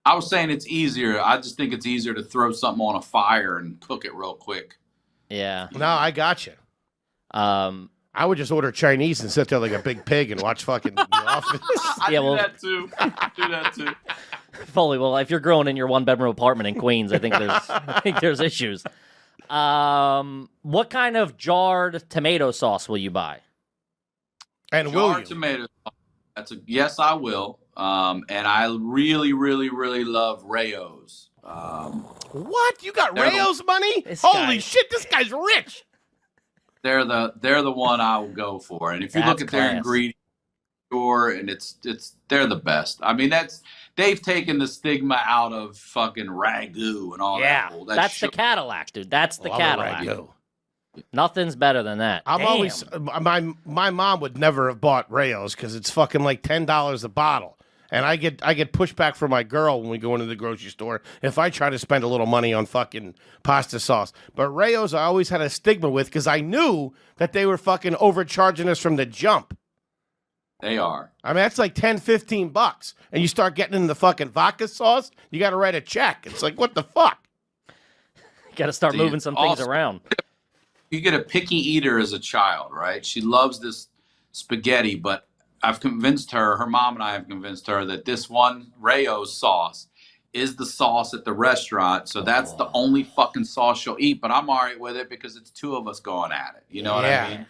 Speaker 5: I was saying it's easier. I just think it's easier to throw something on a fire and cook it real quick.
Speaker 4: Yeah.
Speaker 6: No, I got you. I would just order Chinese and sit there like a big pig and watch fucking The Office.
Speaker 5: I
Speaker 4: Yeah,
Speaker 5: do
Speaker 4: well-
Speaker 5: that too. I do that too.
Speaker 4: Foley, well, if you're growing in your one-bedroom apartment in Queens, I think there's issues. What kind of jarred tomato sauce will you buy?
Speaker 6: And will
Speaker 5: Jarred
Speaker 6: you?
Speaker 5: tomato sauce. Yes, I will. And I really, really, really love Rayo's.
Speaker 6: What? You got
Speaker 5: They're the-
Speaker 6: Rayo's money?
Speaker 4: This
Speaker 6: Holy
Speaker 4: guy-
Speaker 6: shit, this guy's rich.
Speaker 5: They're the one I will go for. And if you look
Speaker 4: That's
Speaker 5: at their
Speaker 4: class.
Speaker 5: ingredients, and they're the best. I mean, they've taken the stigma out of fucking ragu and all
Speaker 4: Yeah,
Speaker 5: that. bull.
Speaker 4: that's
Speaker 5: shit.
Speaker 4: the Cadillac, dude. That's the
Speaker 6: Love a
Speaker 4: Cadillac.
Speaker 6: Ragu.
Speaker 4: Nothing's better than that.
Speaker 6: I'm
Speaker 4: Damn.
Speaker 6: always my mom would never have bought Rayo's because it's fucking like $10 a bottle. And I get pushback from my girl when we go into the grocery store if I try to spend a little money on fucking pasta sauce. But Rayo's I always had a stigma with because I knew that they were fucking overcharging us from the jump.
Speaker 5: They are.
Speaker 6: I mean, that's like $10-15. And you start getting in the fucking vodka sauce, you got to write a check. It's like, what the fuck?
Speaker 4: Got to start
Speaker 5: Dude,
Speaker 4: moving some things
Speaker 5: awesome.
Speaker 4: around.
Speaker 5: You get a picky eater as a child, right? She loves this spaghetti, but I've convinced her mom and I have convinced her that this one Rayo's sauce is the sauce at the restaurant. So that's the only fucking sauce she'll eat. But I'm all right with it because it's two of us going at it. You know what I mean?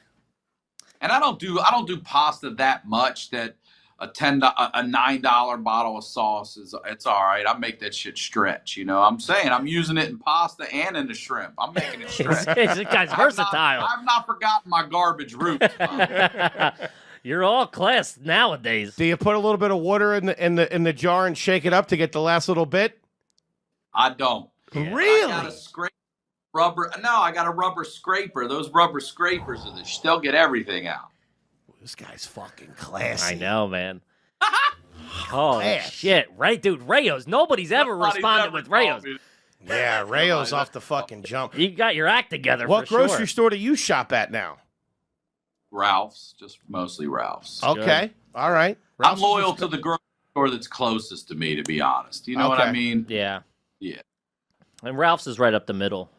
Speaker 5: And I don't do pasta that much that a $9 bottle of sauce it's all right. I make that shit stretch. You know what I'm saying? I'm using it in pasta and in the shrimp. I'm making it stretch.
Speaker 4: This guy's versatile.
Speaker 5: I've not forgotten my garbage roots.
Speaker 4: You're all class nowadays.
Speaker 6: Do you put a little bit of water in the jar and shake it up to get the last little bit?
Speaker 5: I don't.
Speaker 6: Really?
Speaker 5: I got a rubber scraper. Those rubber scrapers they'll get everything out.
Speaker 6: This guy's fucking classy.
Speaker 4: I know, man. Holy shit. Right, dude. Rayos. Nobody's ever responded with Rayos.
Speaker 6: Yeah, Rayos off the fucking jump.
Speaker 4: You got your act together.
Speaker 6: What grocery store do you shop at now?
Speaker 5: Ralph's, just mostly Ralph's.
Speaker 6: Okay. All right.
Speaker 5: I'm loyal to the grocery store that's closest to me, to be honest. You know what I mean?
Speaker 4: Yeah.
Speaker 5: Yeah.
Speaker 4: And Ralph's is right up the middle.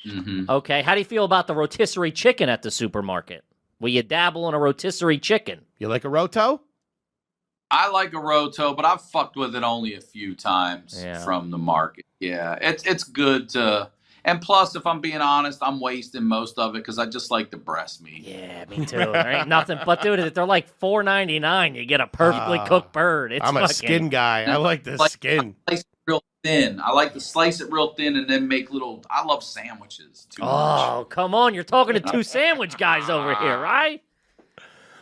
Speaker 5: Mm-hmm.
Speaker 4: Okay. How do you feel about the rotisserie chicken at the supermarket? Will you dabble in a rotisserie chicken?
Speaker 6: You like a roto?
Speaker 5: I like a roto, but I've fucked with it only a few times from the market. Yeah, it's good to. And plus, if I'm being honest, I'm wasting most of it because I just like the breast meat.
Speaker 4: Yeah, me too. There ain't nothing. But, dude, they're like $4.99. You get a perfectly cooked bird.
Speaker 6: I'm a skin guy. I like the skin.
Speaker 5: I slice it real thin. I like to slice it real thin and then make little. I love sandwiches too much.
Speaker 4: Oh, come on. You're talking to two sandwich guys over here, right?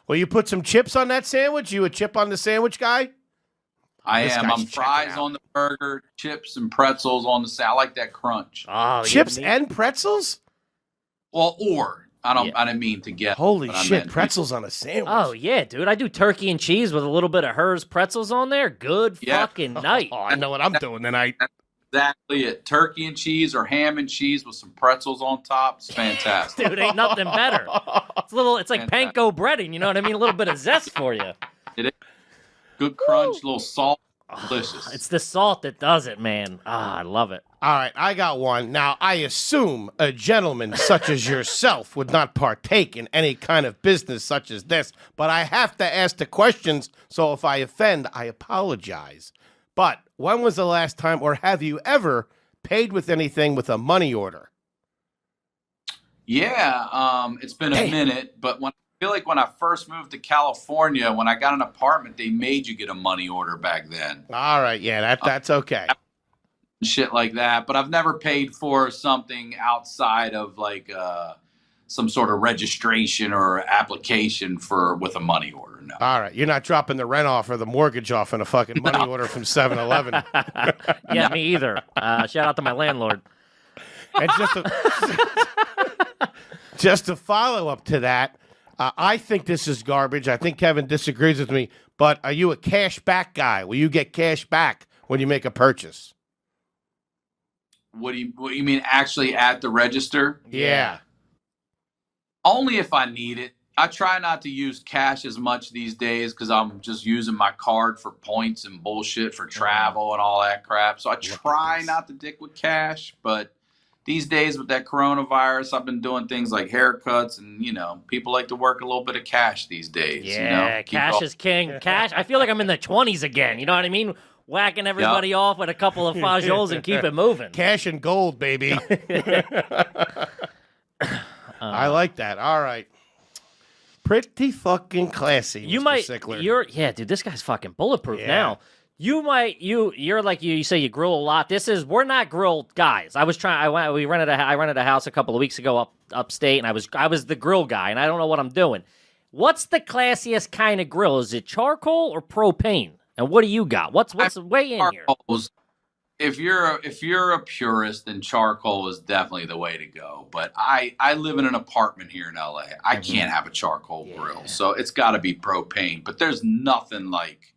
Speaker 6: Well, you put some chips on that sandwich? You a chip on the sandwich guy?
Speaker 5: I am. I'm fries on the burger, chips and pretzels on the salad. I like that crunch.
Speaker 4: Oh,
Speaker 6: chips and pretzels?
Speaker 5: Well, I didn't mean to get.
Speaker 6: Holy shit, pretzels on a sandwich.
Speaker 4: Oh, yeah, dude. I do turkey and cheese with a little bit of hers pretzels on there. Good fucking night.
Speaker 6: Oh, I know what I'm doing tonight.
Speaker 5: That's exactly it. Turkey and cheese or ham and cheese with some pretzels on top. It's fantastic.
Speaker 4: Dude, ain't nothing better. It's like panko breading, you know what I mean? A little bit of zest for you.
Speaker 5: It is. Good crunch, little salt. Delicious.
Speaker 4: It's the salt that does it, man. I love it.
Speaker 6: All right, I got one. Now, I assume a gentleman such as yourself would not partake in any kind of business such as this, but I have to ask the questions, so if I offend, I apologize. But when was the last time, or have you ever paid with anything with a money order?
Speaker 5: Yeah, it's been a minute, but I feel like when I first moved to California, when I got an apartment, they made you get a money order back then.
Speaker 6: All right, yeah, that's okay.
Speaker 5: Shit like that, but I've never paid for something outside of like some sort of registration or application with a money order. No.
Speaker 6: All right, you're not dropping the rent off or the mortgage off in a fucking money order from 7-Eleven.
Speaker 4: Yeah, me either. Shout out to my landlord.
Speaker 6: And just to follow up to that. I think this is garbage. I think Kevin disagrees with me. But are you a cash back guy? Will you get cash back when you make a purchase?
Speaker 5: What do you mean actually at the register?
Speaker 6: Yeah.
Speaker 5: Only if I need it. I try not to use cash as much these days because I'm just using my card for points and bullshit for travel and all that crap. So I try not to dick with cash, but these days with that coronavirus, I've been doing things like haircuts and, people like to work a little bit of cash these days.
Speaker 4: Yeah, cash is king. Cash. I feel like I'm in the 20s again. You know what I mean? Whacking everybody off with a couple of fajoles and keep it moving.
Speaker 6: Cash and gold, baby. I like that. All right. Pretty fucking classy,
Speaker 4: you
Speaker 6: Mr.
Speaker 4: might,
Speaker 6: Sickler.
Speaker 4: Dude, this guy's fucking bulletproof now. You're like you say you grill a lot. We're not grilled guys. We rented a house a couple of weeks ago upstate, and I was the grill guy, and I don't know what I'm doing. What's the classiest kind of grill? Is it charcoal or propane? And what do you got? What's the way in here?
Speaker 5: If you're a purist, then charcoal is definitely the way to go. But I live in an apartment here in LA. I can't have a charcoal grill, so it's got to be propane. But there's nothing like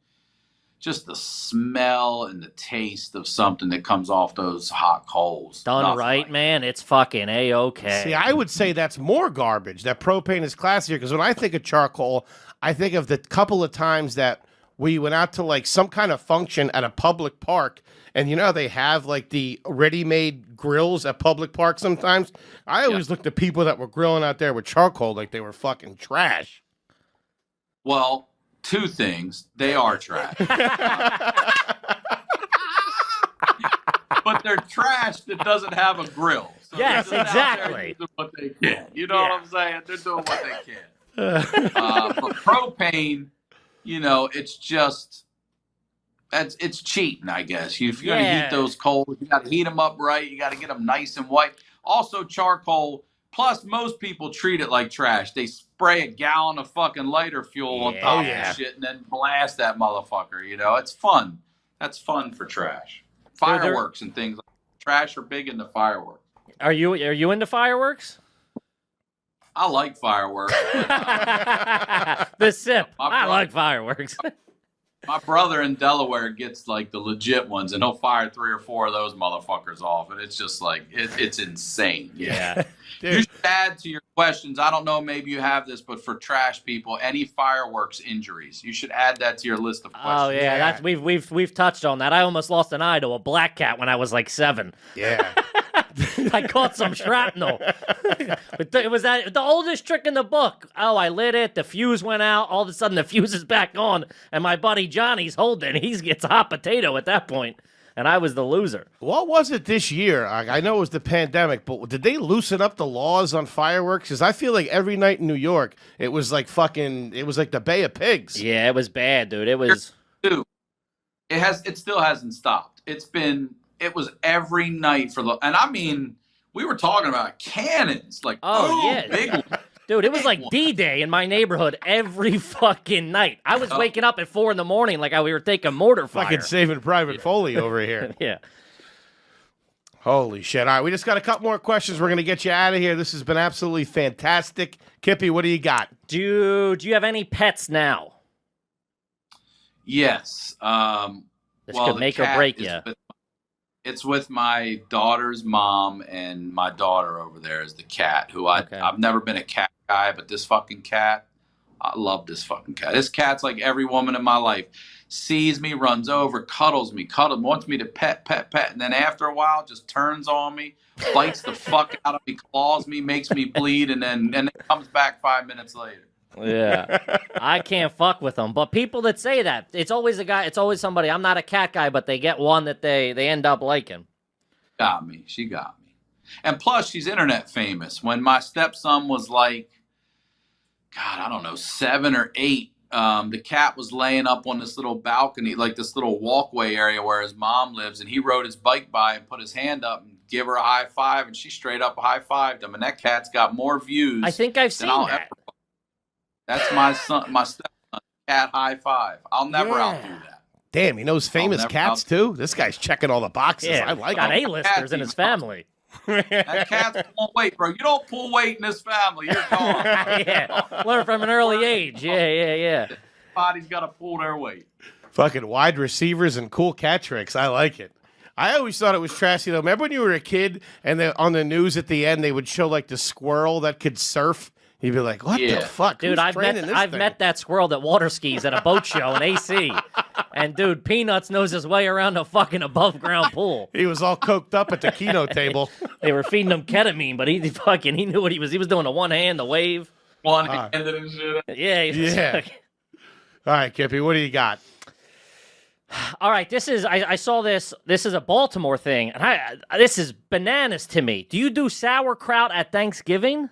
Speaker 5: just the smell and the taste of something that comes off those hot coals.
Speaker 4: Done right, man. It's fucking A-okay.
Speaker 6: See, I would say that's more garbage. That propane is classier because when I think of charcoal, I think of the couple of times that we went out to like some kind of function at a public park, and they have like the ready-made grills at public parks sometimes. I always looked at people that were grilling out there with charcoal like they were fucking trash.
Speaker 5: Well, two things. They are trash. but they're trash that doesn't have a grill. So
Speaker 4: Yes,
Speaker 5: they're just out there
Speaker 4: exactly.
Speaker 5: using what they can. You know what I'm saying? They're doing what they can. But propane, it's just it's cheating, I guess. If you're gonna heat those coals, you got to heat them up right. You got to get them nice and white. Also, charcoal. Plus, most people treat it like trash. They spray a gallon of fucking lighter fuel on top of the shit and then blast that motherfucker. It's fun. That's fun for trash. Fireworks and things like that. Trash are big into fireworks.
Speaker 4: Are you into fireworks?
Speaker 5: I like fireworks.
Speaker 4: The sip. I like fireworks.
Speaker 5: My brother in Delaware gets like the legit ones, and he'll fire 3 or 4 of those motherfuckers off, and it's just like it's insane.
Speaker 4: Yeah.
Speaker 5: You should add to your questions. I don't know, maybe you have this, but for trash people, any fireworks injuries, you should add that to your list of questions.
Speaker 4: Oh yeah, that's we've touched on that. I almost lost an eye to a black cat when I was like 7.
Speaker 6: Yeah.
Speaker 4: I caught some shrapnel. It was the oldest trick in the book. Oh, I lit it. The fuse went out. All of a sudden, the fuse is back on, and my buddy Johnny's holding. He gets a hot potato at that point, and I was the loser.
Speaker 6: What was it this year? I know it was the pandemic, but did they loosen up the laws on fireworks? Because I feel like every night in New York, it was like the Bay of Pigs.
Speaker 4: Yeah, it was bad, dude. It was.
Speaker 5: It still hasn't stopped. It was every night and I mean, we were talking about cannons, like big ones.
Speaker 4: Dude, it was like D-Day in my neighborhood every fucking night. I was waking up at 4 a.m. like we were taking mortar fire.
Speaker 6: Fucking Saving Private Foley over here.
Speaker 4: Yeah.
Speaker 6: Holy shit. All right, we just got a couple more questions. We're going to get you out of here. This has been absolutely fantastic. Kippy, what do you got?
Speaker 4: Do you have any pets now?
Speaker 5: Yes.
Speaker 4: This could make or break you.
Speaker 5: It's with my daughter's mom, and my daughter over there is the cat, who I've never been a cat guy, but this fucking cat, I love this fucking cat. This cat's like every woman in my life. Sees me, runs over, cuddles me, wants me to pet, and then after a while just turns on me, bites the fuck out of me, claws me, makes me bleed, and then comes back 5 minutes later.
Speaker 4: Yeah. I can't fuck with them. But people that say that, it's always a guy, it's always somebody. I'm not a cat guy, but they get one that they end up liking.
Speaker 5: She got me. And plus, she's internet famous. When my stepson was like, God, I don't know, 7 or 8, the cat was laying up on this little balcony, like this little walkway area where his mom lives, and he rode his bike by and put his hand up and give her a high five, and she straight up high-fived him, and that cat's got more views.
Speaker 4: I think I've seen that.
Speaker 5: That's my stepson, cat high five. I'll never outdo that.
Speaker 6: Damn, he knows famous cats too? This guy's checking all the boxes.
Speaker 4: Yeah,
Speaker 6: I like
Speaker 4: got
Speaker 6: it.
Speaker 4: A-listers in his family.
Speaker 5: That cat's pulling weight, bro. You don't pull weight in this family. You're gone.
Speaker 4: Yeah, learn from an early age. Yeah.
Speaker 5: Body's got to pull their weight.
Speaker 6: Fucking wide receivers and cool cat tricks. I like it. I always thought it was trashy, though. Remember when you were a kid and on the news at the end, they would show like the squirrel that could surf? You'd be like, what the fuck?
Speaker 4: Dude, I've met that squirrel that water skis at a boat show in AC. And, dude, Peanuts knows his way around a fucking above-ground pool.
Speaker 6: He was all coked up at the keno table.
Speaker 4: They were feeding him ketamine, but he knew what he was. He was doing a one-hand, the wave.
Speaker 5: One-handed and shit.
Speaker 4: Yeah.
Speaker 6: All right, Kippy, what do you got?
Speaker 4: All right, I saw this. This is a Baltimore thing, and this is bananas to me. Do you do sauerkraut at Thanksgiving?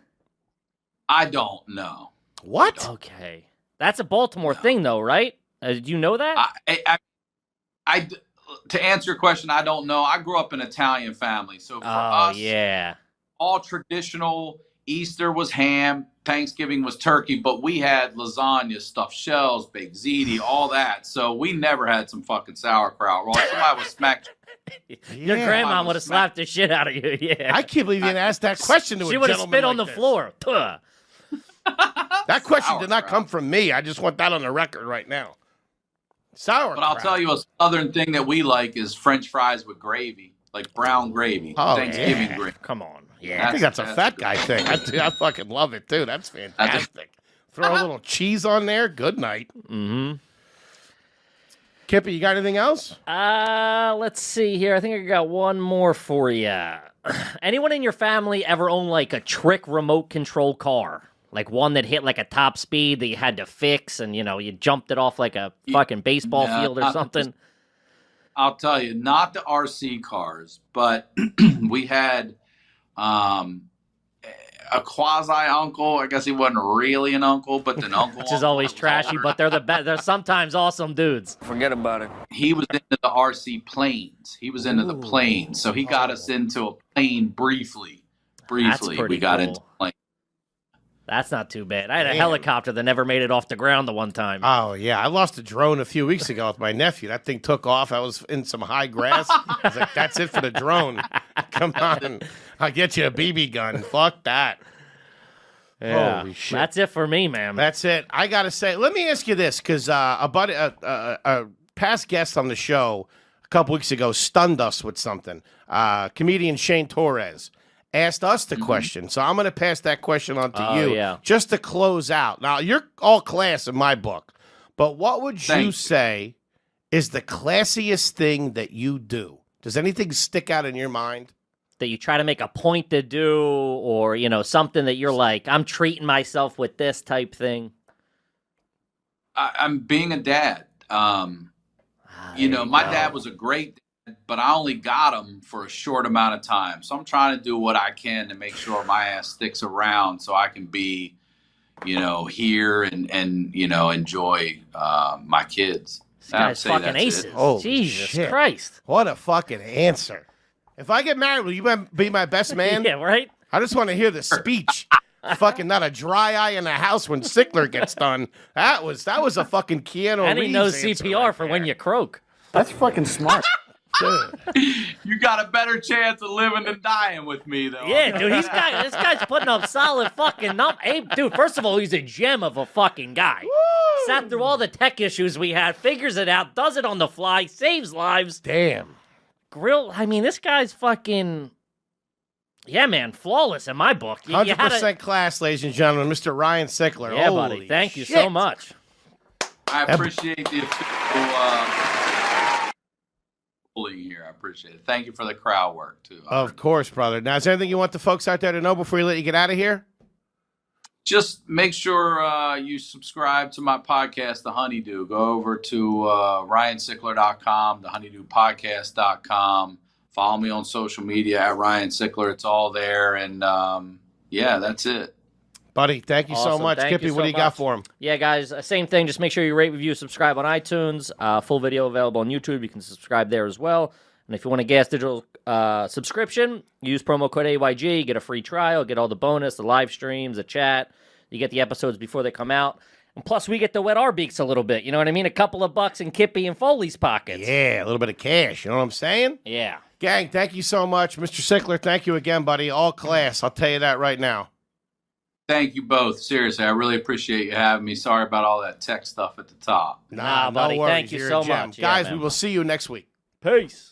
Speaker 5: I don't know.
Speaker 6: What?
Speaker 4: Okay. That's a Baltimore thing, though, right? Do you know that?
Speaker 5: To answer your question, I don't know. I grew up in an Italian family. So for us, all traditional, Easter was ham, Thanksgiving was turkey, but we had lasagna, stuffed shells, baked ziti, all that. So we never had some fucking sauerkraut. Well, somebody was smacked.
Speaker 4: Your grandma would have slapped the shit out of you. Yeah.
Speaker 6: I can't believe you didn't ask that question to a gentleman.
Speaker 4: She would have spit on the floor.
Speaker 6: That question did not come from me. I just want that on the record right now. Sauerkraut.
Speaker 5: But I'll tell you a southern thing that we like is French fries with gravy, like brown gravy, Thanksgiving gravy.
Speaker 4: Come on.
Speaker 6: Yeah, I think that's a fat guy thing. I fucking love it, too. That's fantastic. Throw a little cheese on there. Good night.
Speaker 4: Mm-hmm.
Speaker 6: Kippy, you got anything else?
Speaker 4: Let's see here. I think I got one more for you. Anyone in your family ever own like a trick remote control car? Like one that hit like a top speed that you had to fix and, you jumped it off like a fucking baseball field or something?
Speaker 5: I'll tell you, not the RC cars, but we had a quasi uncle. I guess he wasn't really an uncle, but an uncle.
Speaker 4: Which is always trashy, but they're the best. They're sometimes awesome dudes.
Speaker 7: Forget about it.
Speaker 5: He was into the RC planes. He was into the planes, so he got us into a plane briefly.
Speaker 4: That's pretty
Speaker 5: We got
Speaker 4: cool.
Speaker 5: into a plane.
Speaker 4: That's not too bad. I had a helicopter that never made it off the ground the one time.
Speaker 6: Oh, yeah. I lost a drone a few weeks ago with my nephew. That thing took off. I was in some high grass. I was like, that's it for the drone. Come on. I'll get you a BB gun. Fuck that.
Speaker 4: Yeah,
Speaker 6: Holy shit.
Speaker 4: that's it for me, man.
Speaker 6: That's it. I got to say, let me ask you this, because a past guest on the show a couple weeks ago stunned us with something. Comedian Shane Torres asked us the question. So I'm going to pass that question on to you just to close out. Now, you're all class in my book, but what would you say is the classiest thing that you do? Does anything stick out in your mind?
Speaker 4: That you try to make a point to do, or, you know, something that you're like, I'm treating myself with this type thing?
Speaker 5: I'm being a dad. You know, my dad was a great dad, but I only got him for a short amount of time. So I'm trying to do what I can to make sure my ass sticks around so I can be, you know, here and you know, enjoy my kids.
Speaker 4: This guy's fucking aces.
Speaker 6: Holy
Speaker 4: Jesus
Speaker 6: shit.
Speaker 4: Christ.
Speaker 6: What a fucking answer. If I get married, will you be my best man?
Speaker 4: Yeah, right?
Speaker 6: I just want to hear the speech. Fucking not a dry eye in the house when Sickler gets done. That was a fucking Keanu
Speaker 4: And he
Speaker 6: Reeves
Speaker 4: knows
Speaker 6: answer
Speaker 4: CPR
Speaker 6: right
Speaker 4: for
Speaker 6: there.
Speaker 4: when you croak.
Speaker 7: That's fucking smart.
Speaker 5: You got a better chance of living than dying with me, though.
Speaker 4: Yeah, dude, this guy's putting up solid fucking numbers. Hey, dude, first of all, he's a gem of a fucking guy. Sat through all the tech issues we had, figures it out, does it on the fly, saves lives.
Speaker 6: Damn.
Speaker 4: This guy's fucking, yeah, man, flawless in my book.
Speaker 6: 100% class, ladies and gentlemen. Mr. Ryan Sickler.
Speaker 4: Yeah,
Speaker 6: Holy
Speaker 4: buddy. Thank you
Speaker 6: shit.
Speaker 4: so much.
Speaker 5: I appreciate the bullying here. I appreciate it. Thank you for the crowd work, too.
Speaker 6: Of course, brother. Now, is there anything you want the folks out there to know before we let you get out of here?
Speaker 5: Just make sure you subscribe to my podcast, The Honeydew. Go over to ryansickler.com, thehoneydewpodcast.com. Follow me on social media at Ryan Sickler. It's all there. And, yeah, that's it.
Speaker 6: Buddy, thank you so
Speaker 4: Awesome.
Speaker 6: much.
Speaker 4: Thank
Speaker 6: Kippy,
Speaker 4: you
Speaker 6: what
Speaker 4: so
Speaker 6: do you got
Speaker 4: much.
Speaker 6: for him?
Speaker 4: Yeah, guys, same thing. Just make sure you rate, review, subscribe on iTunes. Full video available on YouTube. You can subscribe there as well. And if you want a gas digital subscription, use promo code AYG. Get a free trial. Get all the bonus, the live streams, the chat. You get the episodes before they come out. And plus, we get to wet our beaks a little bit. You know what I mean? A couple of bucks in Kippy and Foley's pockets.
Speaker 6: Yeah, a little bit of cash. You know what I'm saying?
Speaker 4: Yeah.
Speaker 6: Gang, thank you so much. Mr. Sickler, thank you again, buddy. All class. I'll tell you that right now.
Speaker 5: Thank you both. Seriously, I really appreciate you having me. Sorry about all that tech stuff at the top.
Speaker 4: Nah,
Speaker 6: no
Speaker 4: buddy,
Speaker 6: worries.
Speaker 4: thank you
Speaker 6: You're
Speaker 4: so
Speaker 6: a gem.
Speaker 4: much. Yeah,
Speaker 6: Guys,
Speaker 4: man.
Speaker 6: we will see you next week.
Speaker 4: Peace.